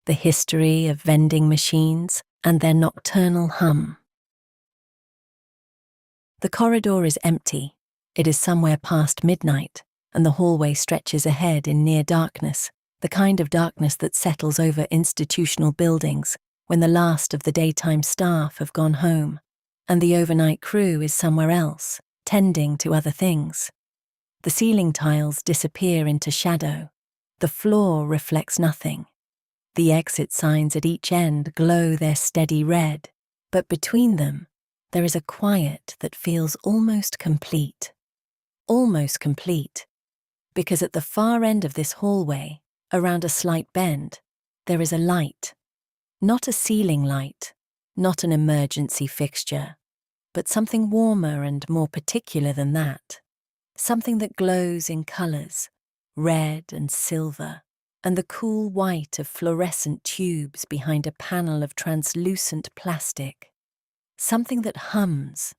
the history of vending machines, and their nocturnal hum. The corridor is empty. It is somewhere past midnight, and the hallway stretches ahead in near darkness, the kind of darkness that settles over institutional buildings when the last of the daytime staff have gone home, and the overnight crew is somewhere else, tending to other things. The ceiling tiles disappear into shadow. The floor reflects nothing. The exit signs at each end glow their steady red, but between them, there is a quiet that feels almost complete. Almost complete, because at the far end of this hallway, around a slight bend, there is a light. Not a ceiling light, not an emergency fixture, but something warmer and more particular than that. Something that glows in colours, red and silver, and the cool white of fluorescent tubes behind a panel of translucent plastic. Something that hums.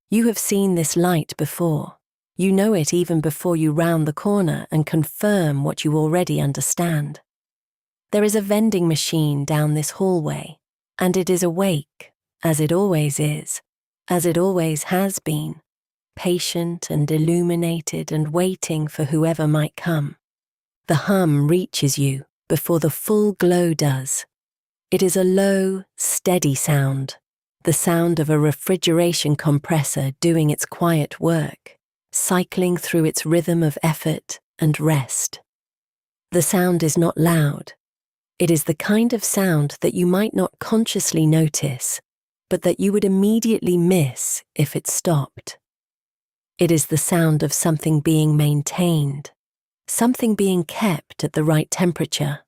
You have seen this light before. You know it even before you round the corner and confirm what you already understand. There is a vending machine down this hallway, and it is awake, as it always is, as it always has been, patient and illuminated and waiting for whoever might come. The hum reaches you before the full glow does. It is a low, steady sound, the sound of a refrigeration compressor doing its quiet work, cycling through its rhythm of effort and rest. The sound is not loud. It is the kind of sound that you might not consciously notice, but that you would immediately miss if it stopped. It is the sound of something being maintained, something being kept at the right temperature,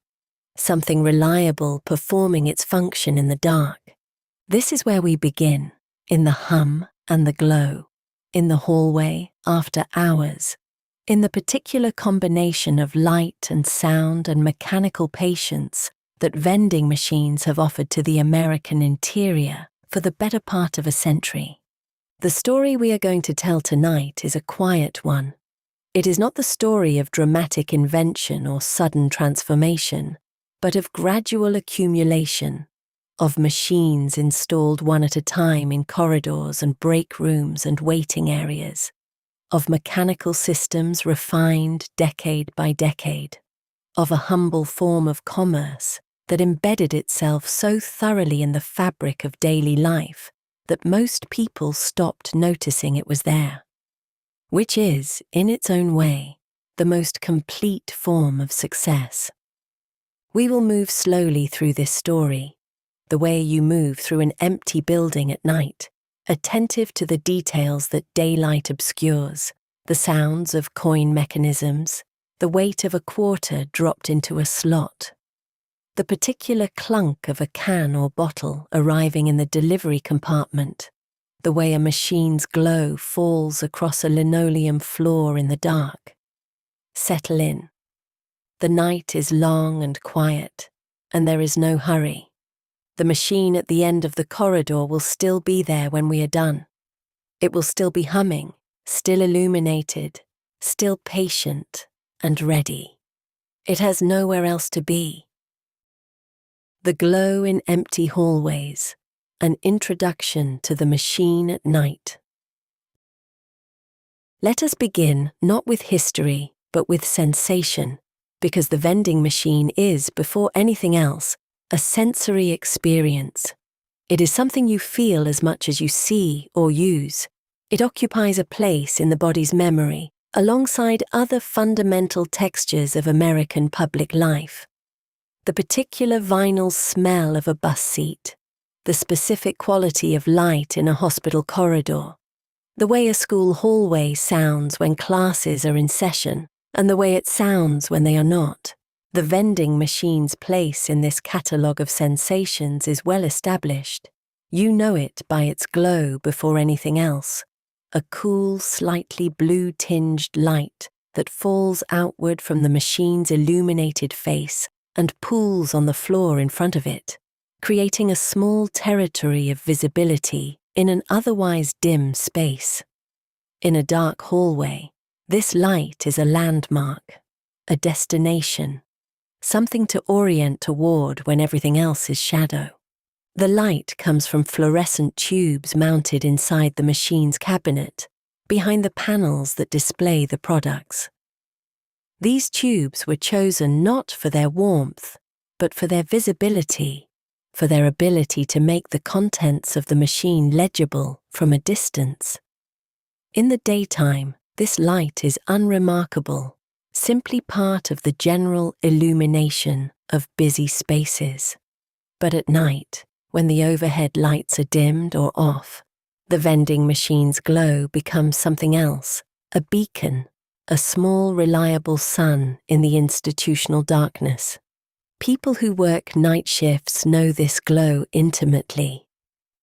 something reliable performing its function in the dark. This is where we begin, in the hum and the glow, in the hallway after hours, in the particular combination of light and sound and mechanical patience that vending machines have offered to the American interior for the better part of a century. The story we are going to tell tonight is a quiet one. It is not the story of dramatic invention or sudden transformation, but of gradual accumulation, of machines installed one at a time in corridors and break rooms and waiting areas, of mechanical systems refined decade by decade, of a humble form of commerce that embedded itself so thoroughly in the fabric of daily life that most people stopped noticing it was there, which is, in its own way, the most complete form of success. We will move slowly through this story, the way you move through an empty building at night, attentive to the details that daylight obscures, the sounds of coin mechanisms, the weight of a quarter dropped into a slot, the particular clunk of a can or bottle arriving in the delivery compartment, the way a machine's glow falls across a linoleum floor in the dark. Settle in. The night is long and quiet, and there is no hurry. The machine at the end of the corridor will still be there when we are done. It will still be humming, still illuminated, still patient and ready. It has nowhere else to be. The glow in empty hallways, an introduction to the machine at night. Let us begin not with history, but with sensation, because the vending machine is, before anything else, a sensory experience. It is something you feel as much as you see or use. It occupies a place in the body's memory, alongside other fundamental textures of American public life. The particular vinyl smell of a bus seat, the specific quality of light in a hospital corridor, the way a school hallway sounds when classes are in session, and the way it sounds when they are not. The vending machine's place in this catalogue of sensations is well established. You know it by its glow before anything else, a cool, slightly blue-tinged light that falls outward from the machine's illuminated face and pools on the floor in front of it, creating a small territory of visibility in an otherwise dim space. In a dark hallway, this light is a landmark, a destination, something to orient toward when everything else is shadow. The light comes from fluorescent tubes mounted inside the machine's cabinet, behind the panels that display the products. These tubes were chosen not for their warmth, but for their visibility, for their ability to make the contents of the machine legible from a distance. In the daytime, this light is unremarkable, simply part of the general illumination of busy spaces. But at night, when the overhead lights are dimmed or off, the vending machine's glow becomes something else, a beacon, a small, reliable sun in the institutional darkness. People who work night shifts know this glow intimately.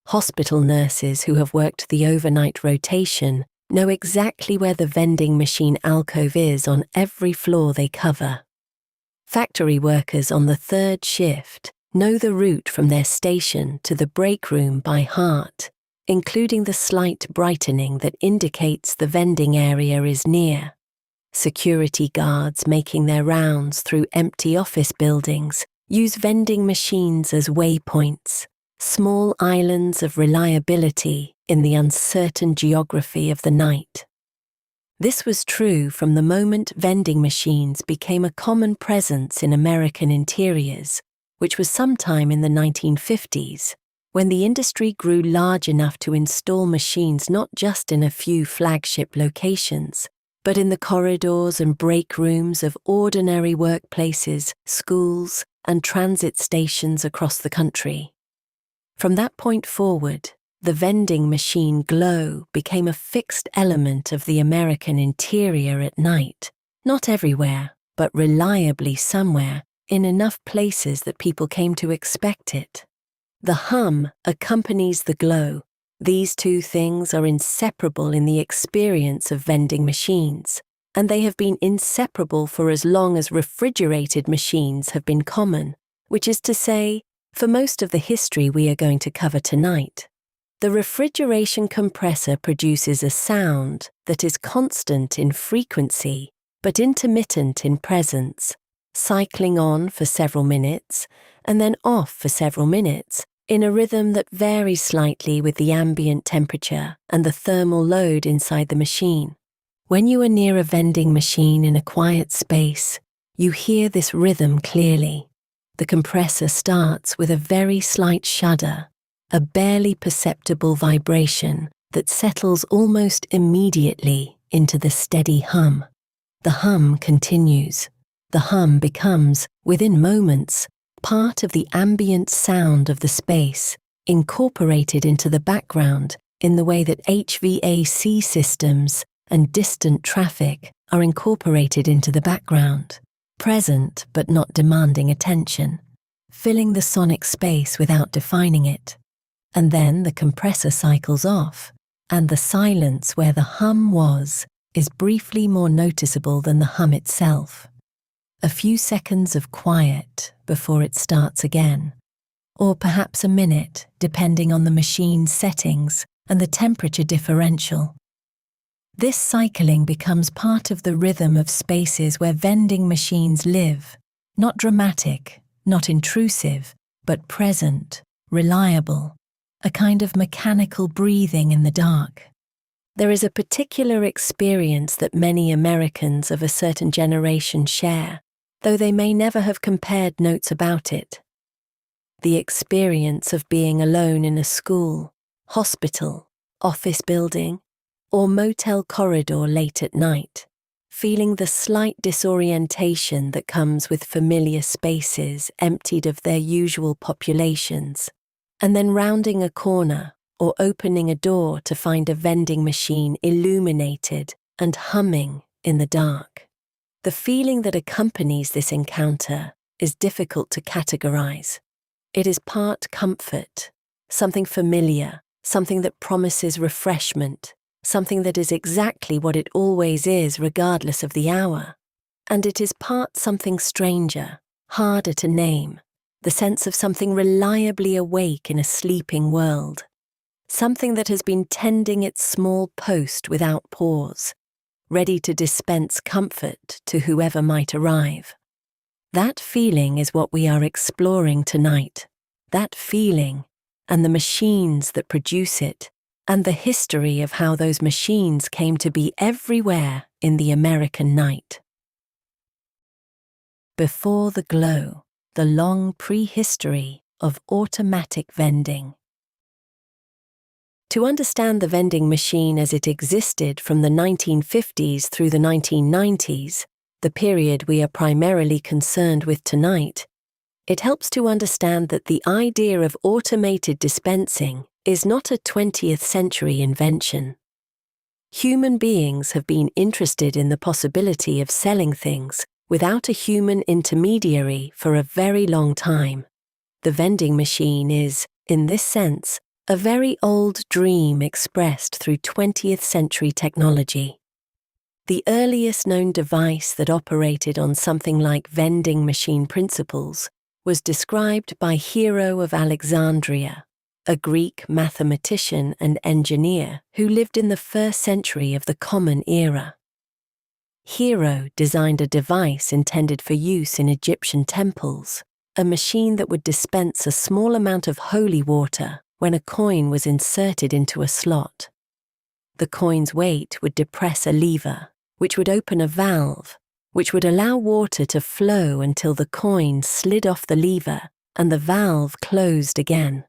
Hospital nurses who have worked the overnight rotation know exactly where the vending machine alcove is on every floor they cover. Factory workers on the third shift know the route from their station to the break room by heart, including the slight brightening that indicates the vending area is near. Security guards making their rounds through empty office buildings use vending machines as waypoints, small islands of reliability in the uncertain geography of the night. This was true from the moment vending machines became a common presence in American interiors, which was sometime in the 1950s, when the industry grew large enough to install machines not just in a few flagship locations, but in the corridors and break rooms of ordinary workplaces, schools, and transit stations across the country. From that point forward, the vending machine glow became a fixed element of the American interior at night, not everywhere, but reliably somewhere, in enough places that people came to expect it. The hum accompanies the glow. These two things are inseparable in the experience of vending machines, and they have been inseparable for as long as refrigerated machines have been common, which is to say, for most of the history we are going to cover tonight. The refrigeration compressor produces a sound that is constant in frequency, but intermittent in presence, cycling on for several minutes, and then off for several minutes, in a rhythm that varies slightly with the ambient temperature and the thermal load inside the machine. When you are near a vending machine in a quiet space, you hear this rhythm clearly. The compressor starts with a very slight shudder, a barely perceptible vibration that settles almost immediately into the steady hum. The hum continues. The hum becomes, within moments, part of the ambient sound of the space, incorporated into the background in the way that HVAC systems and distant traffic are incorporated into the background, present but not demanding attention, filling the sonic space without defining it. And then the compressor cycles off, and the silence where the hum was is briefly more noticeable than the hum itself. A few seconds of quiet before it starts again, or perhaps a minute, depending on the machine's settings and the temperature differential. This cycling becomes part of the rhythm of spaces where vending machines live, not dramatic, not intrusive, but present, reliable, a kind of mechanical breathing in the dark. There is a particular experience that many Americans of a certain generation share, though they may never have compared notes about it. The experience of being alone in a school, hospital, office building, or motel corridor late at night, feeling the slight disorientation that comes with familiar spaces emptied of their usual populations, and then rounding a corner or opening a door to find a vending machine illuminated and humming in the dark. The feeling that accompanies this encounter is difficult to categorize. It is part comfort, something familiar, something that promises refreshment, something that is exactly what it always is regardless of the hour. And it is part something stranger, harder to name, the sense of something reliably awake in a sleeping world, something that has been tending its small post without pause, ready to dispense comfort to whoever might arrive. That feeling is what we are exploring tonight. That feeling, and the machines that produce it, and the history of how those machines came to be everywhere in the American night. Before the glow, the long prehistory of automatic vending. To understand the vending machine as it existed from the 1950s through the 1990s, the period we are primarily concerned with tonight, it helps to understand that the idea of automated dispensing is not a 20th century invention. Human beings have been interested in the possibility of selling things without a human intermediary for a very long time. The vending machine is, in this sense, a very old dream expressed through 20th century technology. The earliest known device that operated on something like vending machine principles was described by Hero of Alexandria, a Greek mathematician and engineer who lived in the 1st century of the Common Era. Hero designed a device intended for use in Egyptian temples, a machine that would dispense a small amount of holy water when a coin was inserted into a slot. The coin's weight would depress a lever, which would open a valve, which would allow water to flow until the coin slid off the lever and the valve closed again.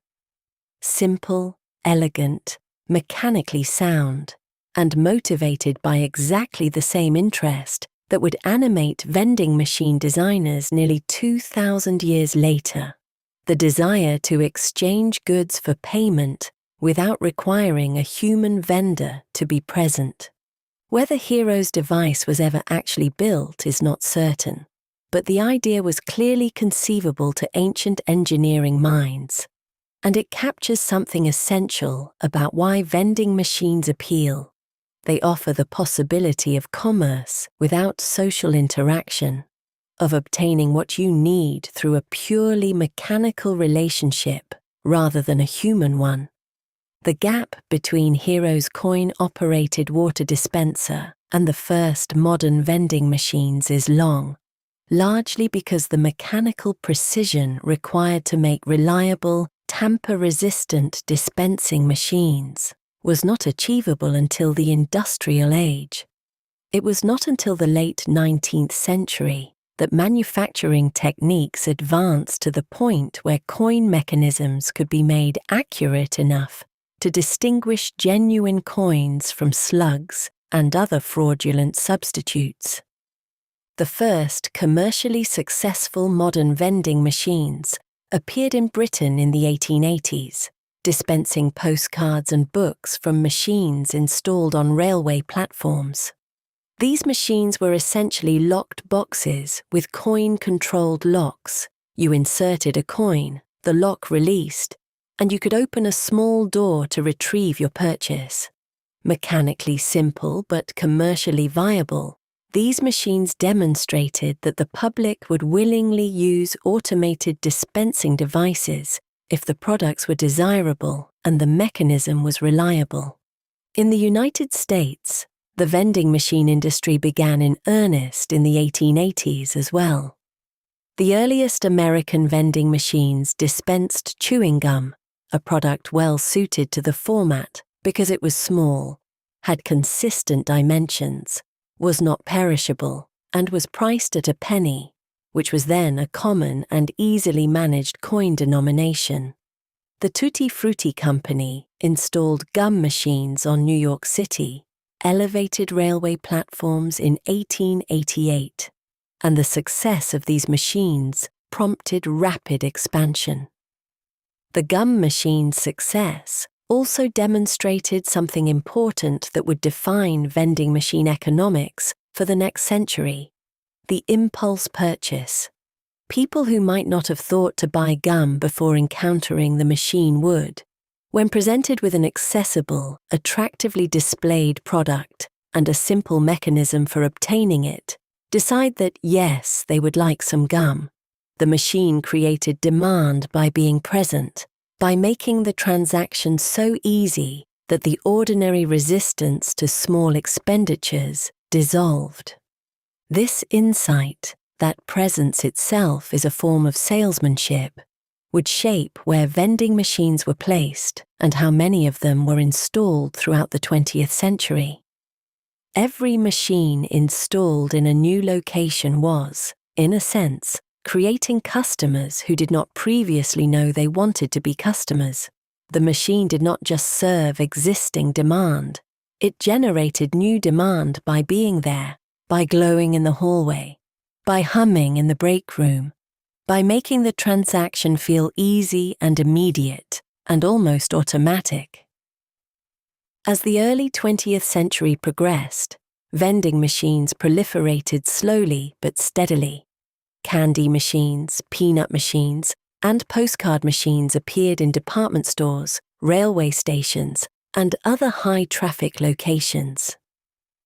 Simple, elegant, mechanically sound, and motivated by exactly the same interest that would animate vending machine designers nearly 2,000 years later. The desire to exchange goods for payment without requiring a human vendor to be present. Whether Hero's device was ever actually built is not certain, but the idea was clearly conceivable to ancient engineering minds, and it captures something essential about why vending machines appeal. They offer the possibility of commerce without social interaction, of obtaining what you need through a purely mechanical relationship rather than a human one. The gap between Hero's coin-operated water dispenser and the first modern vending machines is long, largely because the mechanical precision required to make reliable, tamper-resistant dispensing machines was not achievable until the industrial age. It was not until the late 19th century that manufacturing techniques advanced to the point where coin mechanisms could be made accurate enough to distinguish genuine coins from slugs and other fraudulent substitutes. The first commercially successful modern vending machines appeared in Britain in the 1880s, dispensing postcards and books from machines installed on railway platforms. These machines were essentially locked boxes with coin-controlled locks. You inserted a coin, the lock released, and you could open a small door to retrieve your purchase. Mechanically simple but commercially viable, these machines demonstrated that the public would willingly use automated dispensing devices if the products were desirable and the mechanism was reliable. In the United States, the vending machine industry began in earnest in the 1880s as well. The earliest American vending machines dispensed chewing gum, a product well suited to the format because it was small, had consistent dimensions, was not perishable, and was priced at a penny, which was then a common and easily managed coin denomination. The Tutti Frutti Company installed gum machines on New York City elevated railway platforms in 1888, and the success of these machines prompted rapid expansion. The gum machine's success also demonstrated something important that would define vending machine economics for the next century: the impulse purchase. People who might not have thought to buy gum before encountering the machine would, when presented with an accessible, attractively displayed product and a simple mechanism for obtaining it, decide that yes, they would like some gum. The machine created demand by being present, by making the transaction so easy that the ordinary resistance to small expenditures dissolved. This insight, that presence itself is a form of salesmanship, would shape where vending machines were placed and how many of them were installed throughout the 20th century. Every machine installed in a new location was, in a sense, creating customers who did not previously know they wanted to be customers. The machine did not just serve existing demand, it generated new demand by being there, by glowing in the hallway, by humming in the break room, by making the transaction feel easy and immediate and almost automatic. As the early 20th century progressed, vending machines proliferated slowly but steadily. Candy machines, peanut machines, and postcard machines appeared in department stores, railway stations, and other high-traffic locations.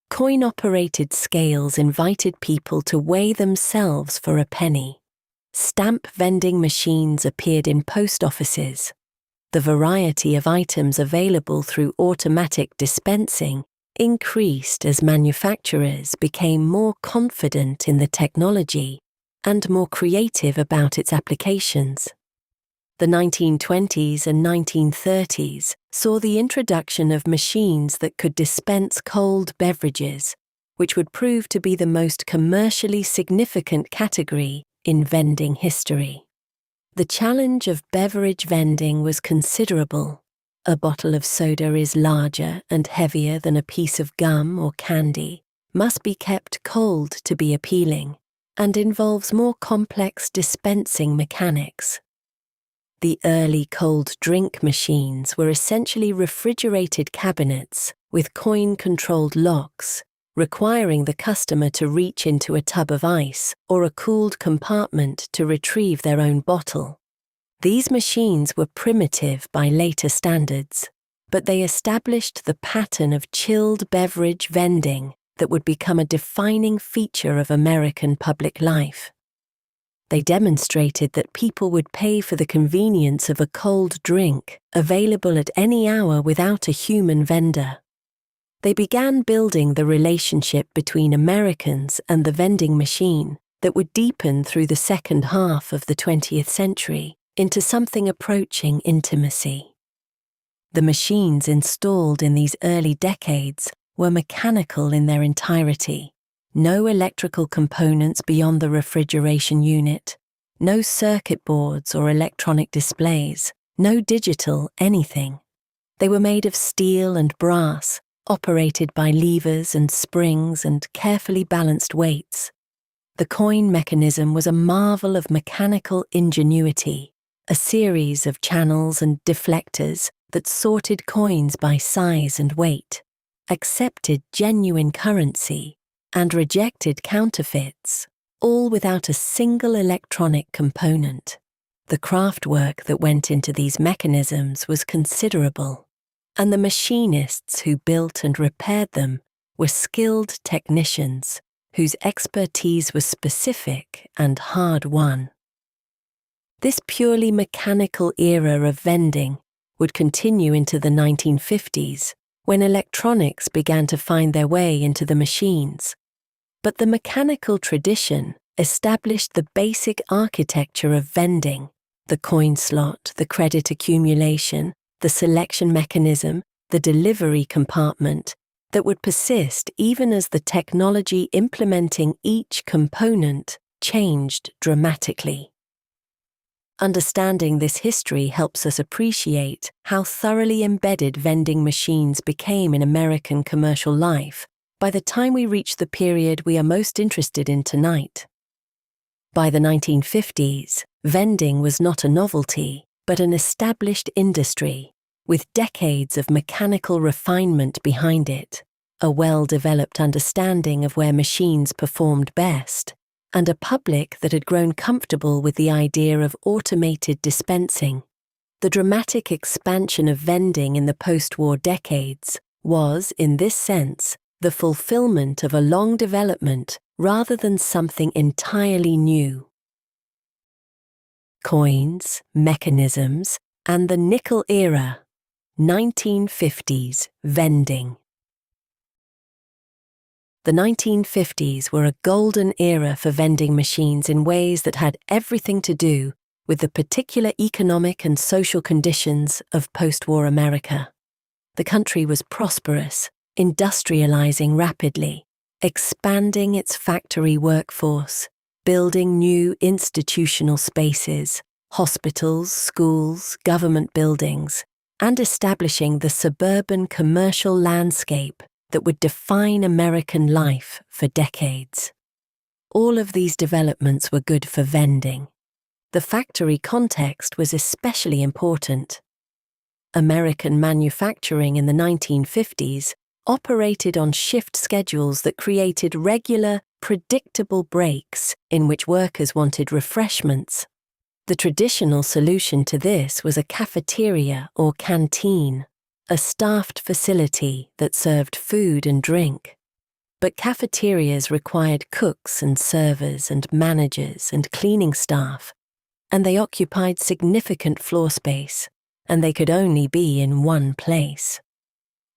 Coin-operated scales invited people to weigh themselves for a penny. Stamp vending machines appeared in post offices. The variety of items available through automatic dispensing increased as manufacturers became more confident in the technology and more creative about its applications. The 1920s and 1930s saw the introduction of machines that could dispense cold beverages, which would prove to be the most commercially significant category in vending history. The challenge of beverage vending was considerable. A bottle of soda is larger and heavier than a piece of gum or candy, must be kept cold to be appealing, and involves more complex dispensing mechanics. The early cold drink machines were essentially refrigerated cabinets with coin-controlled locks, requiring the customer to reach into a tub of ice or a cooled compartment to retrieve their own bottle. These machines were primitive by later standards, but they established the pattern of chilled beverage vending that would become a defining feature of American public life. They demonstrated that people would pay for the convenience of a cold drink available at any hour without a human vendor. They began building the relationship between Americans and the vending machine that would deepen through the second half of the 20th century into something approaching intimacy. The machines installed in these early decades were mechanical in their entirety. No electrical components beyond the refrigeration unit, no circuit boards or electronic displays, no digital anything. They were made of steel and brass, operated by levers and springs and carefully balanced weights. The coin mechanism was a marvel of mechanical ingenuity, a series of channels and deflectors that sorted coins by size and weight, accepted genuine currency, and rejected counterfeits, all without a single electronic component. The craftwork that went into these mechanisms was considerable, and the machinists who built and repaired them were skilled technicians whose expertise was specific and hard-won. This purely mechanical era of vending would continue into the 1950s, when electronics began to find their way into the machines. But the mechanical tradition established the basic architecture of vending: the coin slot, the credit accumulation, the selection mechanism, the delivery compartment, that would persist even as the technology implementing each component changed dramatically. Understanding this history helps us appreciate how thoroughly embedded vending machines became in American commercial life by the time we reach the period we are most interested in tonight. By the 1950s, vending was not a novelty, but an established industry, with decades of mechanical refinement behind it, a well-developed understanding of where machines performed best, and a public that had grown comfortable with the idea of automated dispensing. The dramatic expansion of vending in the post-war decades was, in this sense, the fulfillment of a long development rather than something entirely new. Coins, mechanisms, and the nickel era, 1950s vending. The 1950s were a golden era for vending machines in ways that had everything to do with the particular economic and social conditions of post-war America. The country was prosperous, industrializing rapidly, expanding its factory workforce, building new institutional spaces, hospitals, schools, government buildings, and establishing the suburban commercial landscape that would define American life for decades. All of these developments were good for vending. The factory context was especially important. American manufacturing in the 1950s operated on shift schedules that created regular, predictable breaks in which workers wanted refreshments. The traditional solution to this was a cafeteria or canteen, a staffed facility that served food and drink. But cafeterias required cooks and servers and managers and cleaning staff, and they occupied significant floor space, and they could only be in one place.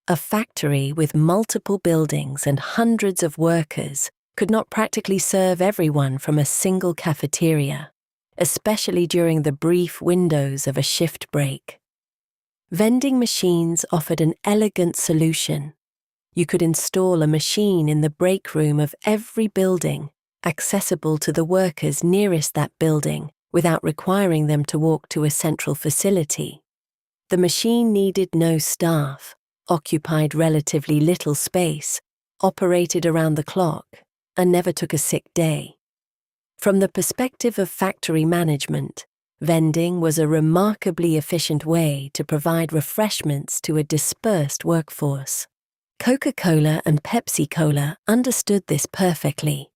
A factory with multiple buildings and hundreds of workers could not practically serve everyone from a single cafeteria, especially during the brief windows of a shift break. Vending machines offered an elegant solution. You could install a machine in the break room of every building, accessible to the workers nearest that building, without requiring them to walk to a central facility. The machine needed no staff, occupied relatively little space, operated around the clock, and never took a sick day. From the perspective of factory management, vending was a remarkably efficient way to provide refreshments to a dispersed workforce. Coca-Cola and Pepsi-Cola understood this perfectly.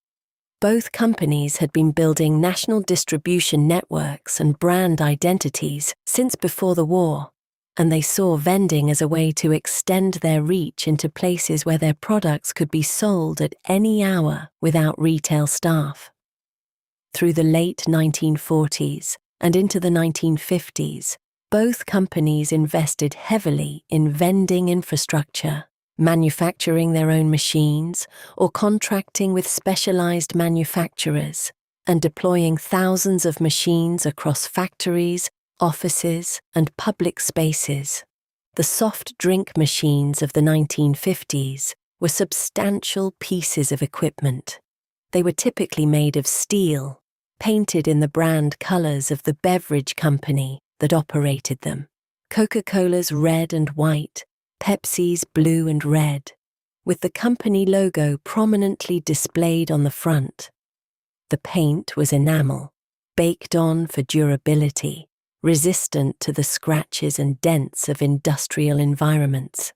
Both companies had been building national distribution networks and brand identities since before the war, and they saw vending as a way to extend their reach into places where their products could be sold at any hour without retail staff. Through the late 1940s and into the 1950s, both companies invested heavily in vending infrastructure, manufacturing their own machines or contracting with specialized manufacturers, and deploying thousands of machines across factories, offices, and public spaces. The soft drink machines of the 1950s were substantial pieces of equipment. They were typically made of steel, painted in the brand colors of the beverage company that operated them. Coca-Cola's red and white, Pepsi's blue and red, with the company logo prominently displayed on the front. The paint was enamel, baked on for durability, resistant to the scratches and dents of industrial environments.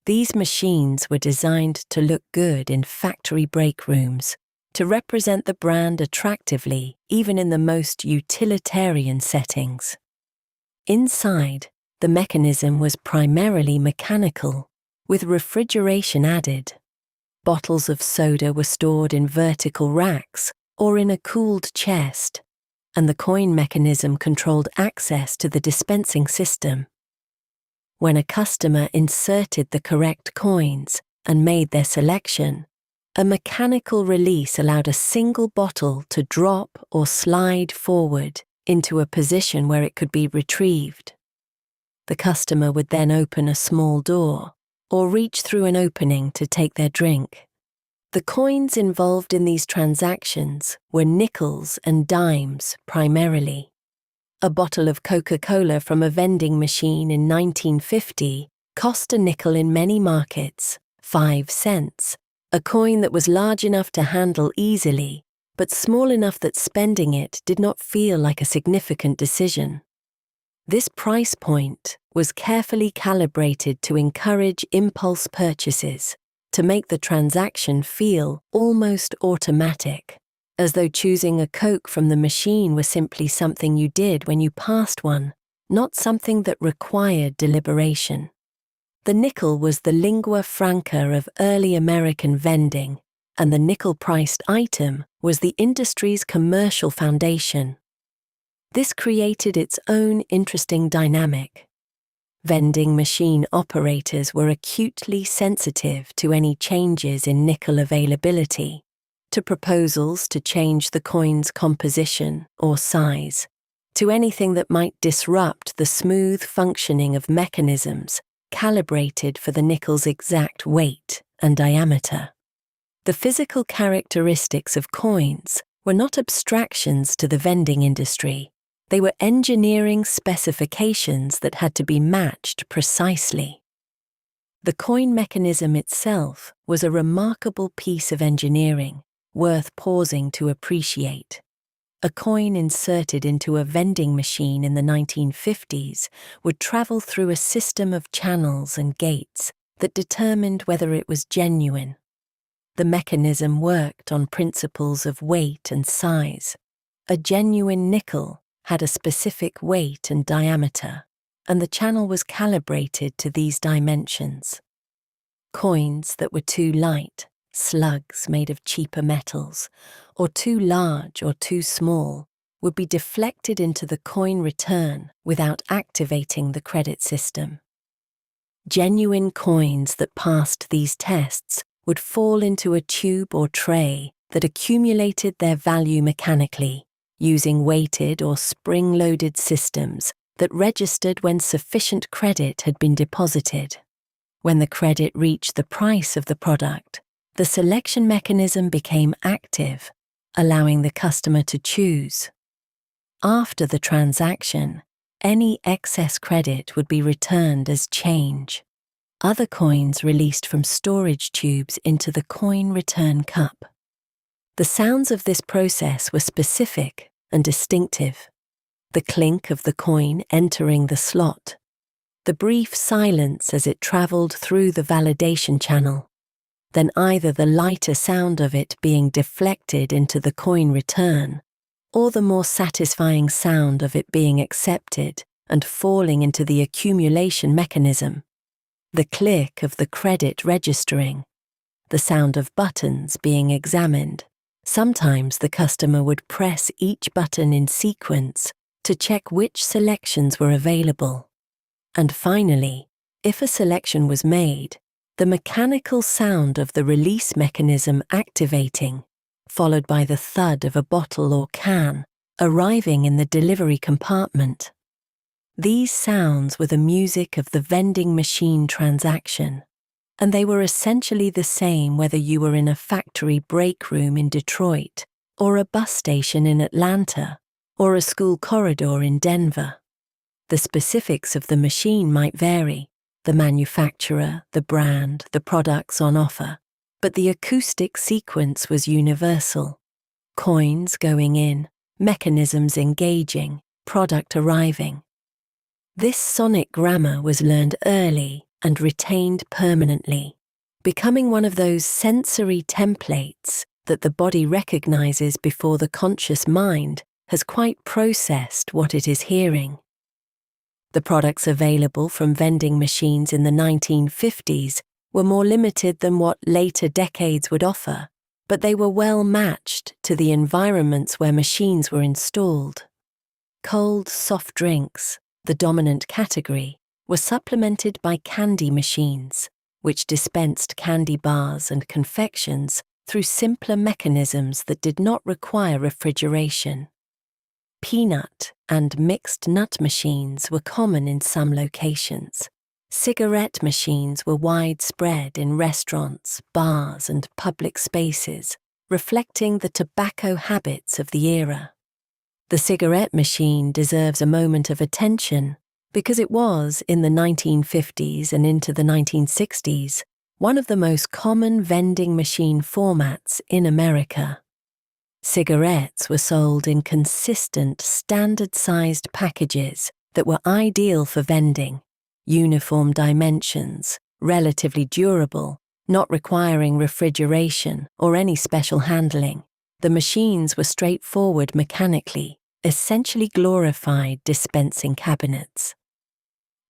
These machines were designed to look good in factory break rooms, to represent the brand attractively even in the most utilitarian settings. Inside, the mechanism was primarily mechanical, with refrigeration added. Bottles of soda were stored in vertical racks or in a cooled chest, and the coin mechanism controlled access to the dispensing system. When a customer inserted the correct coins and made their selection, a mechanical release allowed a single bottle to drop or slide forward into a position where it could be retrieved. The customer would then open a small door or reach through an opening to take their drink. The coins involved in these transactions were nickels and dimes primarily. A bottle of Coca-Cola from a vending machine in 1950 cost a nickel in many markets, 5 cents, a coin that was large enough to handle easily, but small enough that spending it did not feel like a significant decision. This price point was carefully calibrated to encourage impulse purchases, to make the transaction feel almost automatic, as though choosing a Coke from the machine was simply something you did when you passed one, not something that required deliberation. The nickel was the lingua franca of early American vending, and the nickel-priced item was the industry's commercial foundation. This created its own interesting dynamic. Vending machine operators were acutely sensitive to any changes in nickel availability, to proposals to change the coin's composition or size, to anything that might disrupt the smooth functioning of mechanisms calibrated for the nickel's exact weight and diameter. The physical characteristics of coins were not abstractions to the vending industry. They were engineering specifications that had to be matched precisely. The coin mechanism itself was a remarkable piece of engineering, worth pausing to appreciate. A coin inserted into a vending machine in the 1950s would travel through a system of channels and gates that determined whether it was genuine. The mechanism worked on principles of weight and size. A genuine nickel had a specific weight and diameter, and the channel was calibrated to these dimensions. Coins that were too light, slugs made of cheaper metals, or too large or too small, would be deflected into the coin return without activating the credit system. Genuine coins that passed these tests would fall into a tube or tray that accumulated their value mechanically, using weighted or spring-loaded systems that registered when sufficient credit had been deposited. When the credit reached the price of the product, the selection mechanism became active, allowing the customer to choose. After the transaction, any excess credit would be returned as change. Other coins released from storage tubes into the coin return cup. The sounds of this process were specific and distinctive. The clink of the coin entering the slot, the brief silence as it traveled through the validation channel, then either the lighter sound of it being deflected into the coin return, or the more satisfying sound of it being accepted and falling into the accumulation mechanism, the click of the credit registering, the sound of buttons being examined. Sometimes the customer would press each button in sequence to check which selections were available. And finally, if a selection was made, the mechanical sound of the release mechanism activating, followed by the thud of a bottle or can arriving in the delivery compartment. These sounds were the music of the vending machine transaction, and they were essentially the same whether you were in a factory break room in Detroit, or a bus station in Atlanta, or a school corridor in Denver. The specifics of the machine might vary, the manufacturer, the brand, the products on offer, but the acoustic sequence was universal. Coins going in, mechanisms engaging, product arriving. This sonic grammar was learned early and retained permanently, becoming one of those sensory templates that the body recognizes before the conscious mind has quite processed what it is hearing. The products available from vending machines in the 1950s were more limited than what later decades would offer, but they were well matched to the environments where machines were installed. Cold, soft drinks, the dominant category, were supplemented by candy machines, which dispensed candy bars and confections through simpler mechanisms that did not require refrigeration. Peanut and mixed nut machines were common in some locations. Cigarette machines were widespread in restaurants, bars, and public spaces, reflecting the tobacco habits of the era. The cigarette machine deserves a moment of attention because it was, in the 1950s and into the 1960s, one of the most common vending machine formats in America. Cigarettes were sold in consistent, standard-sized packages that were ideal for vending, uniform dimensions, relatively durable, not requiring refrigeration or any special handling. The machines were straightforward mechanically, essentially glorified dispensing cabinets.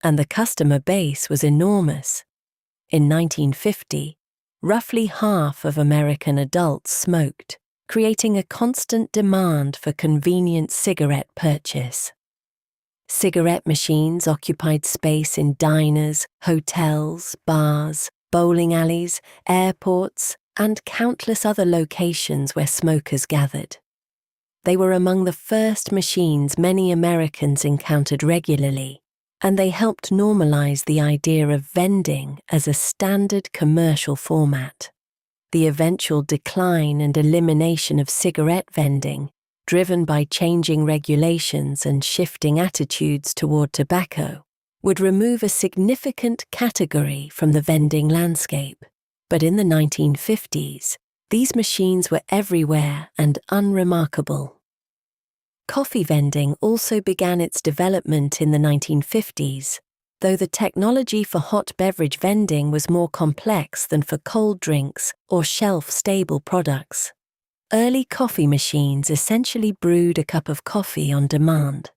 And the customer base was enormous. In 1950, roughly half of American adults smoked, creating a constant demand for convenient cigarette purchase. Cigarette machines occupied space in diners, hotels, bars, bowling alleys, airports, and countless other locations where smokers gathered. They were among the first machines many Americans encountered regularly, and they helped normalize the idea of vending as a standard commercial format. The eventual decline and elimination of cigarette vending, driven by changing regulations and shifting attitudes toward tobacco, would remove a significant category from the vending landscape. But in the 1950s, these machines were everywhere and unremarkable. Coffee vending also began its development in the 1950s, though the technology for hot beverage vending was more complex than for cold drinks or shelf-stable products. Early coffee machines essentially brewed a cup of coffee on demand,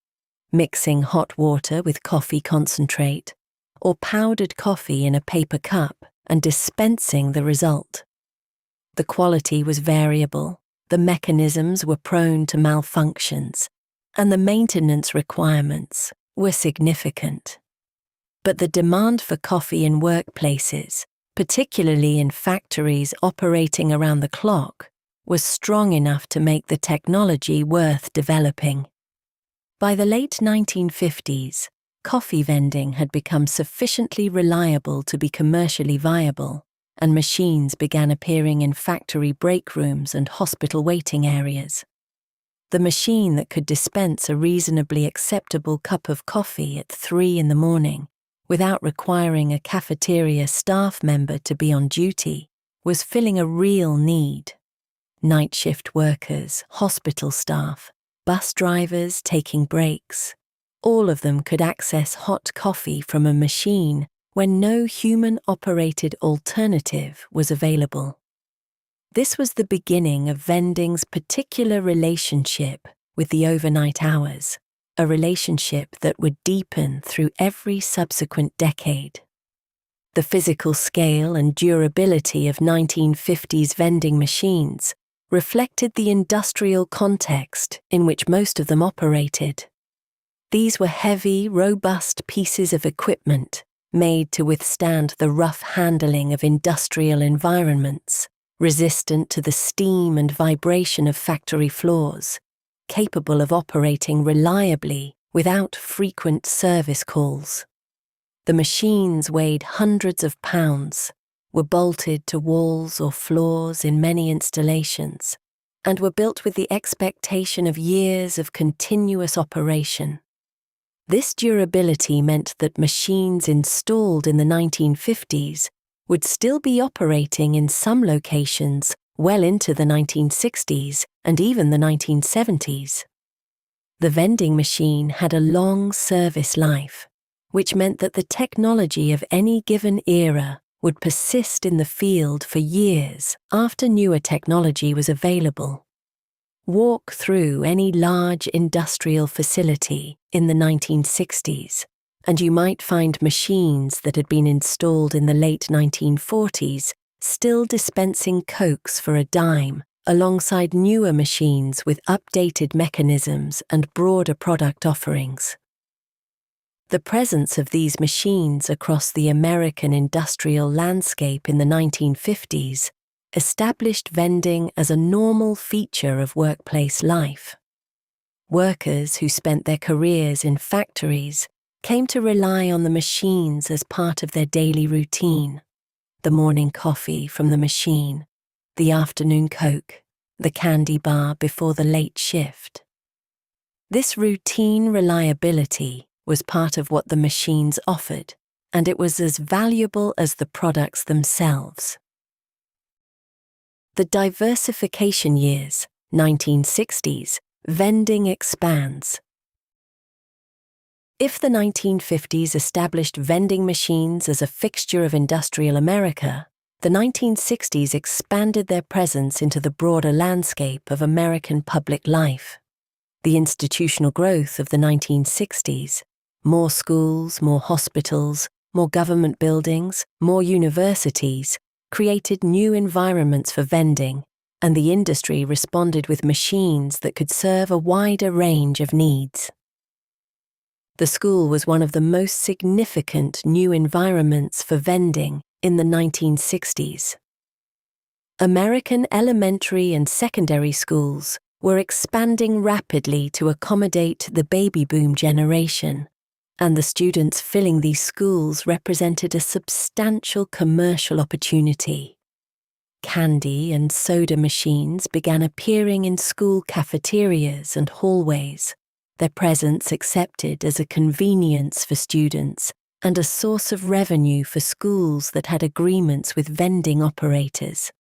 mixing hot water with coffee concentrate, or powdered coffee in a paper cup and dispensing the result. The quality was variable, the mechanisms were prone to malfunctions, and the maintenance requirements were significant. But the demand for coffee in workplaces, particularly in factories operating around the clock, was strong enough to make the technology worth developing. By the late 1950s, coffee vending had become sufficiently reliable to be commercially viable, and machines began appearing in factory break rooms and hospital waiting areas. The machine that could dispense a reasonably acceptable cup of coffee at 3 a.m. without requiring a cafeteria staff member to be on duty was filling a real need. Night shift workers, hospital staff, bus drivers taking breaks, all of them could access hot coffee from a machine when no human-operated alternative was available. This was the beginning of vending's particular relationship with the overnight hours, a relationship that would deepen through every subsequent decade. The physical scale and durability of 1950s vending machines reflected the industrial context in which most of them operated. These were heavy, robust pieces of equipment made to withstand the rough handling of industrial environments, resistant to the steam and vibration of factory floors, capable of operating reliably without frequent service calls. The machines weighed hundreds of pounds, were bolted to walls or floors in many installations, and were built with the expectation of years of continuous operation. This durability meant that machines installed in the 1950s would still be operating in some locations well into the 1960s and even the 1970s. The vending machine had a long service life, which meant that the technology of any given era would persist in the field for years after newer technology was available. Walk through any large industrial facility in the 1960s, and you might find machines that had been installed in the late 1940s still dispensing Cokes for a dime, alongside newer machines with updated mechanisms and broader product offerings. The presence of these machines across the American industrial landscape in the 1950s established vending as a normal feature of workplace life. Workers who spent their careers in factories came to rely on the machines as part of their daily routine. The morning coffee from the machine, the afternoon Coke, the candy bar before the late shift. This routine reliability was part of what the machines offered, and it was as valuable as the products themselves. The diversification years, 1960s, vending expands. If the 1950s established vending machines as a fixture of industrial America, the 1960s expanded their presence into the broader landscape of American public life. The institutional growth of the 1960s, more schools, more hospitals, more government buildings, more universities, created new environments for vending, and the industry responded with machines that could serve a wider range of needs. The school was one of the most significant new environments for vending in the 1960s. American elementary and secondary schools were expanding rapidly to accommodate the baby boom generation, and the students filling these schools represented a substantial commercial opportunity. Candy and soda machines began appearing in school cafeterias and hallways, their presence accepted as a convenience for students and a source of revenue for schools that had agreements with vending operators.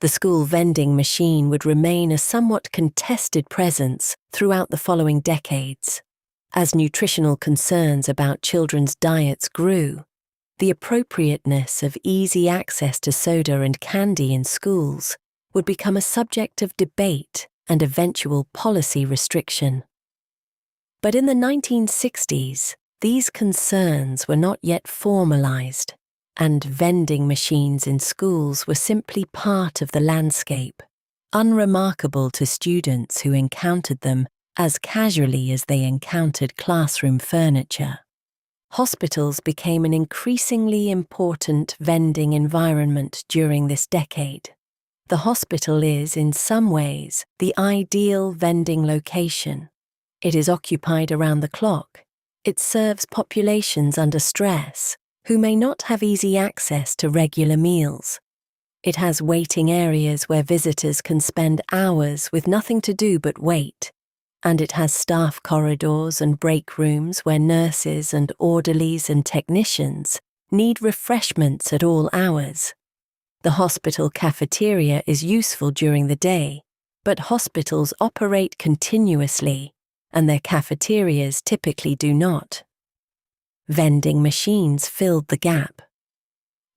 The school vending machine would remain a somewhat contested presence throughout the following decades. As nutritional concerns about children's diets grew, the appropriateness of easy access to soda and candy in schools would become a subject of debate and eventual policy restriction. But in the 1960s, these concerns were not yet formalized, and vending machines in schools were simply part of the landscape, unremarkable to students who encountered them as casually as they encountered classroom furniture. Hospitals became an increasingly important vending environment during this decade. The hospital is, in some ways, the ideal vending location. It is occupied around the clock. It serves populations under stress, who may not have easy access to regular meals. It has waiting areas where visitors can spend hours with nothing to do but wait, and it has staff corridors and break rooms where nurses and orderlies and technicians need refreshments at all hours. The hospital cafeteria is useful during the day, but hospitals operate continuously, and their cafeterias typically do not. Vending machines filled the gap.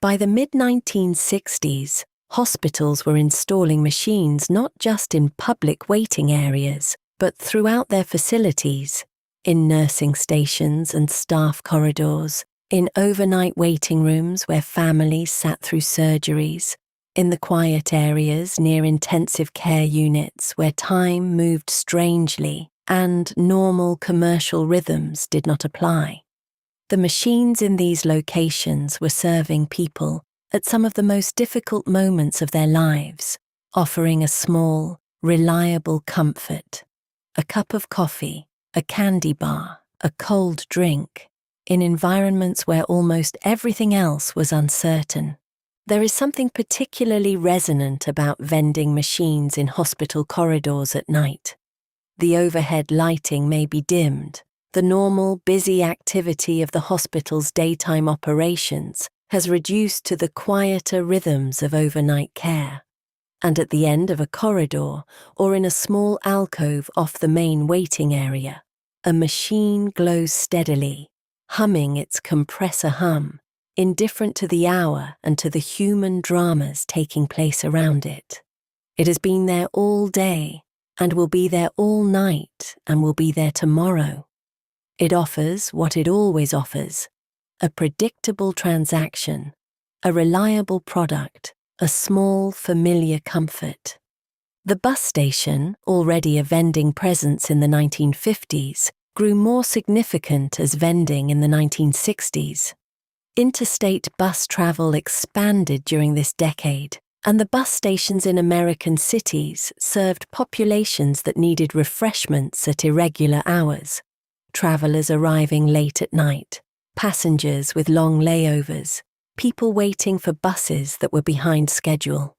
By the mid-1960s, hospitals were installing machines not just in public waiting areas, but throughout their facilities, in nursing stations and staff corridors, in overnight waiting rooms where families sat through surgeries, in the quiet areas near intensive care units where time moved strangely and normal commercial rhythms did not apply. The machines in these locations were serving people at some of the most difficult moments of their lives, offering a small, reliable comfort. A cup of coffee, a candy bar, a cold drink, in environments where almost everything else was uncertain. There is something particularly resonant about vending machines in hospital corridors at night. The overhead lighting may be dimmed. The normal, busy activity of the hospital's daytime operations has reduced to the quieter rhythms of overnight care. And at the end of a corridor or in a small alcove off the main waiting area, a machine glows steadily, humming its compressor hum, indifferent to the hour and to the human dramas taking place around it. It has been there all day and will be there all night and will be there tomorrow. It offers what it always offers: a predictable transaction, a reliable product, a small, familiar comfort. The bus station, already a vending presence in the 1950s, grew more significant as vending in the 1960s. Interstate bus travel expanded during this decade, and the bus stations in American cities served populations that needed refreshments at irregular hours. Travelers arriving late at night, passengers with long layovers, people waiting for buses that were behind schedule.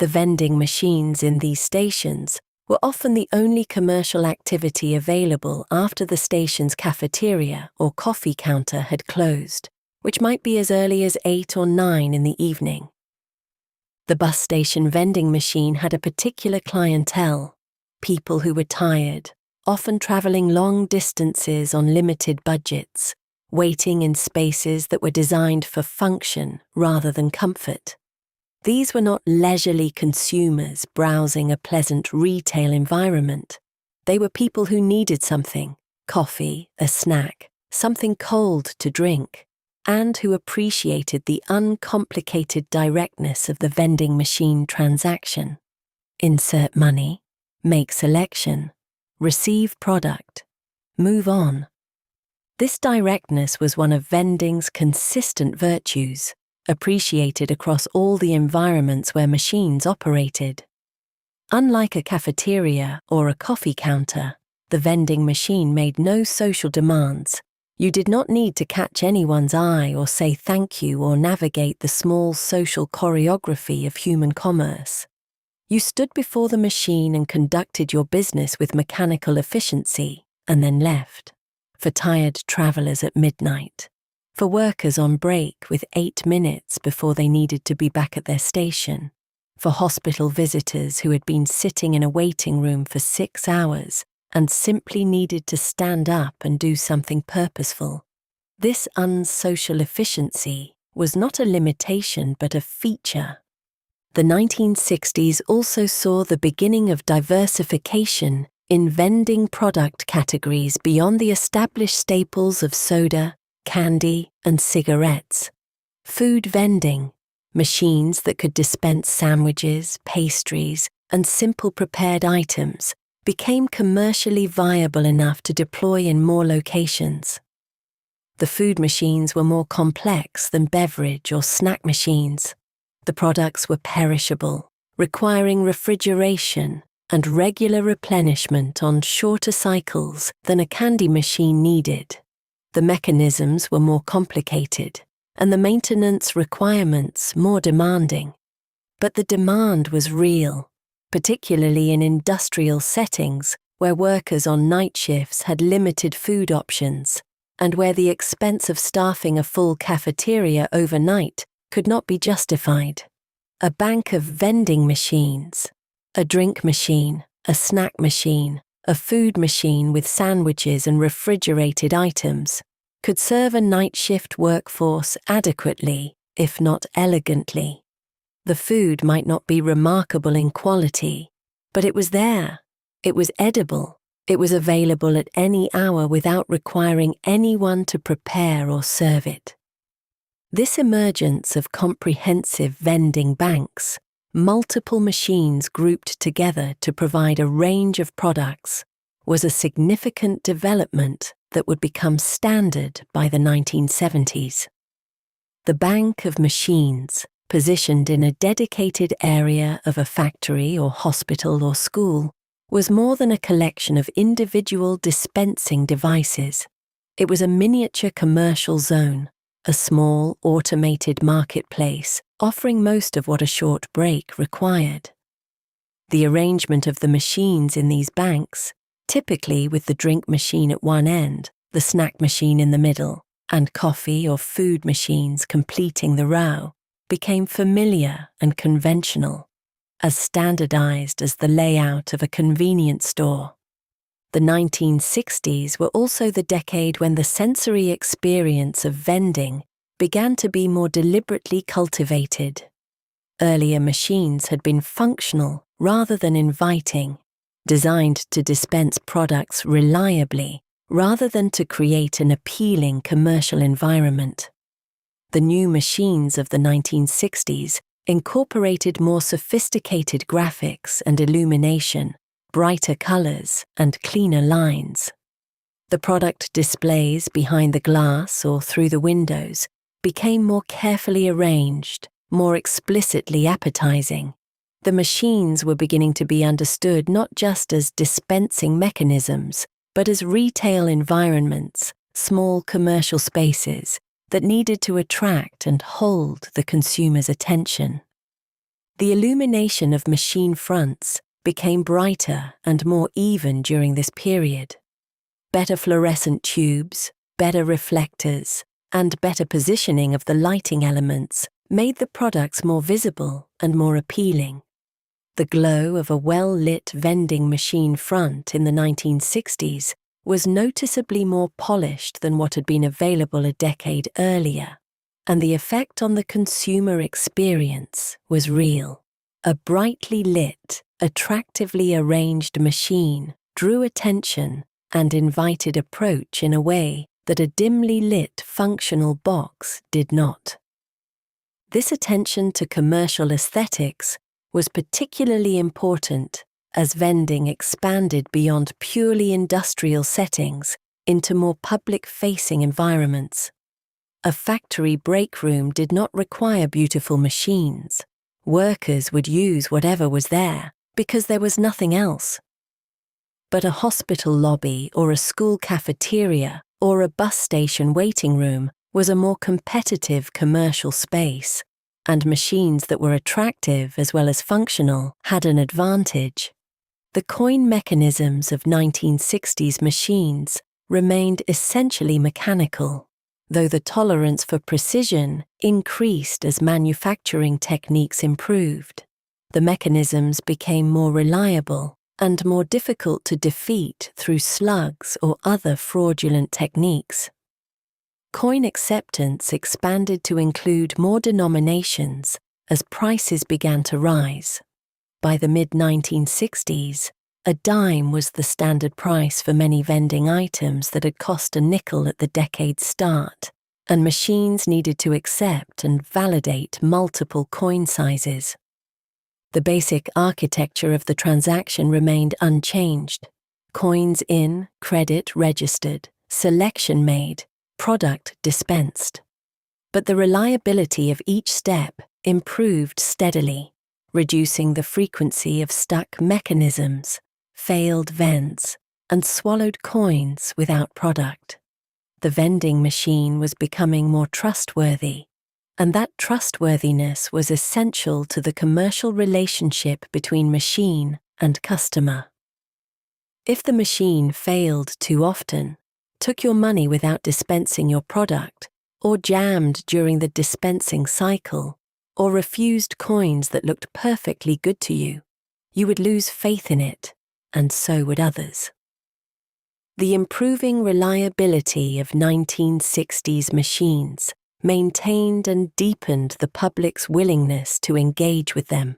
The vending machines in these stations were often the only commercial activity available after the station's cafeteria or coffee counter had closed, which might be as early as 8 or 9 in the evening. The bus station vending machine had a particular clientele, people who were tired, often traveling long distances on limited budgets, waiting in spaces that were designed for function rather than comfort. These were not leisurely consumers browsing a pleasant retail environment. They were people who needed something, coffee, a snack, something cold to drink, and who appreciated the uncomplicated directness of the vending machine transaction. Insert money, make selection, receive product, move on. This directness was one of vending's consistent virtues, appreciated across all the environments where machines operated. Unlike a cafeteria or a coffee counter, the vending machine made no social demands. You did not need to catch anyone's eye or say thank you or navigate the small social choreography of human commerce. You stood before the machine and conducted your business with mechanical efficiency, and then left. For tired travelers at midnight, for workers on break with 8 minutes before they needed to be back at their station, for hospital visitors who had been sitting in a waiting room for 6 hours and simply needed to stand up and do something purposeful. This unsocial efficiency was not a limitation but a feature. The 1960s also saw the beginning of diversification in vending product categories beyond the established staples of soda, candy, and cigarettes. Food vending, machines that could dispense sandwiches, pastries, and simple prepared items, became commercially viable enough to deploy in more locations. The food machines were more complex than beverage or snack machines. The products were perishable, requiring refrigeration and regular replenishment on shorter cycles than a candy machine needed. The mechanisms were more complicated, and the maintenance requirements more demanding. But the demand was real, particularly in industrial settings where workers on night shifts had limited food options, and where the expense of staffing a full cafeteria overnight could not be justified. A bank of vending machines, a drink machine, a snack machine, a food machine with sandwiches and refrigerated items, could serve a night shift workforce adequately, if not elegantly. The food might not be remarkable in quality, but it was there. It was edible. It was available at any hour without requiring anyone to prepare or serve it. This emergence of comprehensive vending banks, multiple machines grouped together to provide a range of products, was a significant development that would become standard by the 1970s. The bank of machines, positioned in a dedicated area of a factory or hospital or school, was more than a collection of individual dispensing devices. It was a miniature commercial zone, a small automated marketplace offering most of what a short break required. The arrangement of the machines in these banks, typically with the drink machine at one end, the snack machine in the middle, and coffee or food machines completing the row, became familiar and conventional, as standardized as the layout of a convenience store. The 1960s were also the decade when the sensory experience of vending began to be more deliberately cultivated. Earlier machines had been functional rather than inviting, designed to dispense products reliably rather than to create an appealing commercial environment. The new machines of the 1960s incorporated more sophisticated graphics and illumination, brighter colors, and cleaner lines. The product displays behind the glass or through the windows became more carefully arranged, more explicitly appetizing. The machines were beginning to be understood not just as dispensing mechanisms, but as retail environments, small commercial spaces that needed to attract and hold the consumer's attention. The illumination of machine fronts became brighter and more even during this period. Better fluorescent tubes, better reflectors, and better positioning of the lighting elements made the products more visible and more appealing. The glow of a well-lit vending machine front in the 1960s was noticeably more polished than what had been available a decade earlier, and the effect on the consumer experience was real. A brightly lit, attractively arranged machine drew attention and invited approach in a way that a dimly lit functional box did not. This attention to commercial aesthetics was particularly important as vending expanded beyond purely industrial settings into more public-facing environments. A factory break room did not require beautiful machines. Workers would use whatever was there, because there was nothing else. But a hospital lobby or a school cafeteria or a bus station waiting room was a more competitive commercial space, and machines that were attractive as well as functional had an advantage. The coin mechanisms of 1960s machines remained essentially mechanical, though the tolerance for precision increased as manufacturing techniques improved. The mechanisms became more reliable and more difficult to defeat through slugs or other fraudulent techniques. Coin acceptance expanded to include more denominations as prices began to rise. By the mid-1960s, a dime was the standard price for many vending items that had cost a nickel at the decade's start, and machines needed to accept and validate multiple coin sizes. The basic architecture of the transaction remained unchanged. Coins in, credit registered, selection made, product dispensed. But the reliability of each step improved steadily, reducing the frequency of stuck mechanisms, failed vends, and swallowed coins without product. The vending machine was becoming more trustworthy, and that trustworthiness was essential to the commercial relationship between machine and customer. If the machine failed too often, took your money without dispensing your product, or jammed during the dispensing cycle, or refused coins that looked perfectly good to you, you would lose faith in it, and so would others. The improving reliability of 1960s machines maintained and deepened the public's willingness to engage with them.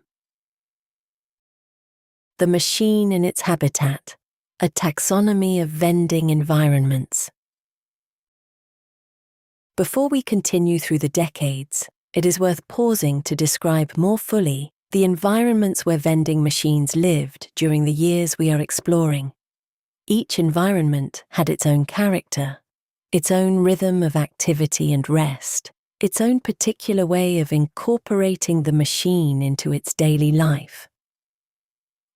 The machine in its habitat, a taxonomy of vending environments. Before we continue through the decades, it is worth pausing to describe more fully the environments where vending machines lived during the years we are exploring. Each environment had its own character, its own rhythm of activity and rest, its own particular way of incorporating the machine into its daily life.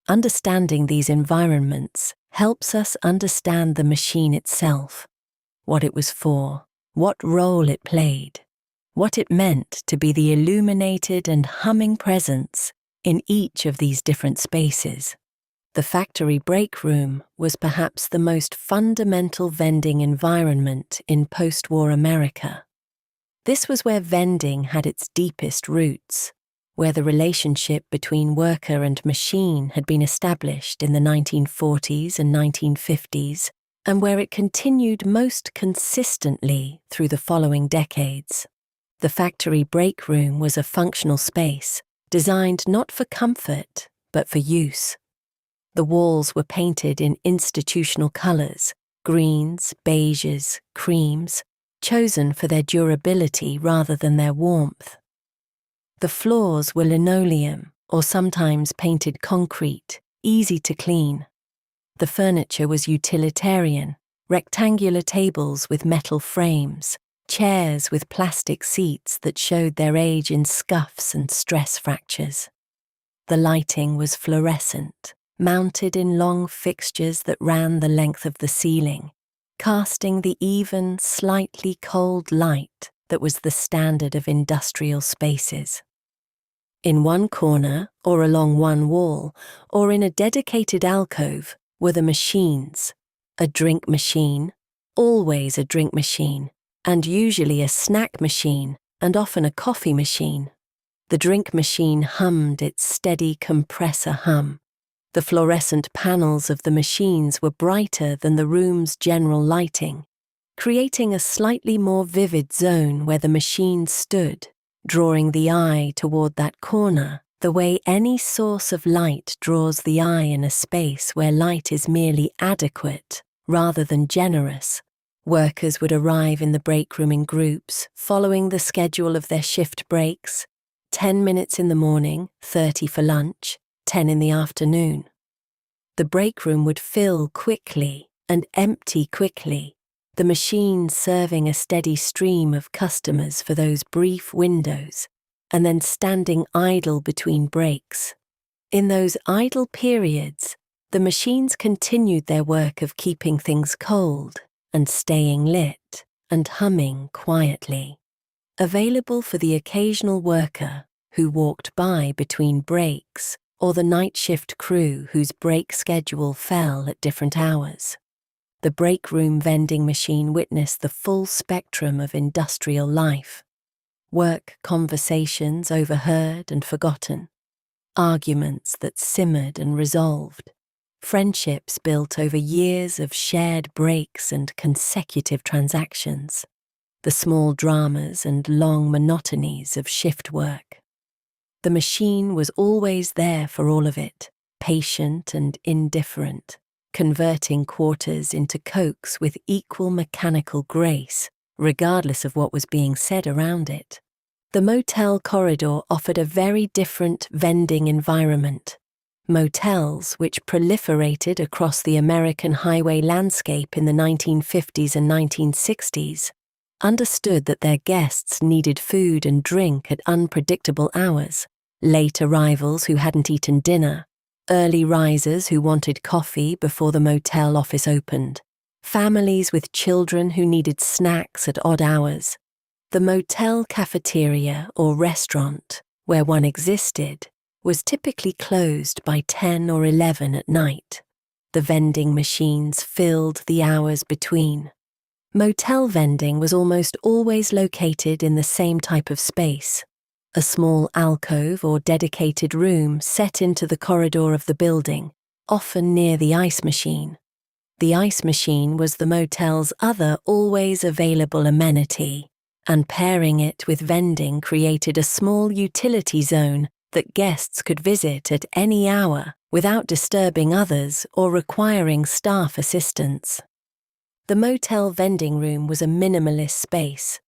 Understanding these environments helps us understand the machine itself, what it was for, what role it played, what it meant to be the illuminated and humming presence in each of these different spaces. The factory break room was perhaps the most fundamental vending environment in post-war America. This was where vending had its deepest roots, where the relationship between worker and machine had been established in the 1940s and 1950s, and where it continued most consistently through the following decades. The factory break room was a functional space, designed not for comfort, but for use. The walls were painted in institutional colors, greens, beiges, creams, chosen for their durability rather than their warmth. The floors were linoleum or sometimes painted concrete, easy to clean. The furniture was utilitarian, rectangular tables with metal frames, chairs with plastic seats that showed their age in scuffs and stress fractures. The lighting was fluorescent, mounted in long fixtures that ran the length of the ceiling, casting the even, slightly cold light that was the standard of industrial spaces. In one corner, or along one wall, or in a dedicated alcove, were the machines, a drink machine, always a drink machine, and usually a snack machine, and often a coffee machine. The drink machine hummed its steady compressor hum. The fluorescent panels of the machines were brighter than the room's general lighting, creating a slightly more vivid zone where the machine stood, drawing the eye toward that corner, the way any source of light draws the eye in a space where light is merely adequate rather than generous. Workers would arrive in the break room in groups, following the schedule of their shift breaks, 10 minutes in the morning, 30 for lunch, 10 in the afternoon. The break room would fill quickly and empty quickly, the machine serving a steady stream of customers for those brief windows, and then standing idle between breaks. In those idle periods, the machines continued their work of keeping things cold and staying lit and humming quietly, available for the occasional worker who walked by between breaks or the night shift crew whose break schedule fell at different hours. The break room vending machine witnessed the full spectrum of industrial life. Work conversations overheard and forgotten, arguments that simmered and resolved, friendships built over years of shared breaks and consecutive transactions, the small dramas and long monotonies of shift work. The machine was always there for all of it, patient and indifferent, converting quarters into cokes with equal mechanical grace, regardless of what was being said around it. The motel corridor offered a very different vending environment. Motels, which proliferated across the American highway landscape in the 1950s and 1960s, understood that their guests needed food and drink at unpredictable hours, late arrivals who hadn't eaten dinner, early risers who wanted coffee before the motel office opened, families with children who needed snacks at odd hours. The motel cafeteria or restaurant, where one existed, was typically closed by 10 or 11 at night. The vending machines filled the hours between. Motel vending was almost always located in the same type of space, a small alcove or dedicated room set into the corridor of the building, often near the ice machine. The ice machine was the motel's other always available amenity, and pairing it with vending created a small utility zone that guests could visit at any hour without disturbing others or requiring staff assistance. The motel vending room was a minimalist space,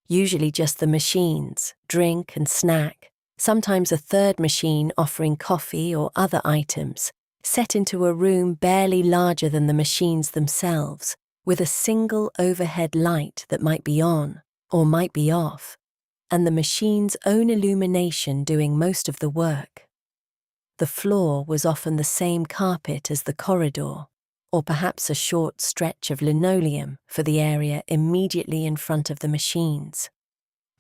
usually just the machines, drink and snack, sometimes a third machine offering coffee or other items, set into a room barely larger than the machines themselves, with a single overhead light that might be on or might be off, and the machine's own illumination doing most of the work. The floor was often the same carpet as the corridor, or perhaps a short stretch of linoleum for the area immediately in front of the machines.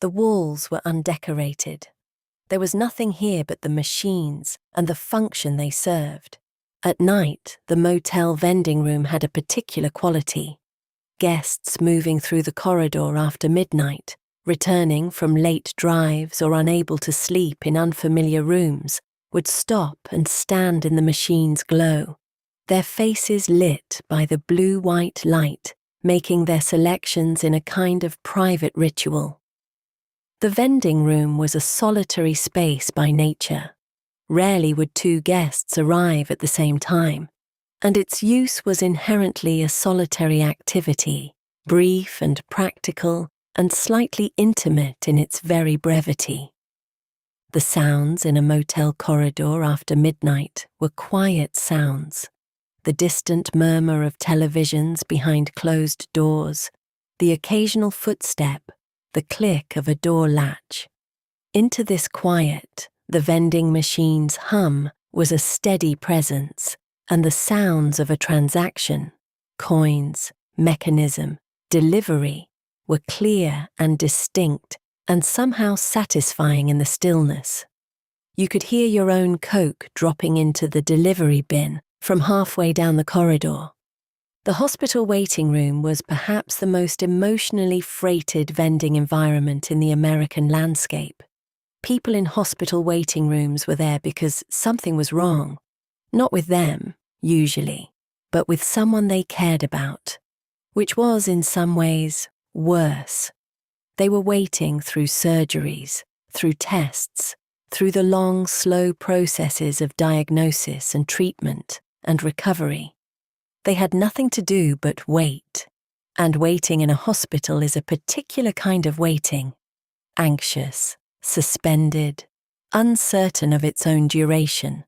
The walls were undecorated. There was nothing here but the machines and the function they served. At night, the motel vending room had a particular quality. Guests moving through the corridor after midnight, returning from late drives or unable to sleep in unfamiliar rooms, would stop and stand in the machine's glow, their faces lit by the blue-white light, making their selections in a kind of private ritual. The vending room was a solitary space by nature. Rarely would two guests arrive at the same time, and its use was inherently a solitary activity, brief and practical, and slightly intimate in its very brevity. The sounds in a motel corridor after midnight were quiet sounds. The distant murmur of televisions behind closed doors, the occasional footstep, the click of a door latch. Into this quiet, the vending machine's hum was a steady presence, and the sounds of a transaction, coins, mechanism, delivery, were clear and distinct and somehow satisfying in the stillness. You could hear your own Coke dropping into the delivery bin from halfway down the corridor. The hospital waiting room was perhaps the most emotionally freighted vending environment in the American landscape. People in hospital waiting rooms were there because something was wrong. Not with them, usually, but with someone they cared about, which was in some ways worse. They were waiting through surgeries, through tests, through the long, slow processes of diagnosis and treatment and recovery. They had nothing to do but wait, and waiting in a hospital is a particular kind of waiting, anxious, suspended, uncertain of its own duration.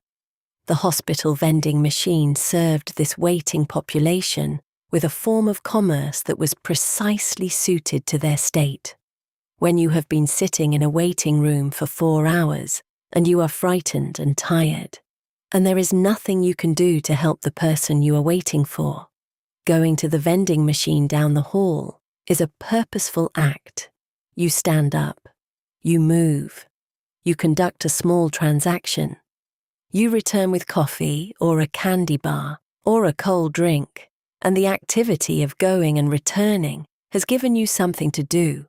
The hospital vending machine served this waiting population with a form of commerce that was precisely suited to their state. When you have been sitting in a waiting room for 4 hours and you are frightened and tired, and there is nothing you can do to help the person you are waiting for, going to the vending machine down the hall is a purposeful act. You stand up, you move, you conduct a small transaction. You return with coffee or a candy bar or a cold drink, and the activity of going and returning has given you something to do,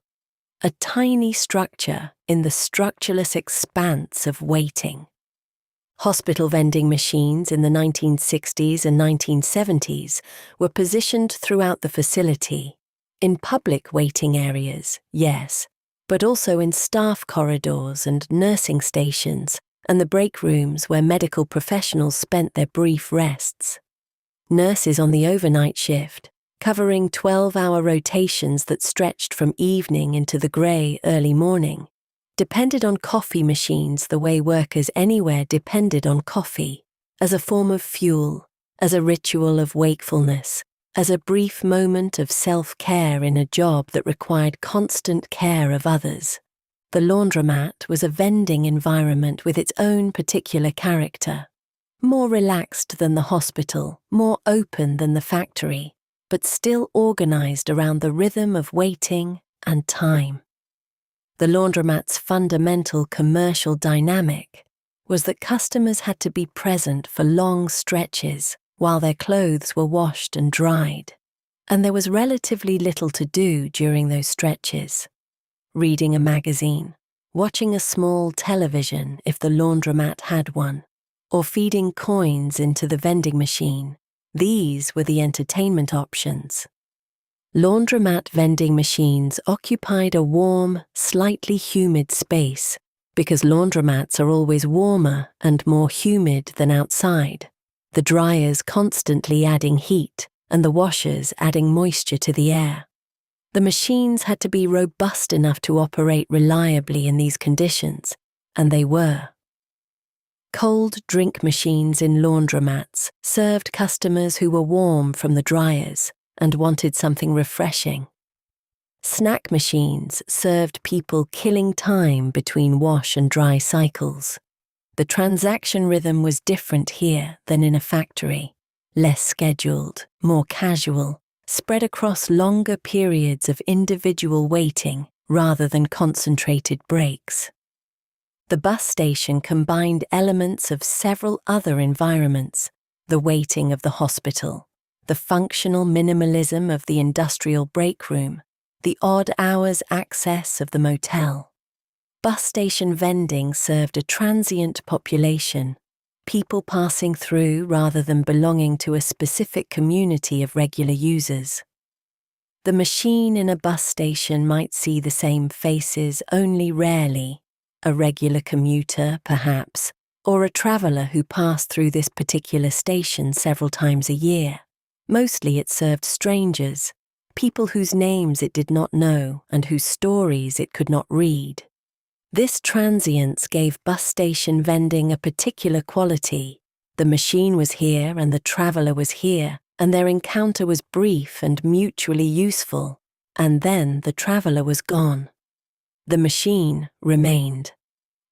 a tiny structure in the structureless expanse of waiting. Hospital vending machines in the 1960s and 1970s were positioned throughout the facility, in public waiting areas, yes, but also in staff corridors and nursing stations and the break rooms where medical professionals spent their brief rests. Nurses on the overnight shift, covering 12-hour rotations that stretched from evening into the grey early morning, depended on coffee machines the way workers anywhere depended on coffee, as a form of fuel, as a ritual of wakefulness, as a brief moment of self-care in a job that required constant care of others. The laundromat was a vending environment with its own particular character, more relaxed than the hospital, more open than the factory, but still organized around the rhythm of waiting and time. The laundromat's fundamental commercial dynamic was that customers had to be present for long stretches while their clothes were washed and dried, and there was relatively little to do during those stretches. Reading a magazine, watching a small television if the laundromat had one, or feeding coins into the vending machine, these were the entertainment options. Laundromat vending machines occupied a warm, slightly humid space because laundromats are always warmer and more humid than outside, the dryers constantly adding heat and the washers adding moisture to the air. The machines had to be robust enough to operate reliably in these conditions, and they were. Cold drink machines in laundromats served customers who were warm from the dryers and wanted something refreshing. Snack machines served people killing time between wash and dry cycles. The transaction rhythm was different here than in a factory, less scheduled, more casual, spread across longer periods of individual waiting rather than concentrated breaks. The bus station combined elements of several other environments, the waiting of the hospital, the functional minimalism of the industrial break room, the odd hours access of the motel. Bus station vending served a transient population, people passing through rather than belonging to a specific community of regular users. The machine in a bus station might see the same faces only rarely, a regular commuter, perhaps, or a traveller who passed through this particular station several times a year. Mostly it served strangers, people whose names it did not know and whose stories it could not read. This transience gave bus station vending a particular quality. The machine was here and the traveller was here, and their encounter was brief and mutually useful, and then the traveller was gone. The machine remained.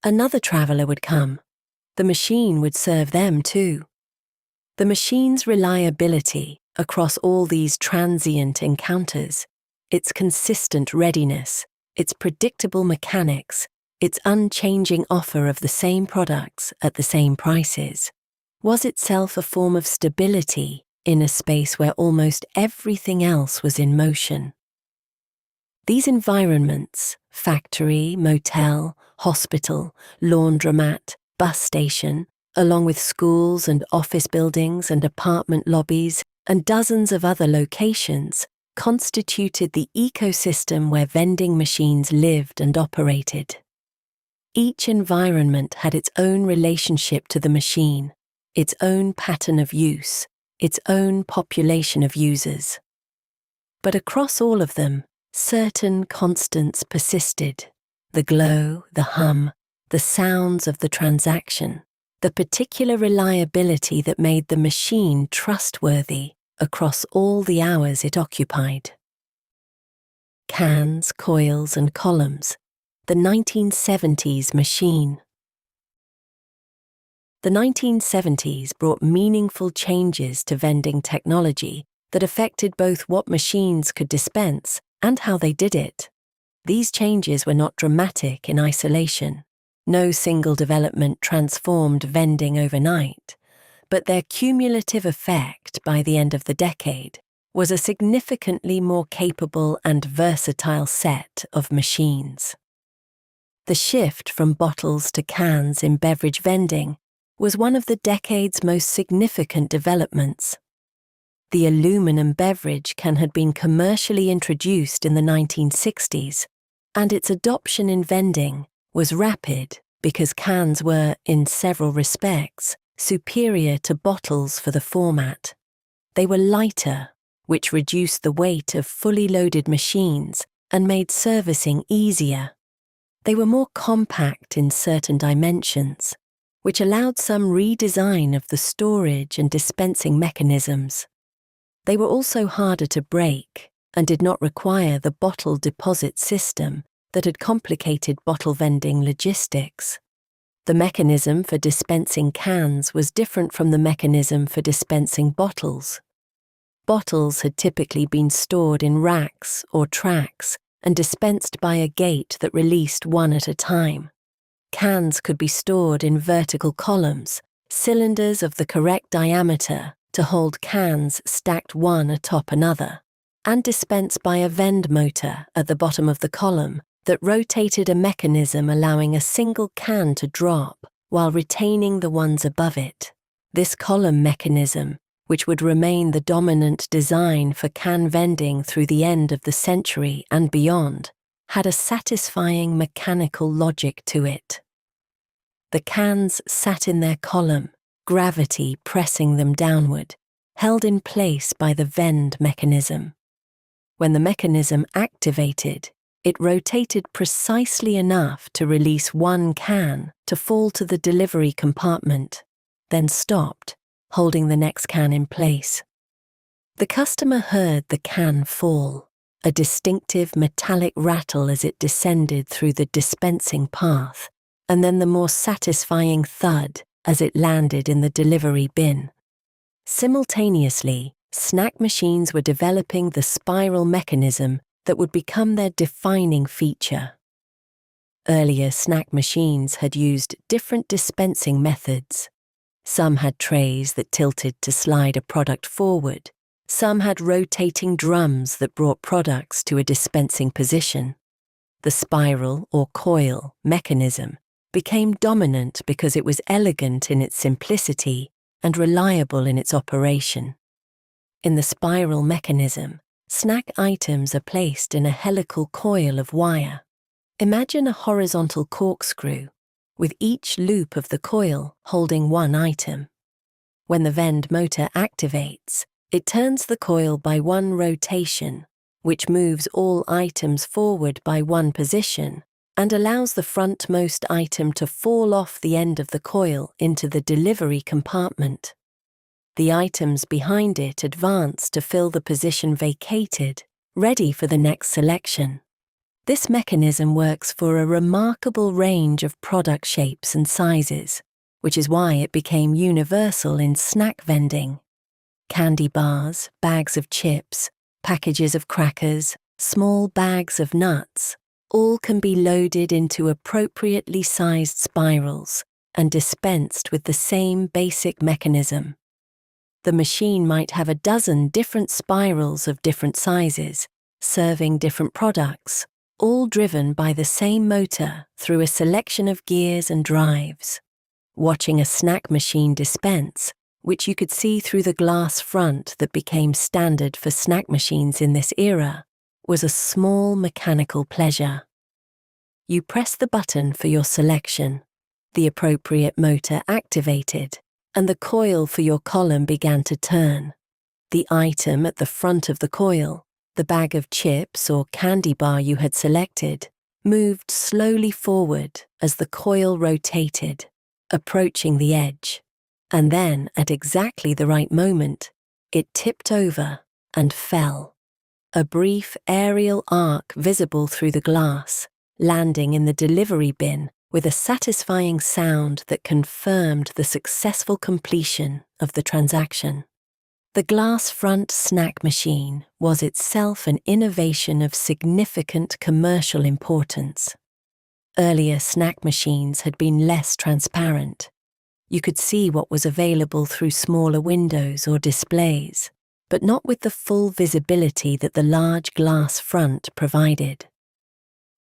Another traveller would come. The machine would serve them too. The machine's reliability across all these transient encounters, its consistent readiness, its predictable mechanics, its unchanging offer of the same products at the same prices, was itself a form of stability in a space where almost everything else was in motion. These environments, factory, motel, hospital, laundromat, bus station, along with schools and office buildings and apartment lobbies and dozens of other locations, constituted the ecosystem where vending machines lived and operated. Each environment had its own relationship to the machine, its own pattern of use, its own population of users. But across all of them, certain constants persisted: the glow, the hum, the sounds of the transaction, the particular reliability that made the machine trustworthy across all the hours it occupied. Cans, coils, and columns. The 1970s machine. The 1970s brought meaningful changes to vending technology that affected both what machines could dispense and how they did it. These changes were not dramatic in isolation. No single development transformed vending overnight, but their cumulative effect by the end of the decade was a significantly more capable and versatile set of machines. The shift from bottles to cans in beverage vending was one of the decade's most significant developments. The aluminum beverage can had been commercially introduced in the 1960s, and its adoption in vending was rapid because cans were, in several respects, superior to bottles for the format. They were lighter, which reduced the weight of fully loaded machines and made servicing easier. They were more compact in certain dimensions, which allowed some redesign of the storage and dispensing mechanisms. They were also harder to break and did not require the bottle deposit system that had complicated bottle vending logistics. The mechanism for dispensing cans was different from the mechanism for dispensing bottles. Bottles had typically been stored in racks or tracks and dispensed by a gate that released one at a time. Cans could be stored in vertical columns, cylinders of the correct diameter to hold cans stacked one atop another, and dispensed by a vend motor at the bottom of the column that rotated a mechanism allowing a single can to drop while retaining the ones above it. This column mechanism, which would remain the dominant design for can vending through the end of the century and beyond, had a satisfying mechanical logic to it. The cans sat in their column, gravity pressing them downward, held in place by the vend mechanism. When the mechanism activated, it rotated precisely enough to release one can to fall to the delivery compartment, then stopped, holding the next can in place. The customer heard the can fall, a distinctive metallic rattle as it descended through the dispensing path, and then the more satisfying thud as it landed in the delivery bin. Simultaneously, snack machines were developing the spiral mechanism that would become their defining feature. Earlier snack machines had used different dispensing methods. Some had trays that tilted to slide a product forward. Some had rotating drums that brought products to a dispensing position. The spiral or coil mechanism became dominant because it was elegant in its simplicity and reliable in its operation. In the spiral mechanism, snack items are placed in a helical coil of wire. Imagine a horizontal corkscrew, with each loop of the coil holding one item. When the vend motor activates, it turns the coil by one rotation, which moves all items forward by one position and allows the frontmost item to fall off the end of the coil into the delivery compartment. The items behind it advance to fill the position vacated, ready for the next selection. This mechanism works for a remarkable range of product shapes and sizes, which is why it became universal in snack vending. Candy bars, bags of chips, packages of crackers, small bags of nuts, all can be loaded into appropriately sized spirals and dispensed with the same basic mechanism. The machine might have a dozen different spirals of different sizes, serving different products, all driven by the same motor through a selection of gears and drives. Watching a snack machine dispense, which you could see through the glass front that became standard for snack machines in this era, was a small mechanical pleasure. You press the button for your selection, the appropriate motor activated, and the coil for your column began to turn. The item at the front of the coil, the bag of chips or candy bar you had selected, moved slowly forward as the coil rotated, approaching the edge, and then, at exactly the right moment, it tipped over and fell. A brief aerial arc visible through the glass, landing in the delivery bin with a satisfying sound that confirmed the successful completion of the transaction. The glass front snack machine was itself an innovation of significant commercial importance. Earlier snack machines had been less transparent. You could see what was available through smaller windows or displays, but not with the full visibility that the large glass front provided.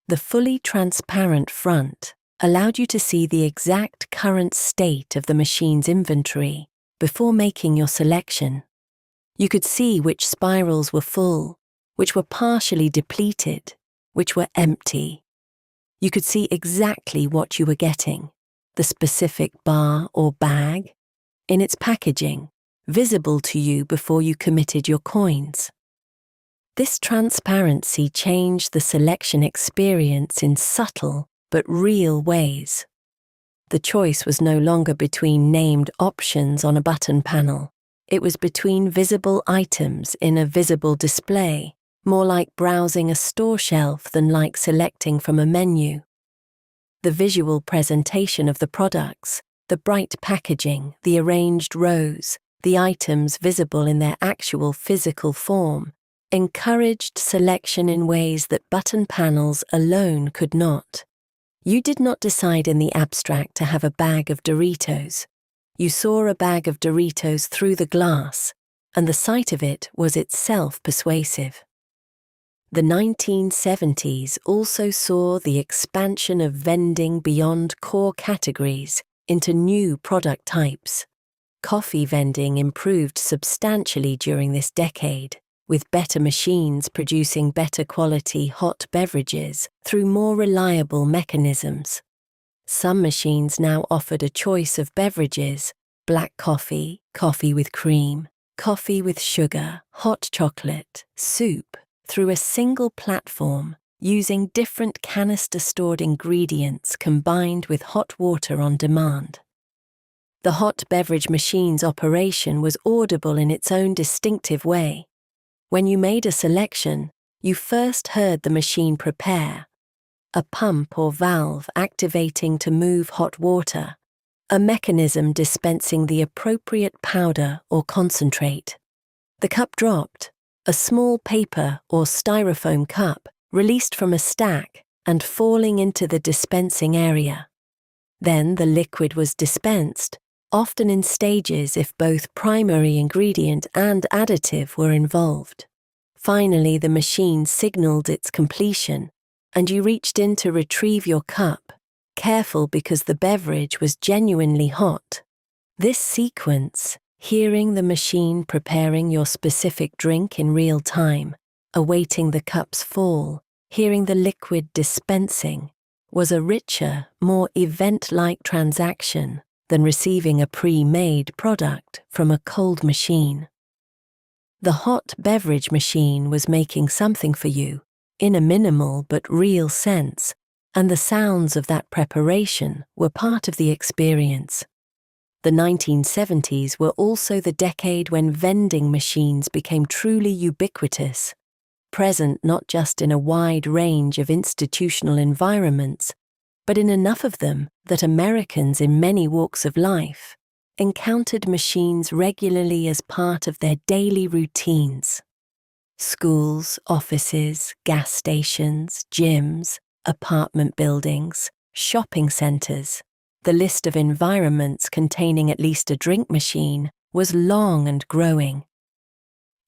The fully transparent front allowed you to see the exact current state of the machine's inventory before making your selection. You could see which spirals were full, which were partially depleted, which were empty. You could see exactly what you were getting, the specific bar or bag, in its packaging, visible to you before you committed your coins. This transparency changed the selection experience in subtle but real ways. The choice was no longer between named options on a button panel. It was between visible items in a visible display, more like browsing a store shelf than like selecting from a menu. The visual presentation of the products, the bright packaging, the arranged rows, the items visible in their actual physical form, encouraged selection in ways that button panels alone could not. You did not decide in the abstract to have a bag of Doritos. You saw a bag of Doritos through the glass, and the sight of it was itself persuasive. The 1970s also saw the expansion of vending beyond core categories into new product types. Coffee vending improved substantially during this decade, with better machines producing better quality hot beverages through more reliable mechanisms. Some machines now offered a choice of beverages: black coffee, coffee with cream, coffee with sugar, hot chocolate, soup, through a single platform using different canister-stored ingredients combined with hot water on demand. The hot beverage machine's operation was audible in its own distinctive way. When you made a selection, you first heard the machine prepare, a pump or valve activating to move hot water, a mechanism dispensing the appropriate powder or concentrate. The cup dropped, a small paper or styrofoam cup released from a stack and falling into the dispensing area. Then the liquid was dispensed, often in stages if both primary ingredient and additive were involved. Finally, the machine signaled its completion, and you reached in to retrieve your cup, careful because the beverage was genuinely hot. This sequence, hearing the machine preparing your specific drink in real time, awaiting the cup's fall, hearing the liquid dispensing, was a richer, more event-like transaction than receiving a pre-made product from a cold machine. The hot beverage machine was making something for you, in a minimal but real sense, and the sounds of that preparation were part of the experience. The 1970s were also the decade when vending machines became truly ubiquitous, present not just in a wide range of institutional environments, but in enough of them that Americans in many walks of life encountered machines regularly as part of their daily routines. Schools, offices, gas stations, gyms, apartment buildings, shopping centers. The list of environments containing at least a drink machine was long and growing.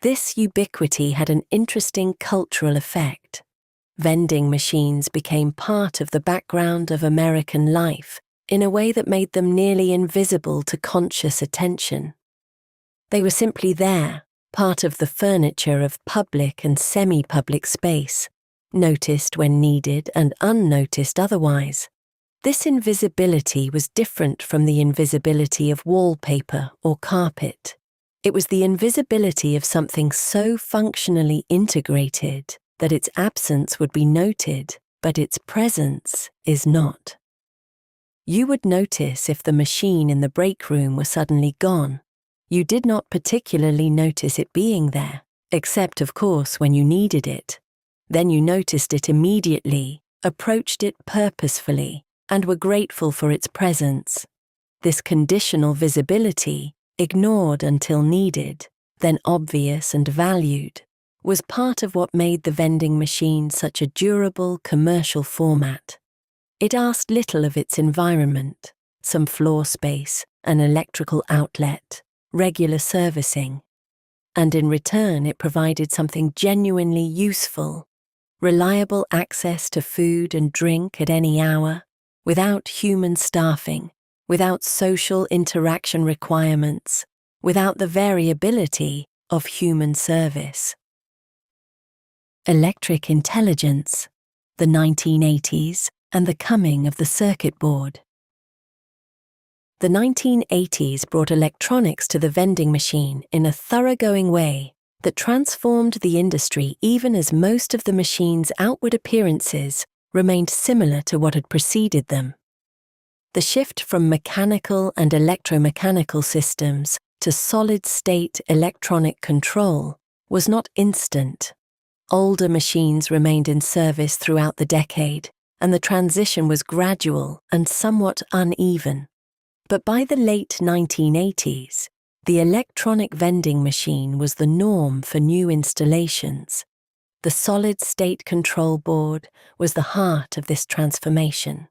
This ubiquity had an interesting cultural effect. Vending machines became part of the background of American life in a way that made them nearly invisible to conscious attention. They were simply there, part of the furniture of public and semi-public space, noticed when needed and unnoticed otherwise. This invisibility was different from the invisibility of wallpaper or carpet. It was the invisibility of something so functionally integrated that its absence would be noted, but its presence is not. You would notice if the machine in the break room were suddenly gone. You did not particularly notice it being there, except, of course, when you needed it. Then you noticed it immediately, approached it purposefully, and were grateful for its presence. This conditional visibility, ignored until needed, then obvious and valued, was part of what made the vending machine such a durable commercial format. It asked little of its environment: some floor space, an electrical outlet, regular servicing. And in return it provided something genuinely useful: reliable access to food and drink at any hour, without human staffing, without social interaction requirements, without the variability of human service. Electric intelligence, the 1980s, and the coming of the circuit board. The 1980s brought electronics to the vending machine in a thoroughgoing way that transformed the industry, even as most of the machine's outward appearances remained similar to what had preceded them. The shift from mechanical and electromechanical systems to solid-state electronic control was not instant. Older machines remained in service throughout the decade, and the transition was gradual and somewhat uneven. But by the late 1980s, the electronic vending machine was the norm for new installations. The solid-state control board was the heart of this transformation.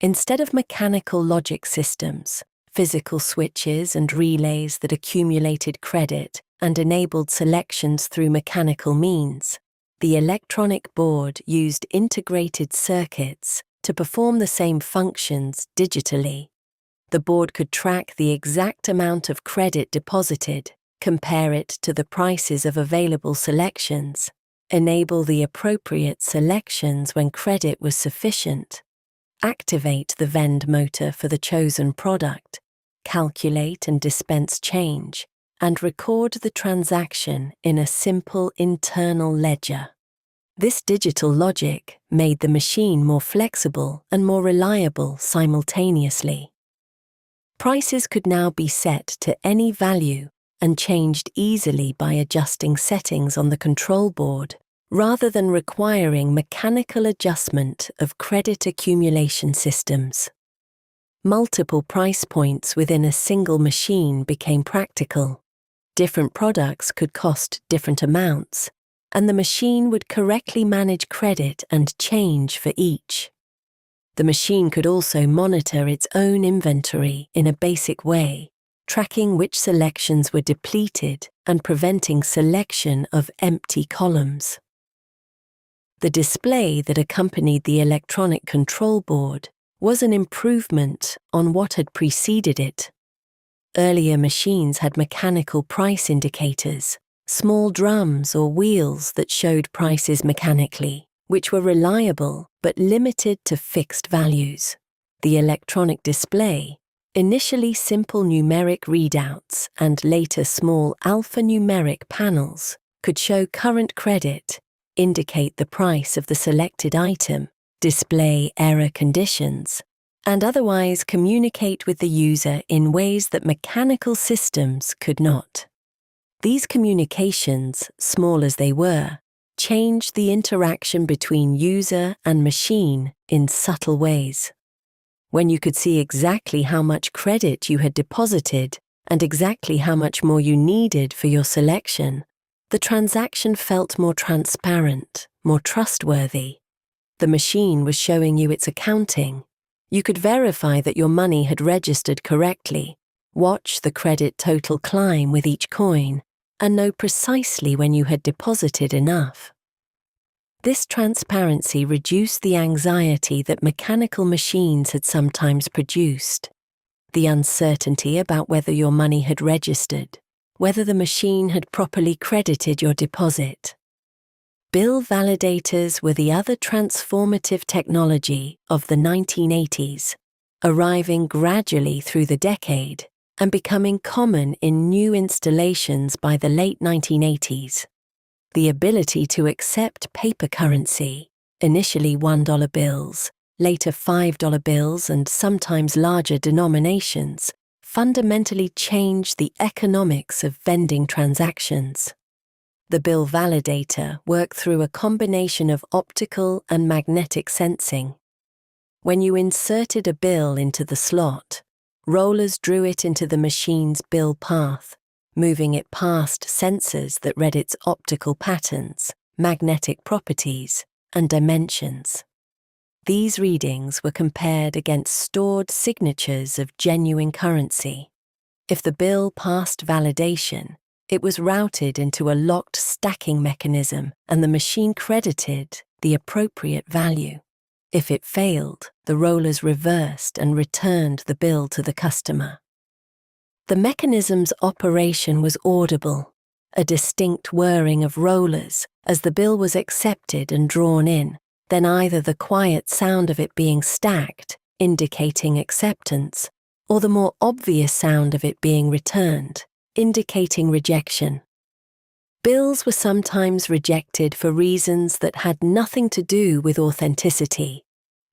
Instead of mechanical logic systems, physical switches and relays that accumulated credit and enabled selections through mechanical means, the electronic board used integrated circuits to perform the same functions digitally. The board could track the exact amount of credit deposited, compare it to the prices of available selections, enable the appropriate selections when credit was sufficient, activate the vend motor for the chosen product, calculate and dispense change, and record the transaction in a simple internal ledger. This digital logic made the machine more flexible and more reliable simultaneously. Prices could now be set to any value and changed easily by adjusting settings on the control board, rather than requiring mechanical adjustment of credit accumulation systems. Multiple price points within a single machine became practical. Different products could cost different amounts, and the machine would correctly manage credit and change for each. The machine could also monitor its own inventory in a basic way, tracking which selections were depleted and preventing selection of empty columns. The display that accompanied the electronic control board was an improvement on what had preceded it. Earlier machines had mechanical price indicators, small drums or wheels that showed prices mechanically, which were reliable but limited to fixed values. The electronic display, initially simple numeric readouts and later small alphanumeric panels, could show current credit, indicate the price of the selected item, display error conditions, and otherwise communicate with the user in ways that mechanical systems could not. These communications, small as they were, changed the interaction between user and machine in subtle ways. When you could see exactly how much credit you had deposited and exactly how much more you needed for your selection, the transaction felt more transparent, more trustworthy. The machine was showing you its accounting. You could verify that your money had registered correctly, watch the credit total climb with each coin, and know precisely when you had deposited enough. This transparency reduced the anxiety that mechanical machines had sometimes produced. The uncertainty about whether your money had registered, whether the machine had properly credited your deposit. Bill validators were the other transformative technology of the 1980s, arriving gradually through the decade and becoming common in new installations by the late 1980s. The ability to accept paper currency, initially $1 bills, later $5 bills and sometimes larger denominations, fundamentally changed the economics of vending transactions. The bill validator worked through a combination of optical and magnetic sensing. When you inserted a bill into the slot, rollers drew it into the machine's bill path, moving it past sensors that read its optical patterns, magnetic properties, and dimensions. These readings were compared against stored signatures of genuine currency. If the bill passed validation, it was routed into a locked stacking mechanism and the machine credited the appropriate value. If it failed, the rollers reversed and returned the bill to the customer. The mechanism's operation was audible, a distinct whirring of rollers as the bill was accepted and drawn in, then either the quiet sound of it being stacked, indicating acceptance, or the more obvious sound of it being returned, indicating rejection. Bills were sometimes rejected for reasons that had nothing to do with authenticity.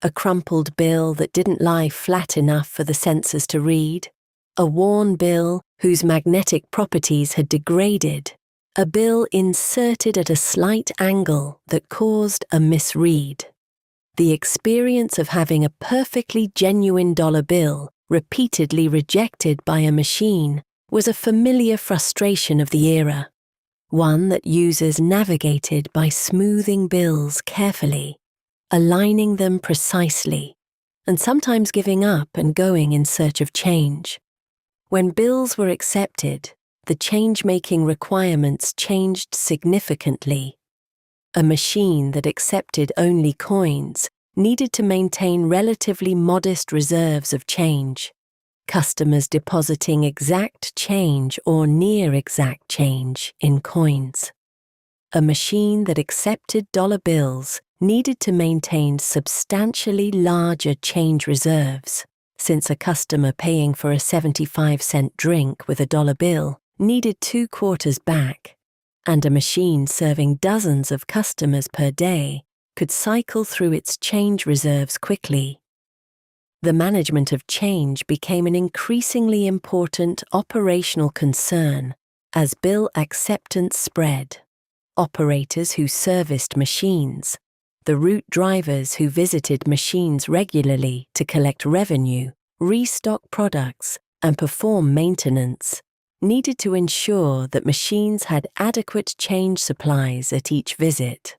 A crumpled bill that didn't lie flat enough for the sensors to read, a worn bill whose magnetic properties had degraded, a bill inserted at a slight angle that caused a misread. The experience of having a perfectly genuine dollar bill repeatedly rejected by a machine was a familiar frustration of the era, one that users navigated by smoothing bills carefully, aligning them precisely, and sometimes giving up and going in search of change. When bills were accepted, the change-making requirements changed significantly. A machine that accepted only coins needed to maintain relatively modest reserves of change, customers depositing exact change or near exact change in coins. A machine that accepted dollar bills needed to maintain substantially larger change reserves, since a customer paying for a 75-cent drink with a dollar bill needed 2 quarters back, and a machine serving dozens of customers per day could cycle through its change reserves quickly. The management of change became an increasingly important operational concern as bill acceptance spread. Operators who serviced machines, the route drivers who visited machines regularly to collect revenue, restock products, and perform maintenance, needed to ensure that machines had adequate change supplies at each visit.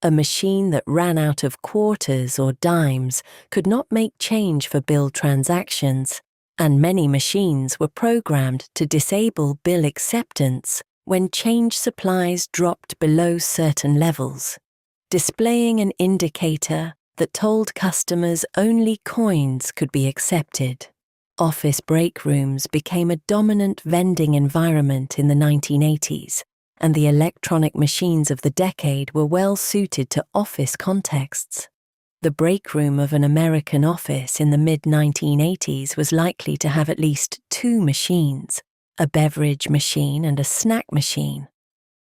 A machine that ran out of quarters or dimes could not make change for bill transactions, and many machines were programmed to disable bill acceptance when change supplies dropped below certain levels, displaying an indicator that told customers only coins could be accepted. Office break rooms became a dominant vending environment in the 1980s, and the electronic machines of the decade were well suited to office contexts. The break room of an American office in the mid-1980s was likely to have at least 2 machines, a beverage machine and a snack machine.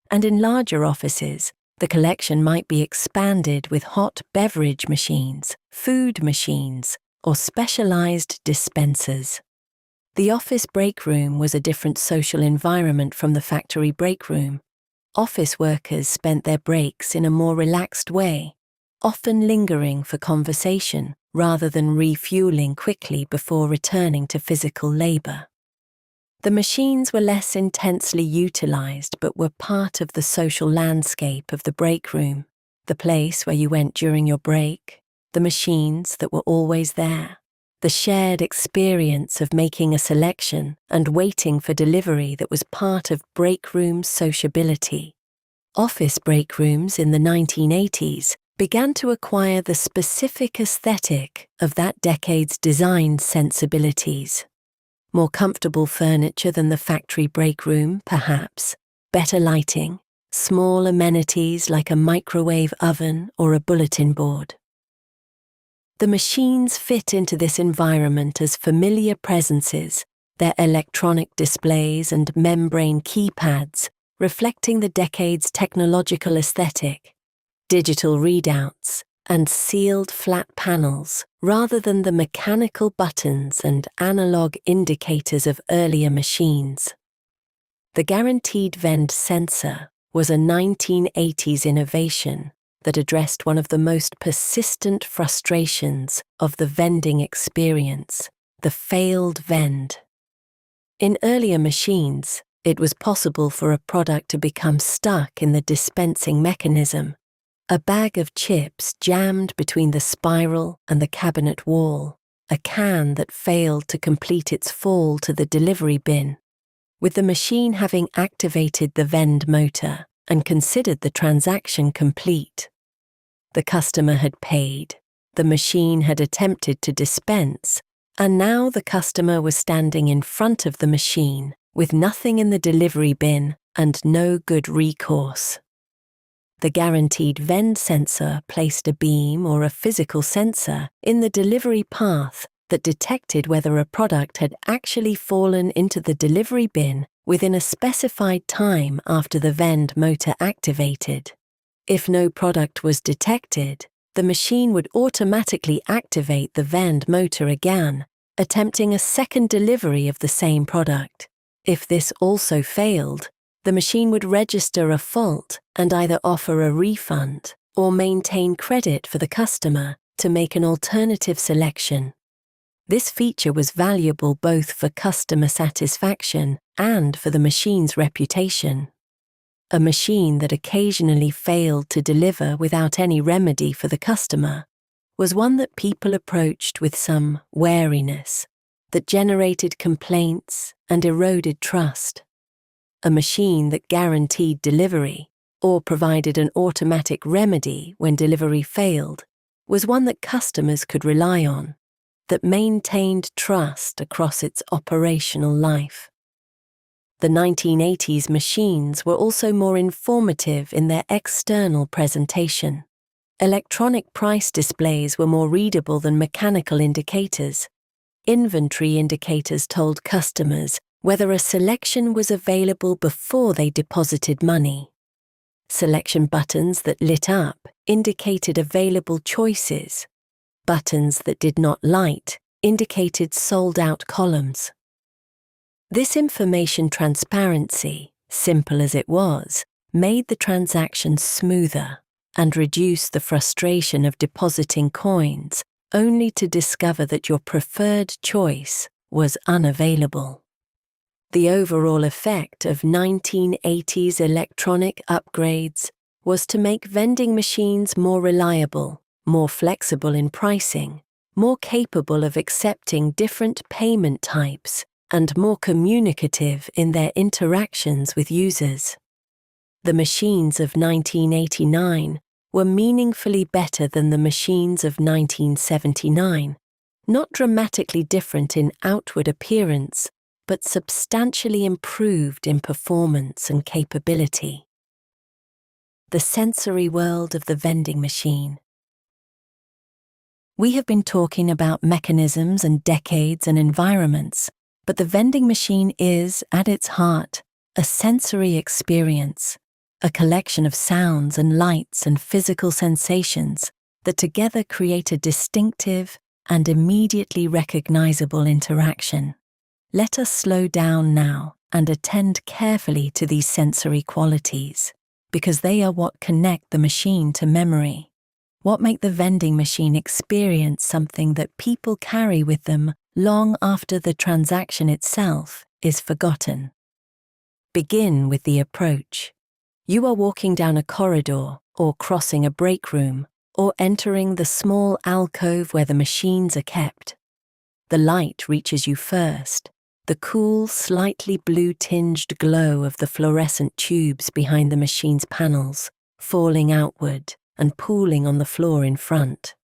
And in larger offices, the collection might be expanded with hot beverage machines, food machines, or specialized dispensers. The office break room was a different social environment from the factory break room. Office workers spent their breaks in a more relaxed way, often lingering for conversation rather than refueling quickly before returning to physical labor. The machines were less intensely utilized but were part of the social landscape of the break room, the place where you went during your break, the machines that were always there, the shared experience of making a selection and waiting for delivery that was part of break room sociability. Office break rooms in the 1980s began to acquire the specific aesthetic of that decade's design sensibilities. More comfortable furniture than the factory break room, perhaps, better lighting, small amenities like a microwave oven or a bulletin board. The machines fit into this environment as familiar presences, their electronic displays and membrane keypads reflecting the decade's technological aesthetic. Digital readouts, and sealed flat panels rather than the mechanical buttons and analog indicators of earlier machines. The guaranteed vend sensor was a 1980s innovation that addressed one of the most persistent frustrations of the vending experience, the failed vend. In earlier machines, it was possible for a product to become stuck in the dispensing mechanism, a bag of chips jammed between the spiral and the cabinet wall, a can that failed to complete its fall to the delivery bin. With the machine having activated the vend motor and considered the transaction complete. The customer had paid, the machine had attempted to dispense, and now the customer was standing in front of the machine with nothing in the delivery bin and no good recourse. The guaranteed vend sensor placed a beam or a physical sensor in the delivery path that detected whether a product had actually fallen into the delivery bin within a specified time after the vend motor activated. If no product was detected, the machine would automatically activate the vend motor again, attempting a second delivery of the same product. If this also failed, the machine would register a fault and either offer a refund or maintain credit for the customer to make an alternative selection. This feature was valuable both for customer satisfaction and for the machine's reputation. A machine that occasionally failed to deliver without any remedy for the customer was one that people approached with some wariness, that generated complaints and eroded trust. A machine that guaranteed delivery or provided an automatic remedy when delivery failed was one that customers could rely on, that maintained trust across its operational life. The 1980s machines were also more informative in their external presentation. Electronic price displays were more readable than mechanical indicators. Inventory indicators told customers whether a selection was available before they deposited money. Selection buttons that lit up indicated available choices. Buttons that did not light indicated sold-out columns. This information transparency, simple as it was, made the transaction smoother and reduced the frustration of depositing coins only to discover that your preferred choice was unavailable. The overall effect of 1980s electronic upgrades was to make vending machines more reliable, more flexible in pricing, more capable of accepting different payment types, and more communicative in their interactions with users. The machines of 1989 were meaningfully better than the machines of 1979, not dramatically different in outward appearance, but substantially improved in performance and capability. The sensory world of the vending machine. We have been talking about mechanisms and decades and environments, but the vending machine is, at its heart, a sensory experience, a collection of sounds and lights and physical sensations that together create a distinctive and immediately recognizable interaction. Let us slow down now and attend carefully to these sensory qualities, because they are what connect the machine to memory, what make the vending machine experience something that people carry with them long after the transaction itself is forgotten. Begin with the approach. You are walking down a corridor or crossing a break room or entering the small alcove where the machines are kept. The light reaches you first, the cool, slightly blue-tinged glow of the fluorescent tubes behind the machine's panels, falling outward and pooling on the floor in front.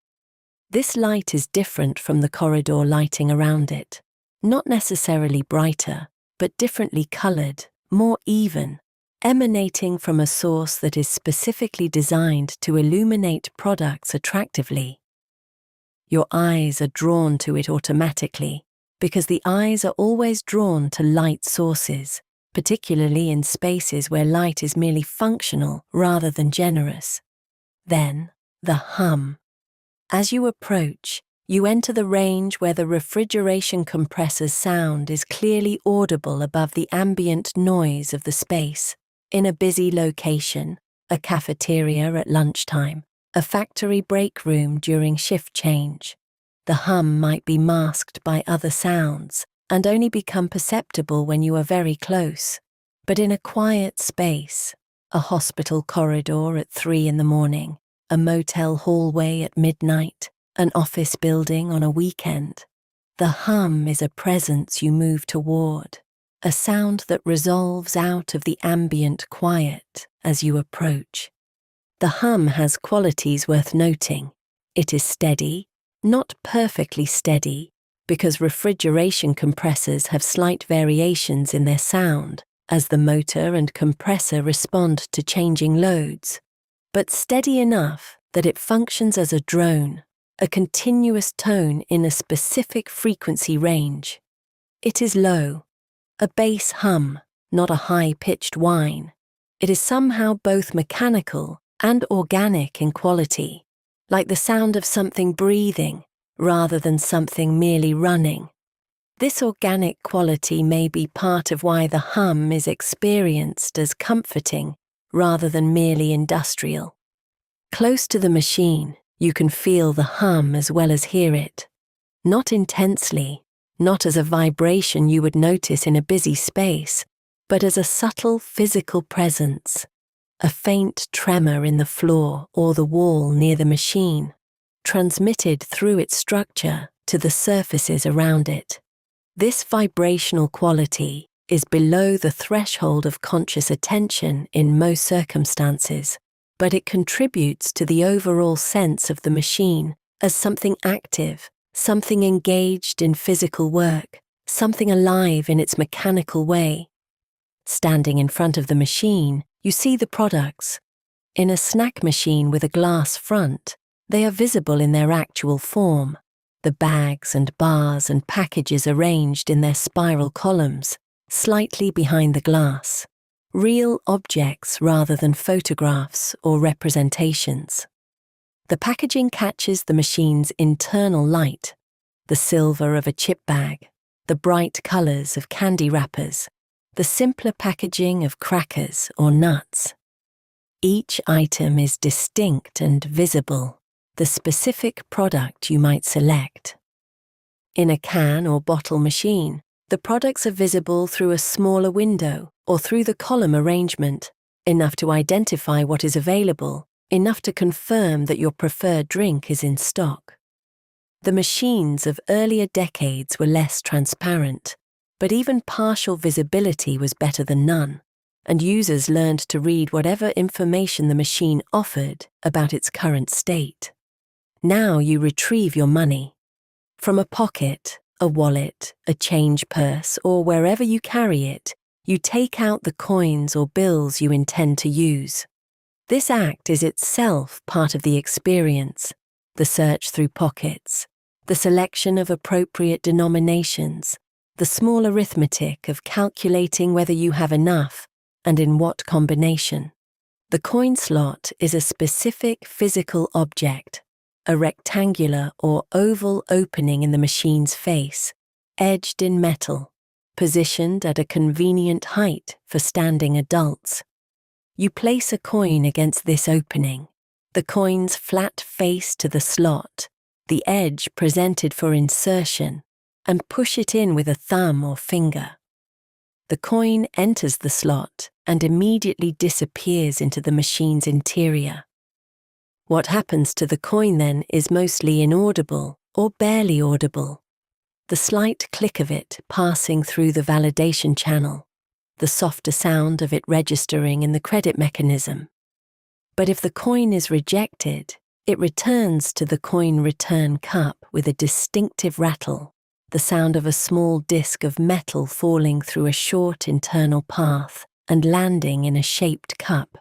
This light is different from the corridor lighting around it, not necessarily brighter, but differently colored, more even, emanating from a source that is specifically designed to illuminate products attractively. Your eyes are drawn to it automatically, because the eyes are always drawn to light sources, particularly in spaces where light is merely functional rather than generous. Then, the hum, As you approach, you enter the range where the refrigeration compressor's sound is clearly audible above the ambient noise of the space. In a busy location, a cafeteria at lunchtime, a factory break room during shift change, the hum might be masked by other sounds and only become perceptible when you are very close. But in a quiet space, a hospital corridor at 3 in the morning, a motel hallway at midnight, an office building on a weekend, the hum is a presence you move toward, a sound that resolves out of the ambient quiet as you approach. The hum has qualities worth noting. It is steady, not perfectly steady, because refrigeration compressors have slight variations in their sound as the motor and compressor respond to changing loads, but steady enough that it functions as a drone, a continuous tone in a specific frequency range. It is low, a bass hum, not a high-pitched whine. It is somehow both mechanical and organic in quality, like the sound of something breathing rather than something merely running. This organic quality may be part of why the hum is experienced as comforting rather than merely industrial. Close to the machine, you can feel the hum as well as hear it. Not intensely, not as a vibration you would notice in a busy space, but as a subtle physical presence, a faint tremor in the floor or the wall near the machine, transmitted through its structure to the surfaces around it. This vibrational quality is below the threshold of conscious attention in most circumstances, but it contributes to the overall sense of the machine as something active, something engaged in physical work, something alive in its mechanical way. Standing in front of the machine, you see the products. In a snack machine with a glass front, they are visible in their actual form, the bags and bars and packages arranged in their spiral columns, slightly behind the glass. Real objects rather than photographs or representations. The packaging catches the machine's internal light, the silver of a chip bag, the bright colors of candy wrappers, the simpler packaging of crackers or nuts. Each item is distinct and visible, the specific product you might select. In a can or bottle machine, the products are visible through a smaller window or through the column arrangement, enough to identify what is available, enough to confirm that your preferred drink is in stock. The machines of earlier decades were less transparent, but even partial visibility was better than none, and users learned to read whatever information the machine offered about its current state. Now you retrieve your money. From a pocket, a wallet, a change purse, or wherever you carry it, you take out the coins or bills you intend to use. This act is itself part of the experience, the search through pockets, the selection of appropriate denominations, the small arithmetic of calculating whether you have enough and in what combination. The coin slot is a specific physical object, a rectangular or oval opening in the machine's face, edged in metal, positioned at a convenient height for standing adults. You place a coin against this opening, the coin's flat face to the slot, the edge presented for insertion, and push it in with a thumb or finger. The coin enters the slot and immediately disappears into the machine's interior. What happens to the coin then is mostly inaudible or barely audible. The slight click of it passing through the validation channel, the softer sound of it registering in the credit mechanism. But if the coin is rejected, it returns to the coin return cup with a distinctive rattle, the sound of a small disc of metal falling through a short internal path and landing in a shaped cup.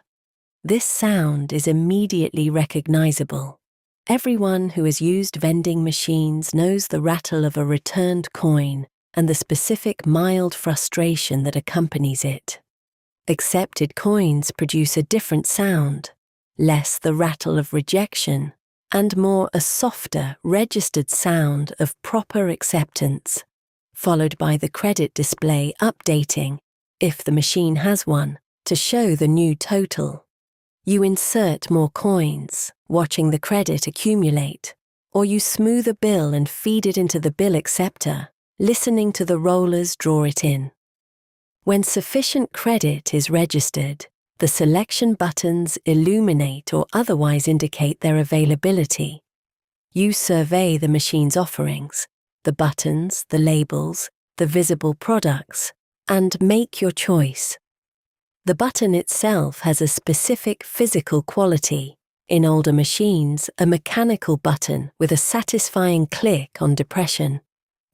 This sound is immediately recognizable. Everyone who has used vending machines knows the rattle of a returned coin and the specific mild frustration that accompanies it. Accepted coins produce a different sound, less the rattle of rejection and more a softer, registered sound of proper acceptance, followed by the credit display updating, if the machine has one, to show the new total. You insert more coins, watching the credit accumulate, or you smooth a bill and feed it into the bill acceptor, listening to the rollers draw it in. When sufficient credit is registered, the selection buttons illuminate or otherwise indicate their availability. You survey the machine's offerings, the buttons, the labels, the visible products, and make your choice. The button itself has a specific physical quality. In older machines, a mechanical button with a satisfying click on depression.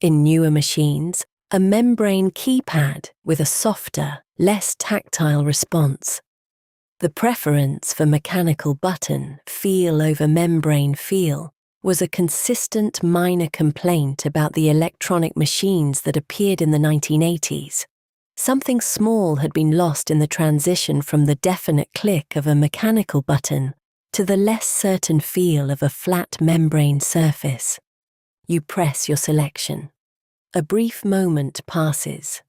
In newer machines, a membrane keypad with a softer, less tactile response. The preference for mechanical button, feel over membrane feel, was a consistent minor complaint about the electronic machines that appeared in the 1980s. Something small had been lost in the transition from the definite click of a mechanical button to the less certain feel of a flat membrane surface. You press your selection. A brief moment passes,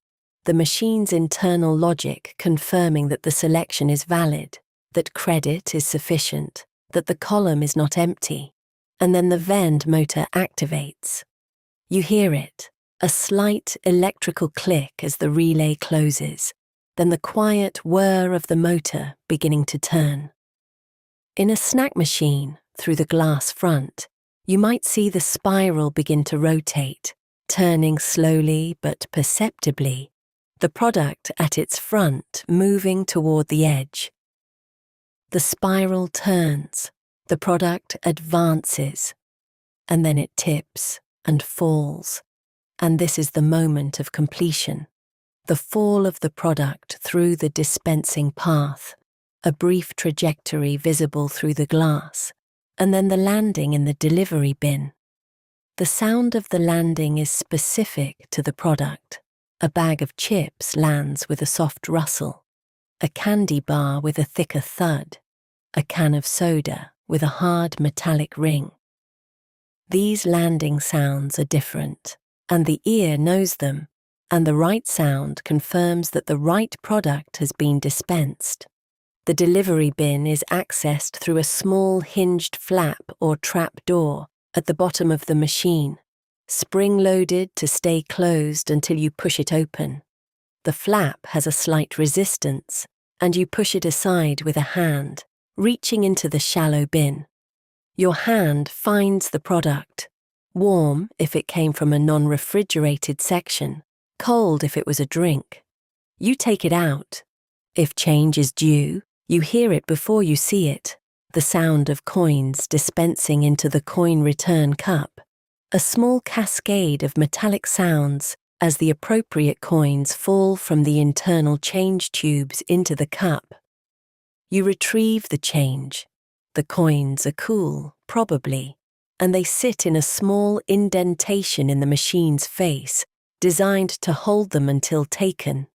the machine's internal logic confirming that the selection is valid, that credit is sufficient, that the column is not empty, and then the vend motor activates. You hear it, a slight electrical click as the relay closes, then the quiet whir of the motor beginning to turn. In a snack machine, through the glass front, you might see the spiral begin to rotate, turning slowly but perceptibly, the product at its front moving toward the edge. The spiral turns, the product advances, and then it tips and falls, and this is the moment of completion, the fall of the product through the dispensing path, a brief trajectory visible through the glass, and then the landing in the delivery bin. The sound of the landing is specific to the product. A bag of chips lands with a soft rustle, a candy bar with a thicker thud, a can of soda with a hard metallic ring. These landing sounds are different, and the ear knows them, and the right sound confirms that the right product has been dispensed. The delivery bin is accessed through a small hinged flap or trap door at the bottom of the machine, spring-loaded to stay closed until you push it open. The flap has a slight resistance, and you push it aside with a hand, reaching into the shallow bin. Your hand finds the product, warm if it came from a non-refrigerated section, cold if it was a drink. You take it out. If change is due, you hear it before you see it, the sound of coins dispensing into the coin return cup, a small cascade of metallic sounds as the appropriate coins fall from the internal change tubes into the cup. You retrieve the change. The coins are cool, probably, and they sit in a small indentation in the machine's face, designed to hold them until taken.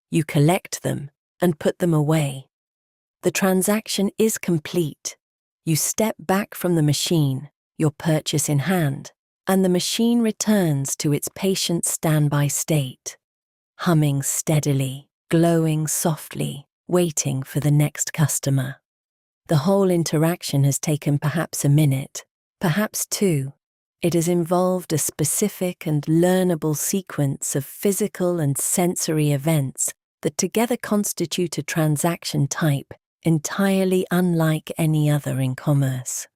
You collect them and put them away. The transaction is complete. You step back from the machine, your purchase in hand, and the machine returns to its patient standby state, humming steadily, glowing softly, waiting for the next customer. The whole interaction has taken perhaps a minute, perhaps two. It has involved a specific and learnable sequence of physical and sensory events that together constitute a transaction type entirely unlike any other in commerce.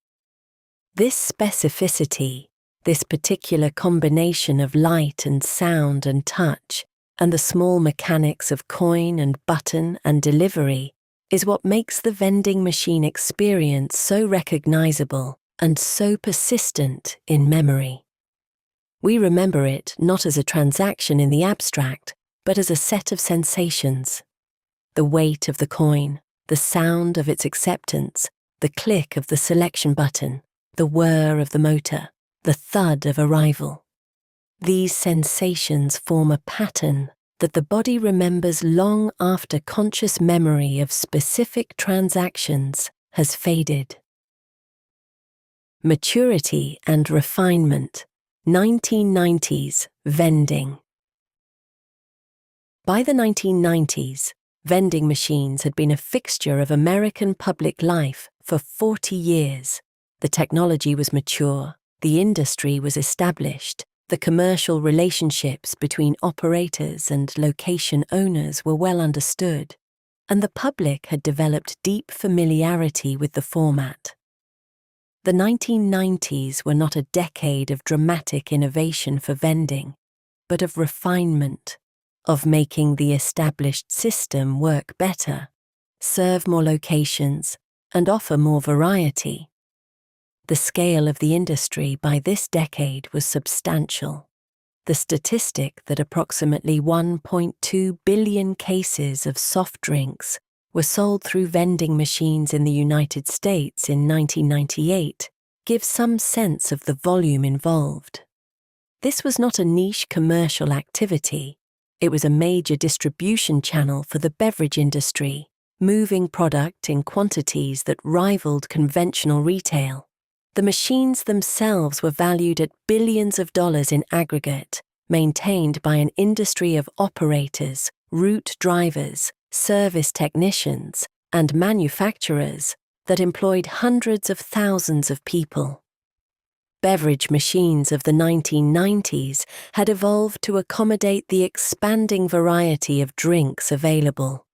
This specificity, this particular combination of light and sound and touch, and the small mechanics of coin and button and delivery, is what makes the vending machine experience so recognizable and so persistent in memory. We remember it not as a transaction in the abstract, but as a set of sensations. The weight of the coin, the sound of its acceptance, the click of the selection button, the whir of the motor, the thud of arrival. These sensations form a pattern that the body remembers long after conscious memory of specific transactions has faded. Maturity and refinement. 1990s, vending. By the 1990s, vending machines had been a fixture of American public life for 40 years. The technology was mature, the industry was established, the commercial relationships between operators and location owners were well understood, and the public had developed deep familiarity with the format. The 1990s were not a decade of dramatic innovation for vending, but of refinement, of making the established system work better, serve more locations, and offer more variety. The scale of the industry by this decade was substantial. The statistic that approximately 1.2 billion cases of soft drinks were sold through vending machines in the United States in 1998 gives some sense of the volume involved. This was not a niche commercial activity. It was a major distribution channel for the beverage industry, moving product in quantities that rivaled conventional retail. The machines themselves were valued at billions of dollars in aggregate, maintained by an industry of operators, route drivers, service technicians, and manufacturers that employed hundreds of thousands of people. Beverage machines of the 1990s had evolved to accommodate the expanding variety of drinks available.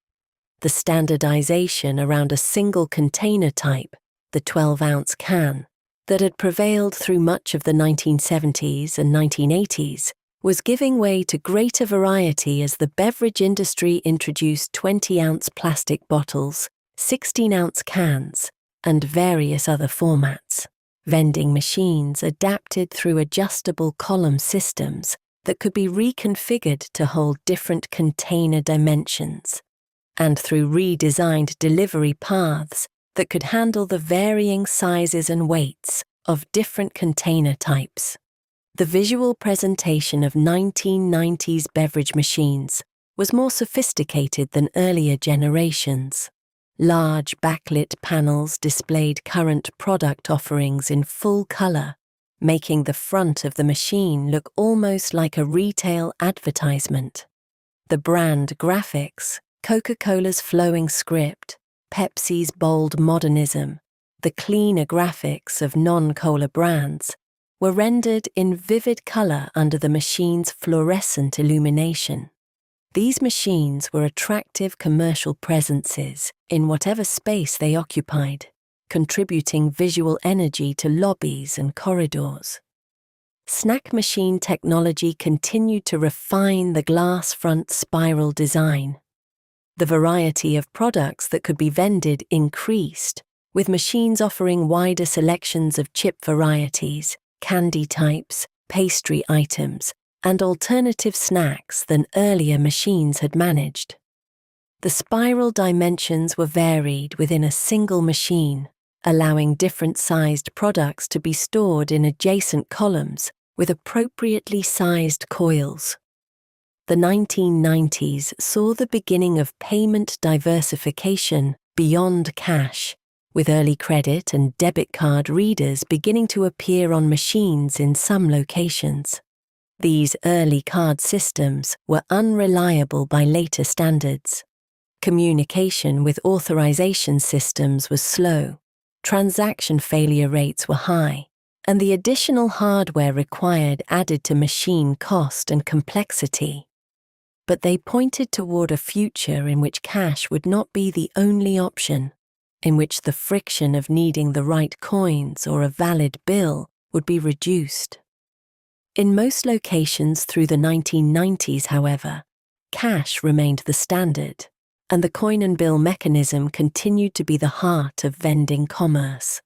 The standardization around a single container type, the 12-ounce can, that had prevailed through much of the 1970s and 1980s, was giving way to greater variety as the beverage industry introduced 20-ounce plastic bottles, 16-ounce cans, and various other formats. Vending machines adapted through adjustable column systems that could be reconfigured to hold different container dimensions, and through redesigned delivery paths that could handle the varying sizes and weights of different container types. The visual presentation of 1990s beverage machines was more sophisticated than earlier generations. Large backlit panels displayed current product offerings in full color, making the front of the machine look almost like a retail advertisement. The brand graphics, Coca-Cola's flowing script, Pepsi's bold modernism, the cleaner graphics of non-cola brands, were rendered in vivid color under the machine's fluorescent illumination. These machines were attractive commercial presences in whatever space they occupied, contributing visual energy to lobbies and corridors. Snack machine technology continued to refine the glass front spiral design. The variety of products that could be vended increased, with machines offering wider selections of chip varieties, candy types, pastry items, and alternative snacks than earlier machines had managed. The spiral dimensions were varied within a single machine, allowing different-sized products to be stored in adjacent columns with appropriately sized coils. The 1990s saw the beginning of payment diversification beyond cash, with early credit and debit card readers beginning to appear on machines in some locations. These early card systems were unreliable by later standards. Communication with authorization systems was slow, transaction failure rates were high, and the additional hardware required added to machine cost and complexity. But they pointed toward a future in which cash would not be the only option, in which the friction of needing the right coins or a valid bill would be reduced. In most locations through the 1990s, however, cash remained the standard, and the coin and bill mechanism continued to be the heart of vending commerce.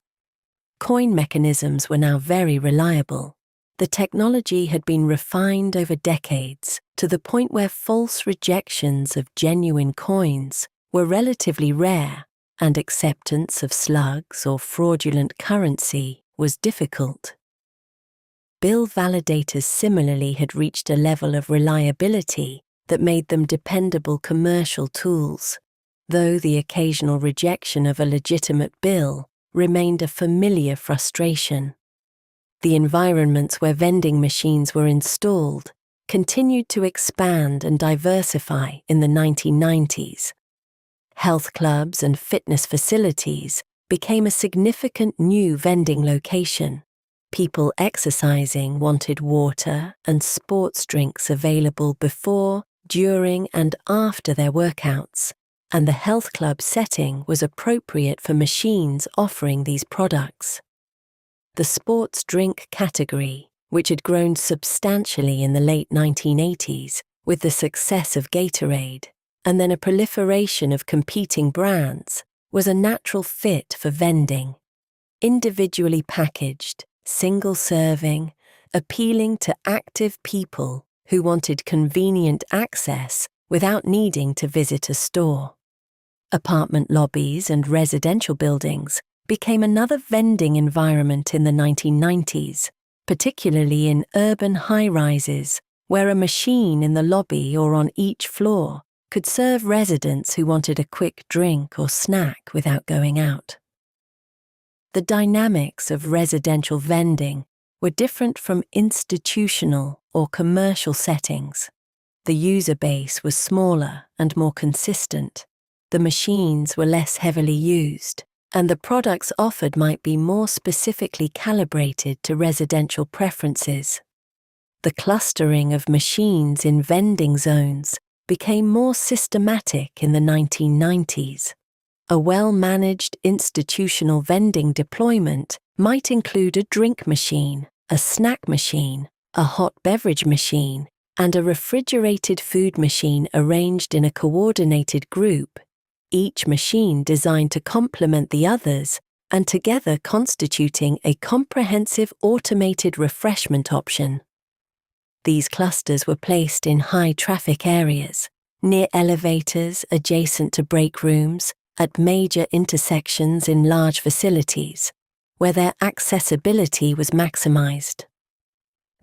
Coin mechanisms were now very reliable. The technology had been refined over decades to the point where false rejections of genuine coins were relatively rare, and acceptance of slugs or fraudulent currency was difficult. Bill validators similarly had reached a level of reliability that made them dependable commercial tools, though the occasional rejection of a legitimate bill remained a familiar frustration. The environments where vending machines were installed continued to expand and diversify in the 1990s. Health clubs and fitness facilities became a significant new vending location. People exercising wanted water and sports drinks available before, during, and after their workouts, and the health club setting was appropriate for machines offering these products. The sports drink category, which had grown substantially in the late 1980s with the success of Gatorade, and then a proliferation of competing brands, was a natural fit for vending. Individually packaged, single-serving, appealing to active people who wanted convenient access without needing to visit a store. Apartment lobbies and residential buildings became another vending environment in the 1990s, particularly in urban high-rises, where a machine in the lobby or on each floor could serve residents who wanted a quick drink or snack without going out. The dynamics of residential vending were different from institutional or commercial settings. The user base was smaller and more consistent. The machines were less heavily used, and the products offered might be more specifically calibrated to residential preferences. The clustering of machines in vending zones became more systematic in the 1990s. A well-managed institutional vending deployment might include a drink machine, a snack machine, a hot beverage machine, and a refrigerated food machine arranged in a coordinated group, each machine designed to complement the others and together constituting a comprehensive automated refreshment option. These clusters were placed in high-traffic areas, near elevators adjacent to break rooms, at major intersections in large facilities, where their accessibility was maximized.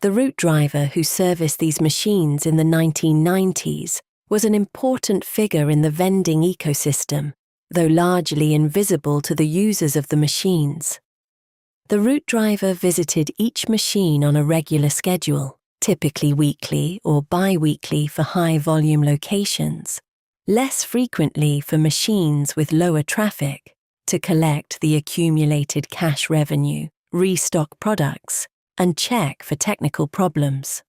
The route driver who serviced these machines in the 1990s was an important figure in the vending ecosystem, though largely invisible to the users of the machines. The route driver visited each machine on a regular schedule, typically weekly or bi-weekly for high-volume locations, less frequently for machines with lower traffic, to collect the accumulated cash revenue, restock products, and check for technical problems.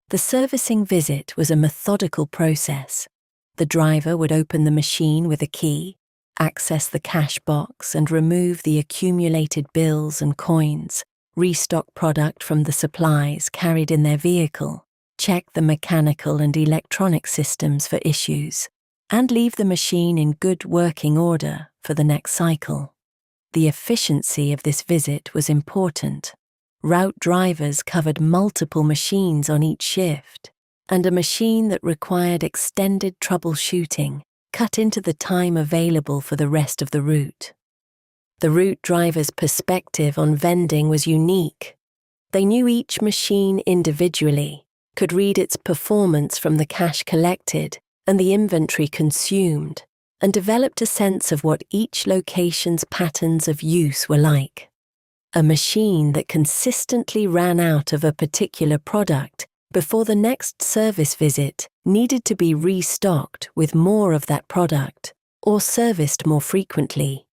The servicing visit was a methodical process. The driver would open the machine with a key, access the cash box and remove the accumulated bills and coins, restock product from the supplies carried in their vehicle, check the mechanical and electronic systems for issues, and leave the machine in good working order for the next cycle. The efficiency of this visit was important. Route drivers covered multiple machines on each shift, and a machine that required extended troubleshooting cut into the time available for the rest of the route. The route driver's perspective on vending was unique. They knew each machine individually, could read its performance from the cash collected and the inventory consumed, and developed a sense of what each location's patterns of use were like. A machine that consistently ran out of a particular product before the next service visit needed to be restocked with more of that product or serviced more frequently.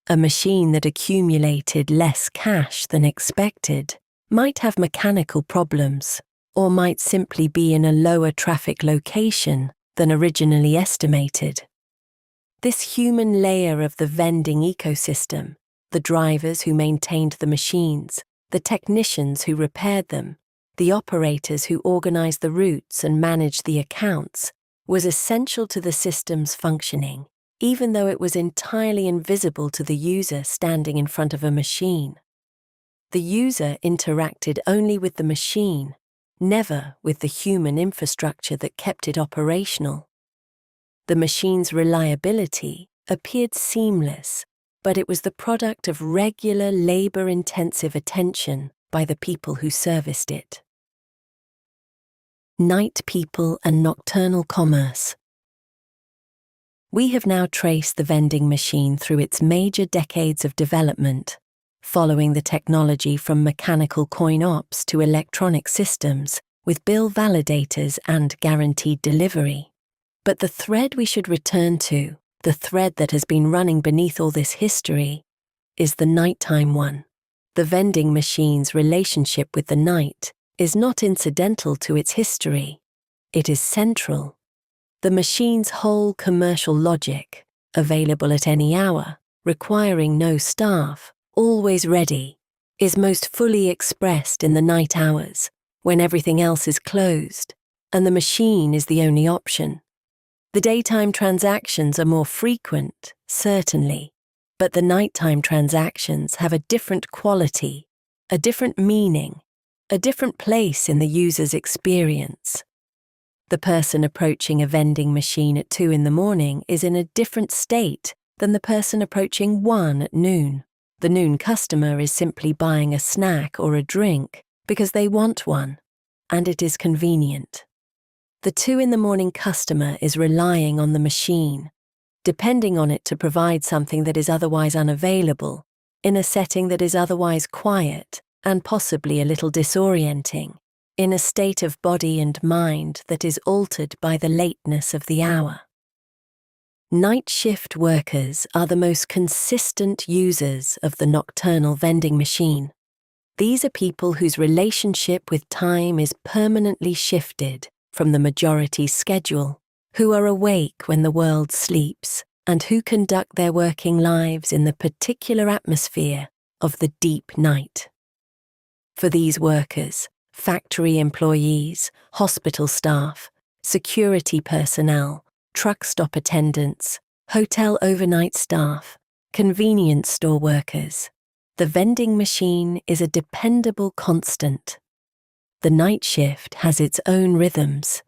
A machine that accumulated less cash than expected might have mechanical problems or might simply be in a lower traffic location than originally estimated. This human layer of the vending ecosystem, the drivers who maintained the machines, the technicians who repaired them, the operators who organized the routes and managed the accounts, was essential to the system's functioning, even though it was entirely invisible to the user standing in front of a machine. The user interacted only with the machine, never with the human infrastructure that kept it operational. The machine's reliability appeared seamless, but it was the product of regular labor-intensive attention by the people who serviced it. Night people and nocturnal commerce. We have now traced the vending machine through its major decades of development, following the technology from mechanical coin ops to electronic systems with bill validators and guaranteed delivery. But the thread we should return to, the thread that has been running beneath all this history, is the nighttime one. The vending machine's relationship with the night is not incidental to its history. It is central. The machine's whole commercial logic, available at any hour, requiring no staff, always ready, is most fully expressed in the night hours, when everything else is closed, and the machine is the only option. The daytime transactions are more frequent, certainly, but the nighttime transactions have a different quality, a different meaning, a different place in the user's experience. The person approaching a vending machine at 2 a.m. is in a different state than the person approaching 1 at noon. The noon customer is simply buying a snack or a drink because they want one, and it is convenient. The 2 a.m. customer is relying on the machine, depending on it to provide something that is otherwise unavailable, in a setting that is otherwise quiet and possibly a little disorienting, in a state of body and mind that is altered by the lateness of the hour. Night shift workers are the most consistent users of the nocturnal vending machine. These are people whose relationship with time is permanently shifted from the majority's schedule, who are awake when the world sleeps, and who conduct their working lives in the particular atmosphere of the deep night. For these workers, factory employees, hospital staff, security personnel, truck stop attendants, hotel overnight staff, convenience store workers, the vending machine is a dependable constant. The night shift has its own rhythms,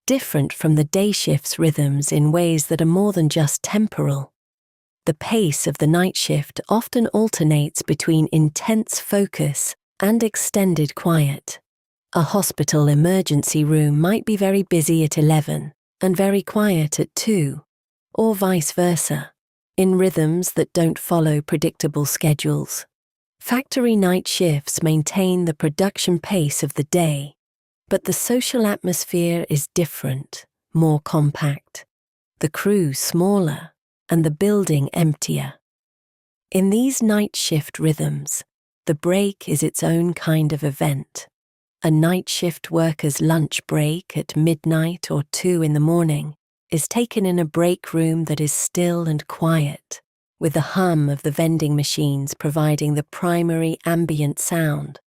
different from the day shift's rhythms in ways that are more than just temporal. The pace of the night shift often alternates between intense focus and extended quiet. A hospital emergency room might be very busy at 11 and very quiet at 2, or vice versa, in rhythms that don't follow predictable schedules. Factory night shifts maintain the production pace of the day, but the social atmosphere is different, more compact, the crew smaller, and the building emptier. In these night shift rhythms, the break is its own kind of event. A night shift worker's lunch break at midnight or 2 a.m. is taken in a break room that is still and quiet, with the hum of the vending machines providing the primary ambient sound,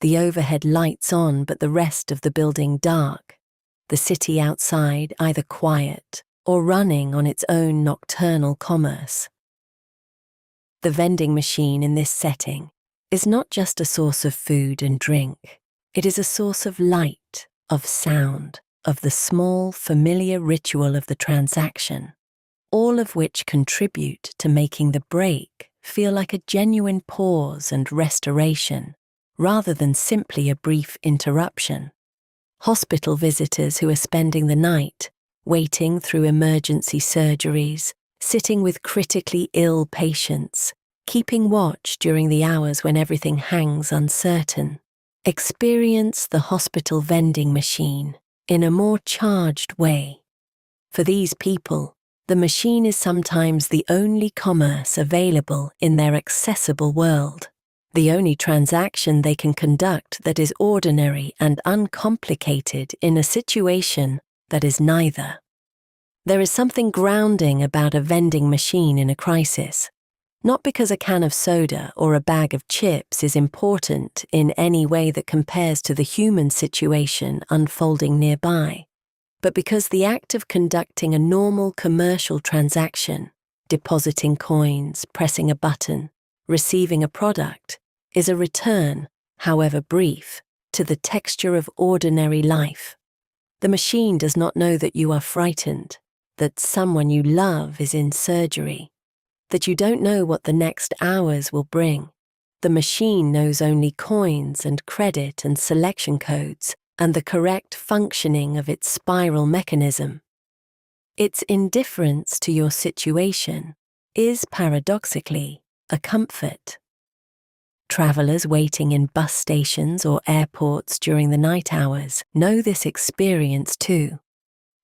the overhead lights on but the rest of the building dark, the city outside either quiet or running on its own nocturnal commerce. The vending machine in this setting is not just a source of food and drink. It is a source of light, of sound, of the small, familiar ritual of the transaction, all of which contribute to making the break feel like a genuine pause and restoration, rather than simply a brief interruption. Hospital visitors who are spending the night, waiting through emergency surgeries, sitting with critically ill patients, keeping watch during the hours when everything hangs uncertain, experience the hospital vending machine in a more charged way. For these people, the machine is sometimes the only commerce available in their accessible world, the only transaction they can conduct that is ordinary and uncomplicated in a situation that is neither. There is something grounding about a vending machine in a crisis, not because a can of soda or a bag of chips is important in any way that compares to the human situation unfolding nearby, but because the act of conducting a normal commercial transaction, depositing coins, pressing a button, receiving a product, is a return, however brief, to the texture of ordinary life. The machine does not know that you are frightened, that someone you love is in surgery, that you don't know what the next hours will bring. The machine knows only coins and credit and selection codes and the correct functioning of its spiral mechanism. Its indifference to your situation is paradoxically a comfort. Travelers waiting in bus stations or airports during the night hours know this experience too.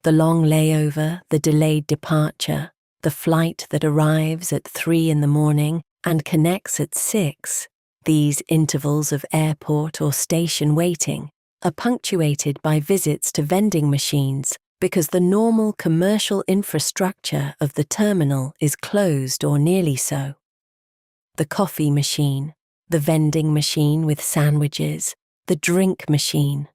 The long layover, the delayed departure, the flight that arrives at 3 in the morning and connects at 6, these intervals of airport or station waiting are punctuated by visits to vending machines because the normal commercial infrastructure of the terminal is closed or nearly so. The coffee machine, the vending machine with sandwiches, the drink machine.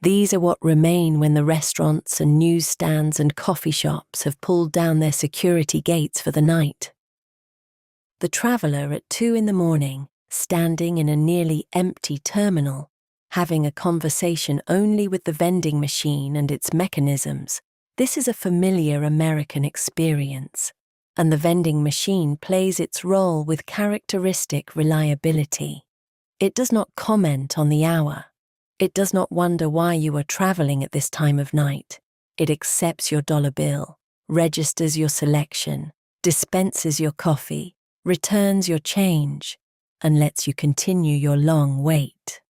These are what remain when the restaurants and newsstands and coffee shops have pulled down their security gates for the night. The traveller at 2 in the morning, standing in a nearly empty terminal, having a conversation only with the vending machine and its mechanisms, this is a familiar American experience, and the vending machine plays its role with characteristic reliability. It does not comment on the hour. It does not wonder why you are traveling at this time of night. It accepts your dollar bill, registers your selection, dispenses your coffee, returns your change, and lets you continue your long wait.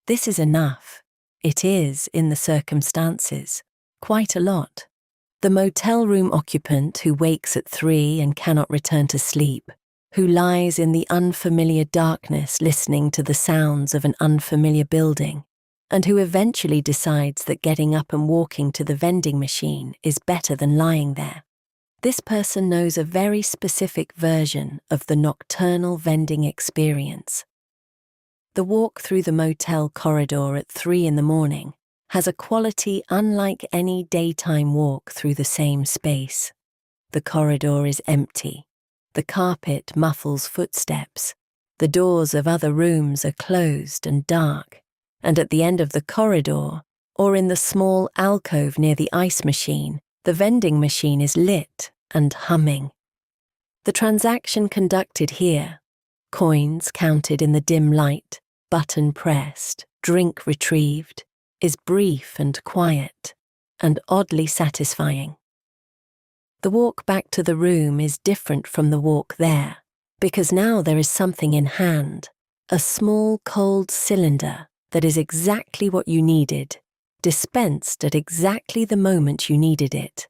This is enough. It is, in the circumstances, quite a lot. The motel room occupant who wakes at 3 and cannot return to sleep, who lies in the unfamiliar darkness listening to the sounds of an unfamiliar building, and who eventually decides that getting up and walking to the vending machine is better than lying there. This person knows a very specific version of the nocturnal vending experience. The walk through the motel corridor at 3 in the morning has a quality unlike any daytime walk through the same space. The corridor is empty. The carpet muffles footsteps. The doors of other rooms are closed and dark. And at the end of the corridor, or in the small alcove near the ice machine, the vending machine is lit and humming. The transaction conducted here, coins counted in the dim light, button pressed, drink retrieved, is brief and quiet, and oddly satisfying. The walk back to the room is different from the walk there, because now there is something in hand, a small cold cylinder that is exactly what you needed, dispensed at exactly the moment you needed it.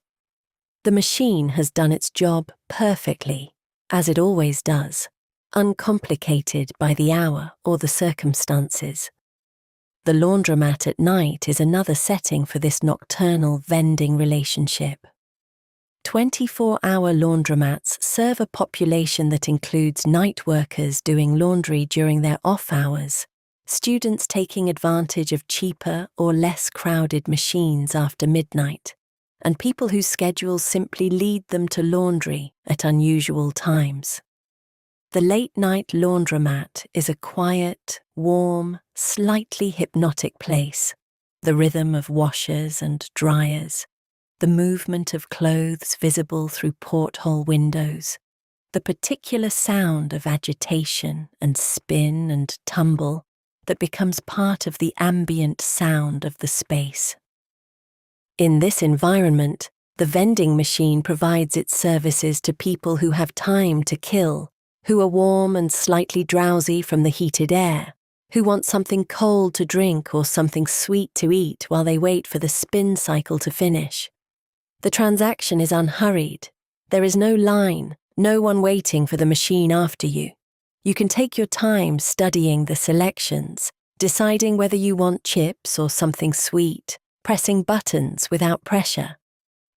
The machine has done its job perfectly, as it always does, uncomplicated by the hour or the circumstances. The laundromat at night is another setting for this nocturnal vending relationship. 24-hour laundromats serve a population that includes night workers doing laundry during their off hours, students taking advantage of cheaper or less crowded machines after midnight, and people whose schedules simply lead them to laundry at unusual times. The late-night laundromat is a quiet, warm, slightly hypnotic place. The rhythm of washers and dryers, the movement of clothes visible through porthole windows, the particular sound of agitation and spin and tumble that becomes part of the ambient sound of the space. In this environment, the vending machine provides its services to people who have time to kill, who are warm and slightly drowsy from the heated air, who want something cold to drink or something sweet to eat while they wait for the spin cycle to finish. The transaction is unhurried. There is no line, no one waiting for the machine after you. You can take your time studying the selections, deciding whether you want chips or something sweet, pressing buttons without pressure.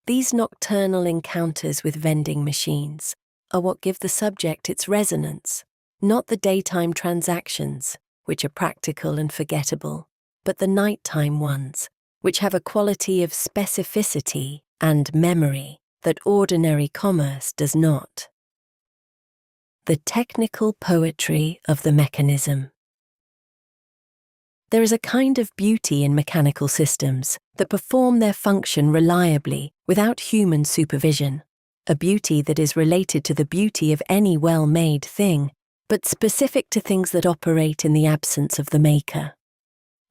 These nocturnal encounters with vending machines are what give the subject its resonance, not the daytime transactions, which are practical and forgettable, but the nighttime ones, which have a quality of specificity and memory that ordinary commerce does not. The technical poetry of the mechanism. There is a kind of beauty in mechanical systems that perform their function reliably without human supervision, a beauty that is related to the beauty of any well-made thing, but specific to things that operate in the absence of the maker.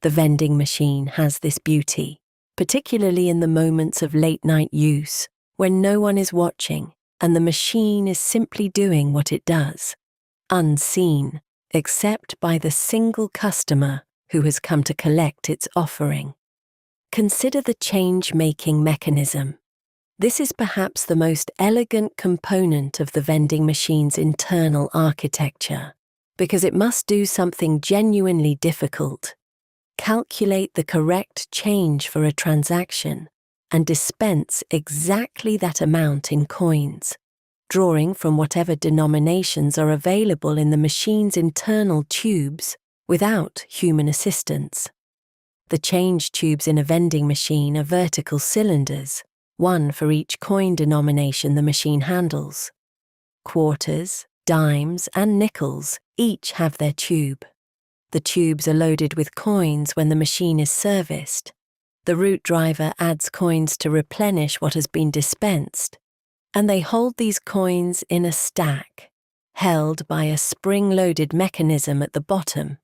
The vending machine has this beauty, particularly in the moments of late-night use, when no one is watching and the machine is simply doing what it does, unseen, except by the single customer who has come to collect its offering. Consider the change-making mechanism. This is perhaps the most elegant component of the vending machine's internal architecture, because it must do something genuinely difficult: calculate the correct change for a transaction and dispense exactly that amount in coins, drawing from whatever denominations are available in the machine's internal tubes without human assistance. The change tubes in a vending machine are vertical cylinders, one for each coin denomination the machine handles. Quarters, dimes, and nickels each have their tube. The tubes are loaded with coins when the machine is serviced. The route driver adds coins to replenish what has been dispensed, and they hold these coins in a stack, held by a spring-loaded mechanism at the bottom.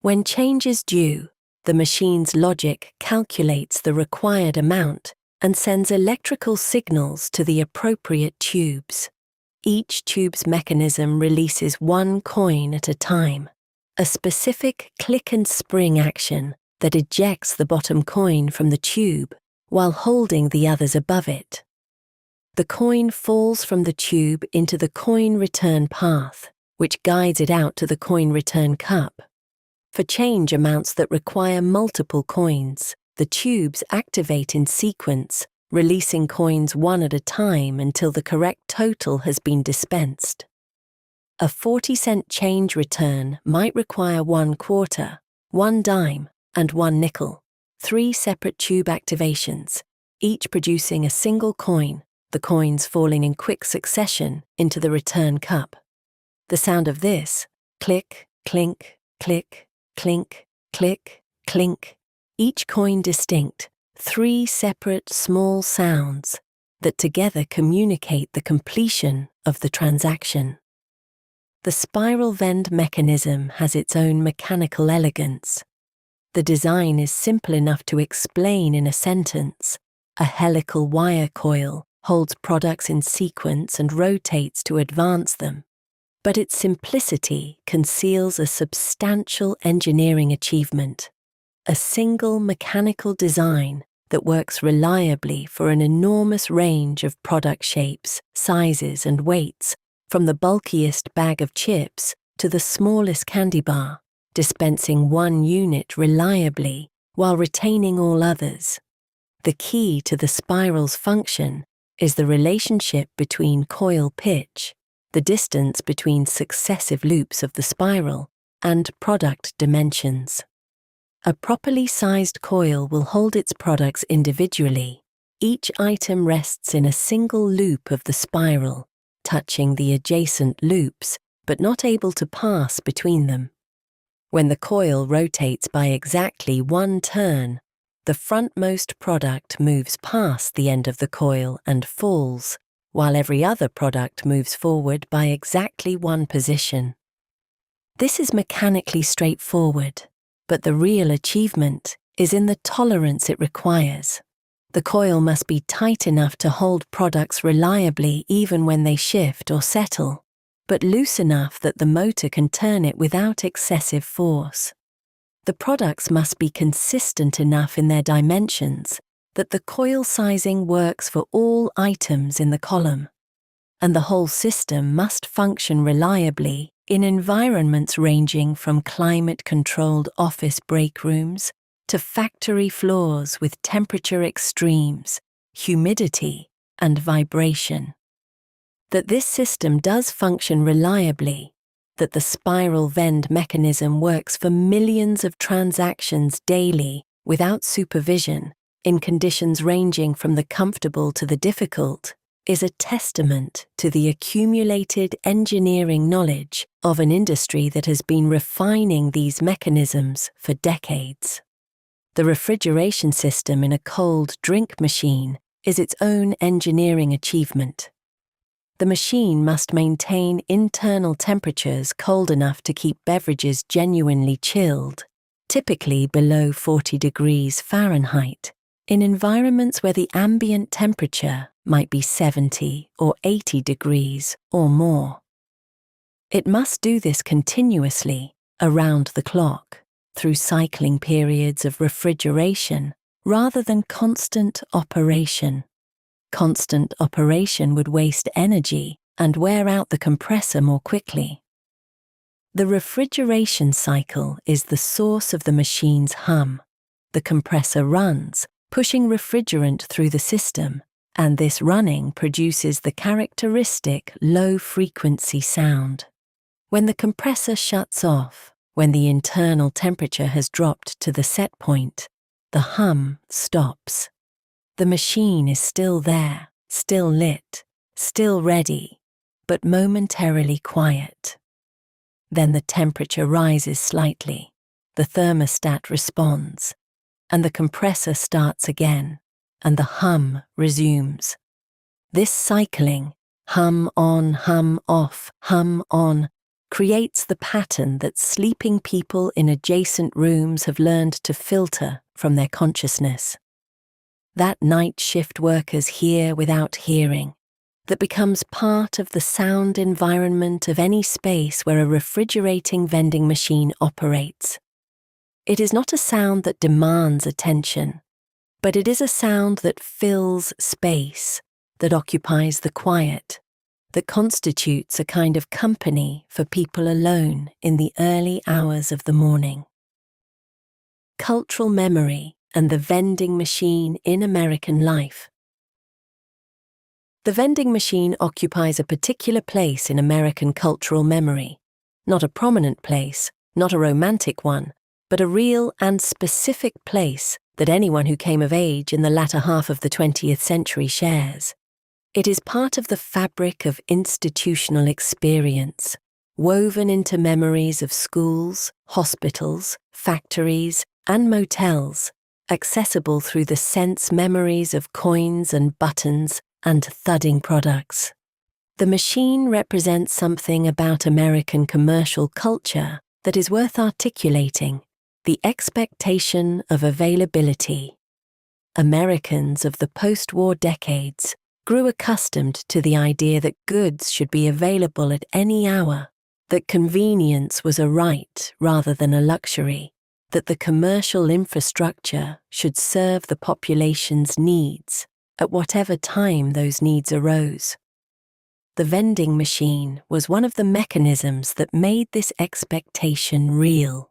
When change is due, the machine's logic calculates the required amount and sends electrical signals to the appropriate tubes. Each tube's mechanism releases one coin at a time, a specific click and spring action that ejects the bottom coin from the tube while holding the others above it. The coin falls from the tube into the coin return path, which guides it out to the coin return cup. For change amounts that require multiple coins, the tubes activate in sequence, releasing coins one at a time until the correct total has been dispensed. A 40-cent change return might require 1 quarter, 1 dime, and 1 nickel, 3 separate tube activations, each producing a single coin, the coins falling in quick succession into the return cup. The sound of this, click, clink, click, clink, click, clink, each coin distinct, 3 separate small sounds that together communicate the completion of the transaction. The spiral vend mechanism has its own mechanical elegance. The design is simple enough to explain in a sentence. A helical wire coil holds products in sequence and rotates to advance them. But its simplicity conceals a substantial engineering achievement, a single mechanical design that works reliably for an enormous range of product shapes, sizes, and weights, from the bulkiest bag of chips to the smallest candy bar, dispensing 1 unit reliably while retaining all others. The key to the spiral's function is the relationship between coil pitch, the distance between successive loops of the spiral, and product dimensions. A properly sized coil will hold its products individually. Each item rests in a single loop of the spiral, touching the adjacent loops, but not able to pass between them. When the coil rotates by exactly 1 turn, the frontmost product moves past the end of the coil and falls, while every other product moves forward by exactly 1 position. This is mechanically straightforward, but the real achievement is in the tolerance it requires. The coil must be tight enough to hold products reliably even when they shift or settle, but loose enough that the motor can turn it without excessive force. The products must be consistent enough in their dimensions that the coil sizing works for all items in the column, and the whole system must function reliably in environments ranging from climate-controlled office break rooms to factory floors with temperature extremes, humidity, and vibration. That this system does function reliably, that the spiral vend mechanism works for millions of transactions daily without supervision, in conditions ranging from the comfortable to the difficult, is a testament to the accumulated engineering knowledge of an industry that has been refining these mechanisms for decades. The refrigeration system in a cold drink machine is its own engineering achievement. The machine must maintain internal temperatures cold enough to keep beverages genuinely chilled, typically below 40 degrees Fahrenheit, in environments where the ambient temperature might be 70 or 80 degrees or more. It must do this continuously, around the clock, through cycling periods of refrigeration rather than constant operation. Constant operation would waste energy and wear out the compressor more quickly. The refrigeration cycle is the source of the machine's hum. The compressor runs, pushing refrigerant through the system, and this running produces the characteristic low-frequency sound. When the compressor shuts off, when the internal temperature has dropped to the set point, the hum stops. The machine is still there, still lit, still ready, but momentarily quiet. Then the temperature rises slightly, the thermostat responds, and the compressor starts again, and the hum resumes. This cycling, hum on, hum off, hum on, creates the pattern that sleeping people in adjacent rooms have learned to filter from their consciousness. That night shift workers hear without hearing, that becomes part of the sound environment of any space where a refrigerating vending machine operates. It is not a sound that demands attention, but it is a sound that fills space, that occupies the quiet, that constitutes a kind of company for people alone in the early hours of the morning. Cultural memory and the vending machine in American life. The vending machine occupies a particular place in American cultural memory, not a prominent place, not a romantic one, but a real and specific place that anyone who came of age in the latter half of the 20th century shares. It is part of the fabric of institutional experience, woven into memories of schools, hospitals, factories, and motels, accessible through the sense memories of coins and buttons and thudding products. The machine represents something about American commercial culture that is worth articulating: the expectation of availability. Americans of the post-war decades grew accustomed to the idea that goods should be available at any hour, that convenience was a right rather than a luxury, that the commercial infrastructure should serve the population's needs at whatever time those needs arose. The vending machine was one of the mechanisms that made this expectation real,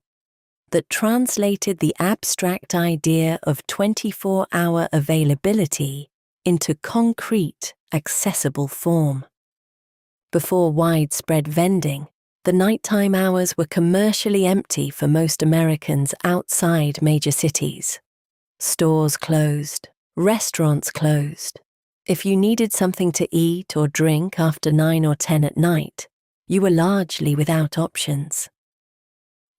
that translated the abstract idea of 24-hour availability into concrete, accessible form. Before widespread vending, the nighttime hours were commercially empty for most Americans outside major cities. Stores closed, restaurants closed. If you needed something to eat or drink after 9 or 10 at night, you were largely without options.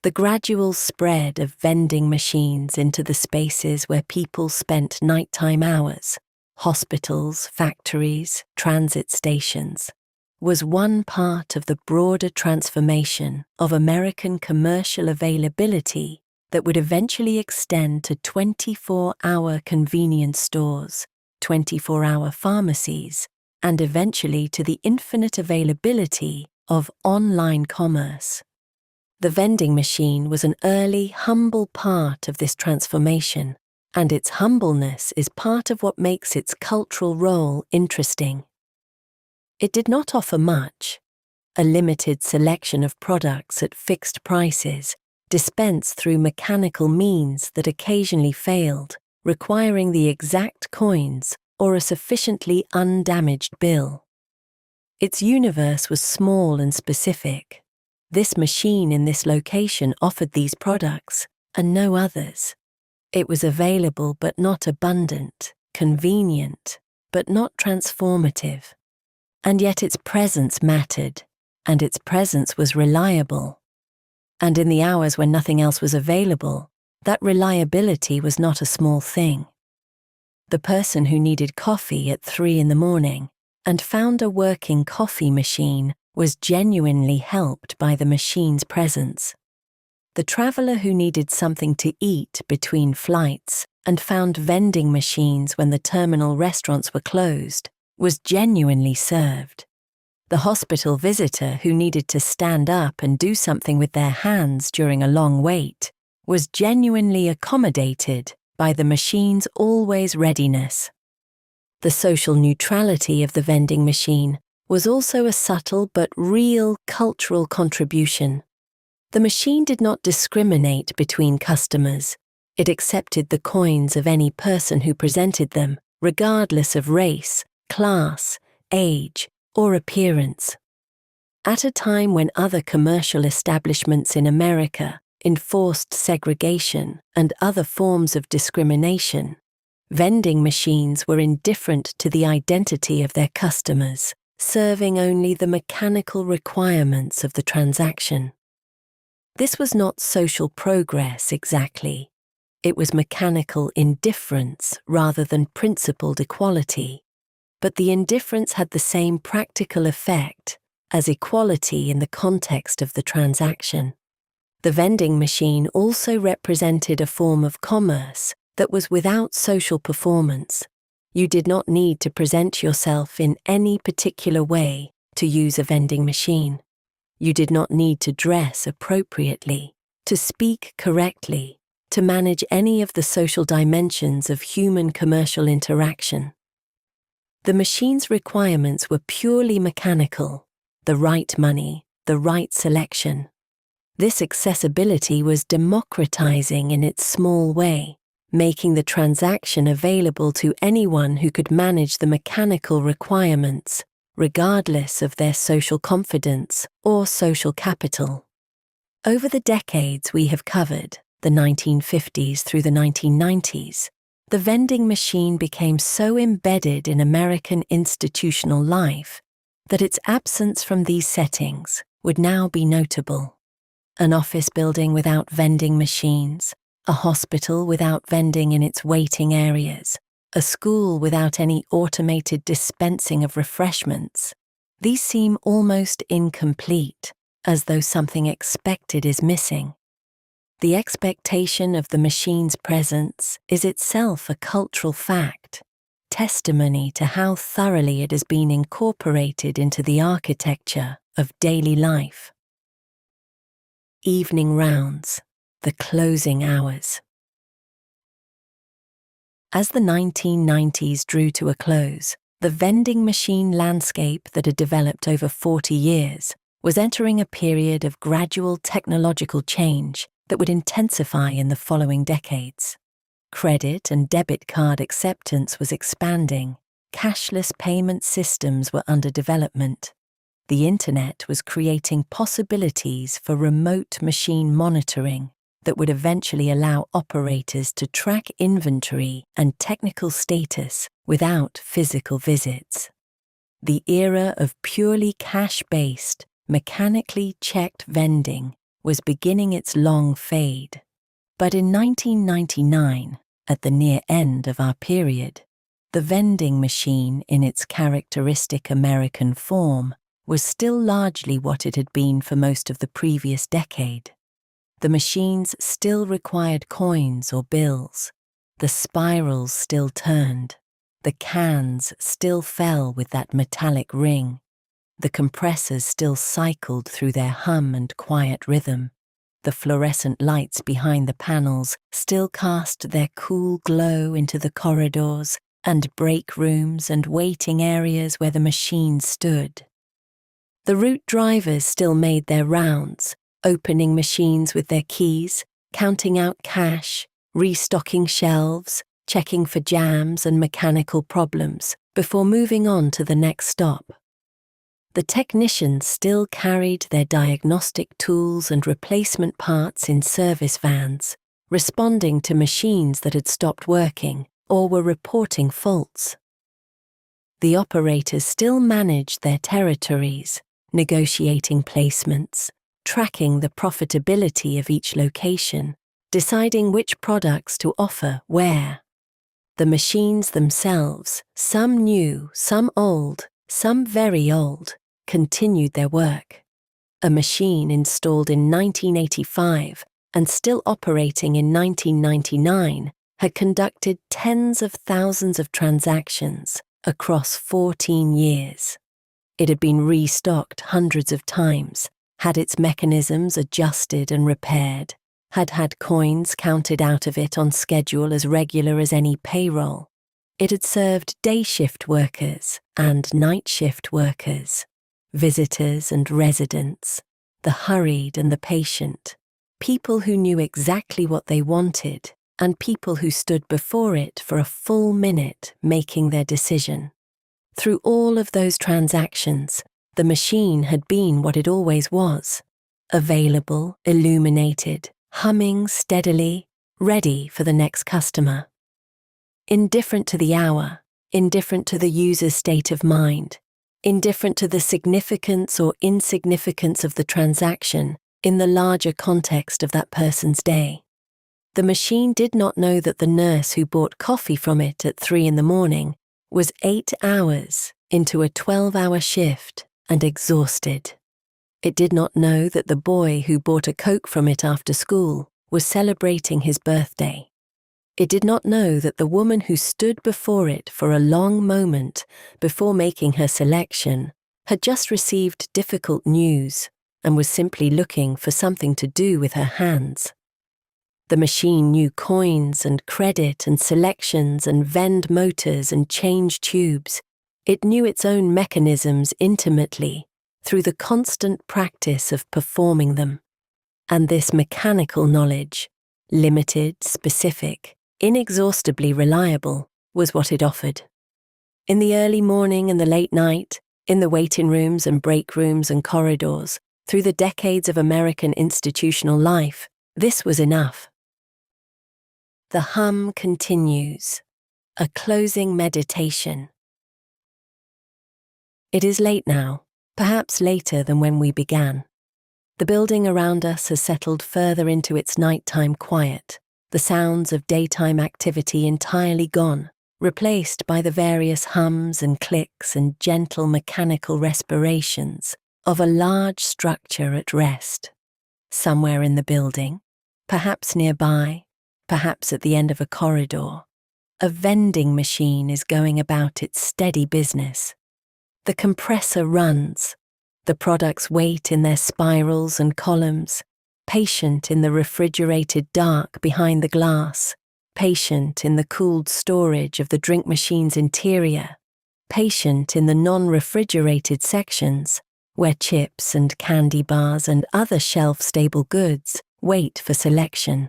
The gradual spread of vending machines into the spaces where people spent nighttime hours, hospitals, factories, transit stations, was one part of the broader transformation of American commercial availability that would eventually extend to 24-hour convenience stores, 24-hour pharmacies, and eventually to the infinite availability of online commerce. The vending machine was an early, humble part of this transformation, and its humbleness is part of what makes its cultural role interesting. It did not offer much: a limited selection of products at fixed prices, dispensed through mechanical means that occasionally failed, requiring the exact coins or a sufficiently undamaged bill. Its universe was small and specific. This machine in this location offered these products, and no others. It was available but not abundant, convenient but not transformative. And yet its presence mattered, and its presence was reliable. And in the hours when nothing else was available, that reliability was not a small thing. The person who needed coffee at 3 in the morning and found a working coffee machine was genuinely helped by the machine's presence. The traveller who needed something to eat between flights and found vending machines when the terminal restaurants were closed, was genuinely served. The hospital visitor who needed to stand up and do something with their hands during a long wait was genuinely accommodated by the machine's always readiness. The social neutrality of the vending machine was also a subtle but real cultural contribution. The machine did not discriminate between customers. It accepted the coins of any person who presented them, regardless of race, class, age, or appearance. At a time when other commercial establishments in America enforced segregation and other forms of discrimination, vending machines were indifferent to the identity of their customers, serving only the mechanical requirements of the transaction. This was not social progress exactly. It was mechanical indifference rather than principled equality. But the indifference had the same practical effect as equality in the context of the transaction. The vending machine also represented a form of commerce that was without social performance. You did not need to present yourself in any particular way to use a vending machine. You did not need to dress appropriately, to speak correctly, to manage any of the social dimensions of human commercial interaction. The machine's requirements were purely mechanical: the right money, the right selection. This accessibility was democratizing in its small way, making the transaction available to anyone who could manage the mechanical requirements, regardless of their social confidence or social capital. Over the decades we have covered, the 1950s through the 1990s, the vending machine became so embedded in American institutional life that its absence from these settings would now be notable. An office building without vending machines, a hospital without vending in its waiting areas, a school without any automated dispensing of refreshments. These seem almost incomplete, as though something expected is missing. The expectation of the machine's presence is itself a cultural fact, testimony to how thoroughly it has been incorporated into the architecture of daily life. Evening rounds, the closing hours. As the 1990s drew to a close, the vending machine landscape that had developed over 40 years was entering a period of gradual technological change that would intensify in the following decades. Credit and debit card acceptance was expanding, cashless payment systems were under development. The internet was creating possibilities for remote machine monitoring that would eventually allow operators to track inventory and technical status without physical visits. The era of purely cash-based, mechanically checked vending was beginning its long fade. But in 1999, at the near end of our period, the vending machine in its characteristic American form was still largely what it had been for most of the previous decade. The machines still required coins or bills, the spirals still turned, the cans still fell with that metallic ring, the compressors still cycled through their hum and quiet rhythm. The fluorescent lights behind the panels still cast their cool glow into the corridors and break rooms and waiting areas where the machine stood. The route drivers still made their rounds, opening machines with their keys, counting out cash, restocking shelves, checking for jams and mechanical problems before moving on to the next stop. The technicians still carried their diagnostic tools and replacement parts in service vans, responding to machines that had stopped working or were reporting faults. The operators still managed their territories, negotiating placements, tracking the profitability of each location, deciding which products to offer where. The machines themselves, some new, some old, some very old, continued their work. A machine installed in 1985 and still operating in 1999 had conducted tens of thousands of transactions across 14 years. It had been restocked hundreds of times, had its mechanisms adjusted and repaired, had coins counted out of it on schedule as regular as any payroll. It had served day shift workers and night shift workers, visitors and residents, the hurried and the patient, people who knew exactly what they wanted, and people who stood before it for a full minute making their decision. Through all of those transactions, the machine had been what it always was: available, illuminated, humming steadily, ready for the next customer. Indifferent to the hour, indifferent to the user's state of mind, indifferent to the significance or insignificance of the transaction in the larger context of that person's day. The machine did not know that the nurse who bought coffee from it at 3 a.m. was 8 hours into a 12-hour shift and exhausted. It did not know that the boy who bought a Coke from it after school was celebrating his birthday. It did not know that the woman who stood before it for a long moment before making her selection had just received difficult news and was simply looking for something to do with her hands. The machine knew coins and credit and selections and vend motors and change tubes. It knew its own mechanisms intimately through the constant practice of performing them. And this mechanical knowledge, limited, specific, inexhaustibly reliable, was what it offered. In the early morning and the late night, in the waiting rooms and break rooms and corridors, through the decades of American institutional life, this was enough. The hum continues, a closing meditation. It is late now, perhaps later than when we began. The building around us has settled further into its nighttime quiet, the sounds of daytime activity entirely gone, replaced by the various hums and clicks and gentle mechanical respirations of a large structure at rest. Somewhere in the building, perhaps nearby, perhaps at the end of a corridor, a vending machine is going about its steady business. The compressor runs, the products wait in their spirals and columns, patient in the refrigerated dark behind the glass, patient in the cooled storage of the drink machine's interior, patient in the non-refrigerated sections where chips and candy bars and other shelf-stable goods wait for selection.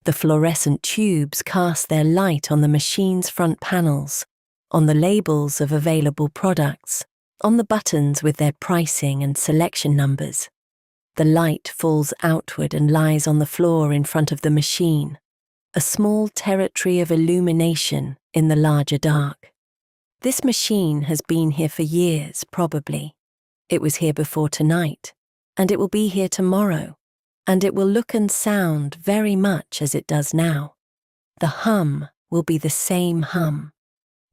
The fluorescent tubes cast their light on the machine's front panels, on the labels of available products, on the buttons with their pricing and selection numbers. The light falls outward and lies on the floor in front of the machine, a small territory of illumination in the larger dark. This machine has been here for years, probably. It was here before tonight, and it will be here tomorrow, and it will look and sound very much as it does now. The hum will be the same hum.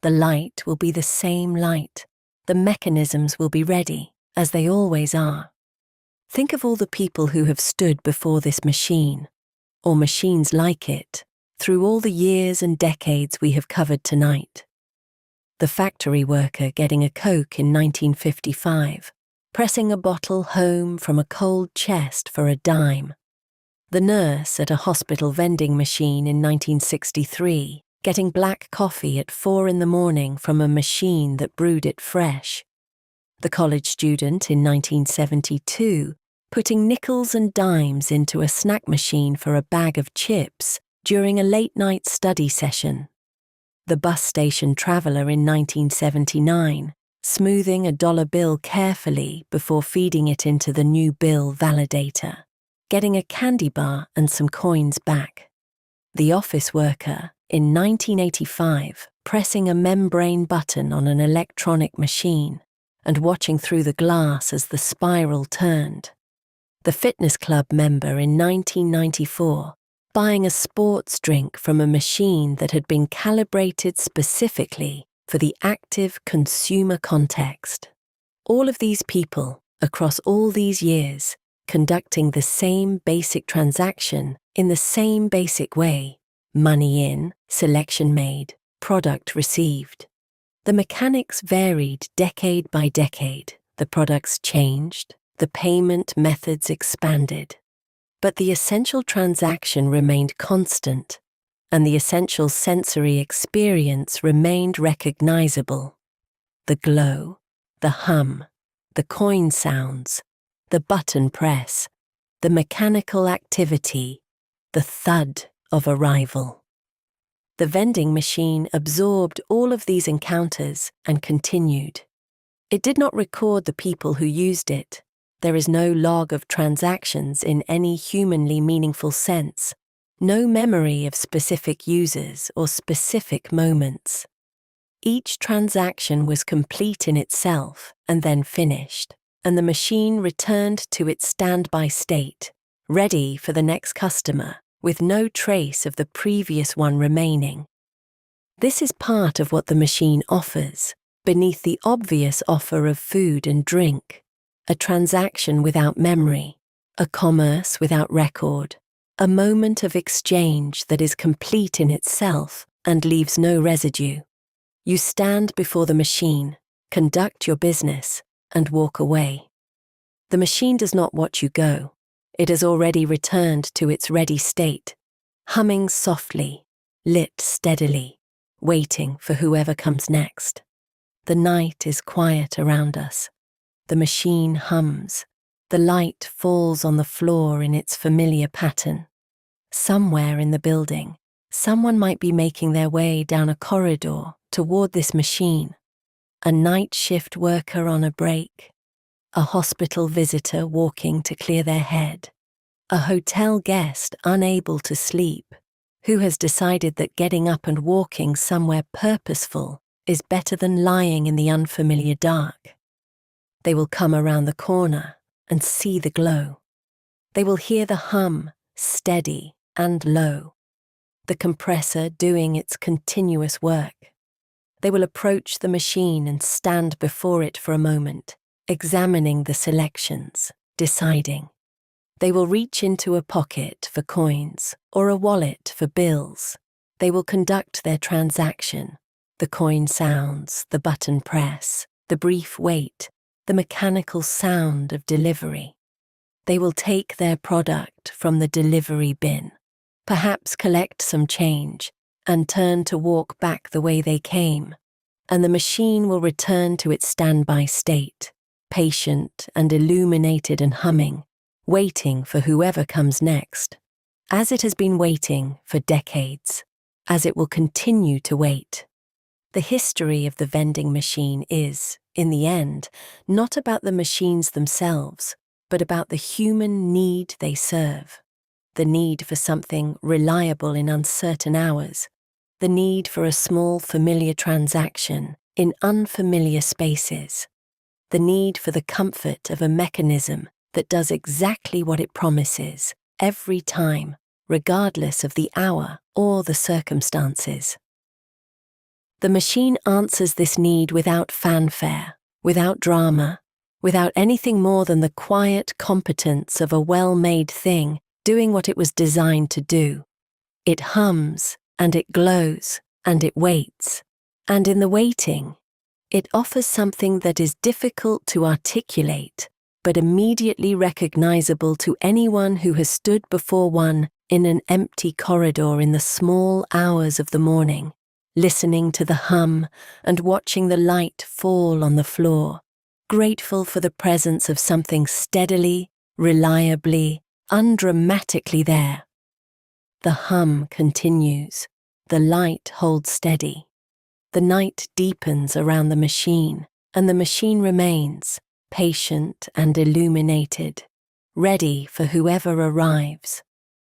The light will be the same light. The mechanisms will be ready, as they always are. Think of all the people who have stood before this machine, or machines like it, through all the years and decades we have covered tonight. The factory worker getting a Coke in 1955, pressing a bottle home from a cold chest for a dime. The nurse at a hospital vending machine in 1963, getting black coffee at 4 a.m. from a machine that brewed it fresh. The college student in 1972, putting nickels and dimes into a snack machine for a bag of chips during a late-night study session. The bus station traveller in 1979, smoothing a dollar bill carefully before feeding it into the new bill validator, getting a candy bar and some coins back. The office worker in 1985, pressing a membrane button on an electronic machine and watching through the glass as the spiral turned. The fitness club member in 1994, buying a sports drink from a machine that had been calibrated specifically for the active consumer context. All of these people, across all these years, conducting the same basic transaction in the same basic way, Money in, selection made, product received. The mechanics varied decade by decade. The products changed, the payment methods expanded. But the essential transaction remained constant, and the essential sensory experience remained recognizable. The glow, the hum, the coin sounds, the button press, the mechanical activity, the thud of arrival. The vending machine absorbed all of these encounters and continued. It did not record the people who used it. There is no log of transactions in any humanly meaningful sense, no memory of specific users or specific moments. Each transaction was complete in itself and then finished, and the machine returned to its standby state, ready for the next customer, with no trace of the previous one remaining. This is part of what the machine offers, beneath the obvious offer of food and drink, a transaction without memory, a commerce without record, a moment of exchange that is complete in itself and leaves no residue. You stand before the machine, conduct your business, and walk away. The machine does not watch you go. It has already returned to its ready state, humming softly, lit steadily, waiting for whoever comes next. The night is quiet around us. The machine hums. The light falls on the floor in its familiar pattern. Somewhere in the building, someone might be making their way down a corridor toward this machine. A night shift worker on a break, a hospital visitor walking to clear their head, a hotel guest unable to sleep, who has decided that getting up and walking somewhere purposeful is better than lying in the unfamiliar dark. They will come around the corner and see the glow. They will hear the hum, steady and low, the compressor doing its continuous work. They will approach the machine and stand before it for a moment, examining the selections, deciding. They will reach into a pocket for coins or a wallet for bills. They will conduct their transaction. The coin sounds, the button press, the brief wait, the mechanical sound of delivery. They will take their product from the delivery bin, perhaps collect some change, and turn to walk back the way they came, and the machine will return to its standby state, patient and illuminated and humming, waiting for whoever comes next, as it has been waiting for decades, as it will continue to wait. The history of the vending machine is, in the end, not about the machines themselves, but about the human need they serve. The need for something reliable in uncertain hours, the need for a small familiar transaction in unfamiliar spaces, the need for the comfort of a mechanism that does exactly what it promises, every time, regardless of the hour or the circumstances. The machine answers this need without fanfare, without drama, without anything more than the quiet competence of a well-made thing doing what it was designed to do. It hums, and it glows, and it waits. And in the waiting, it offers something that is difficult to articulate, but immediately recognizable to anyone who has stood before one in an empty corridor in the small hours of the morning, listening to the hum and watching the light fall on the floor, grateful for the presence of something steadily, reliably, undramatically there. The hum continues. The light holds steady. The night deepens around the machine, and the machine remains, patient and illuminated, ready for whoever arrives.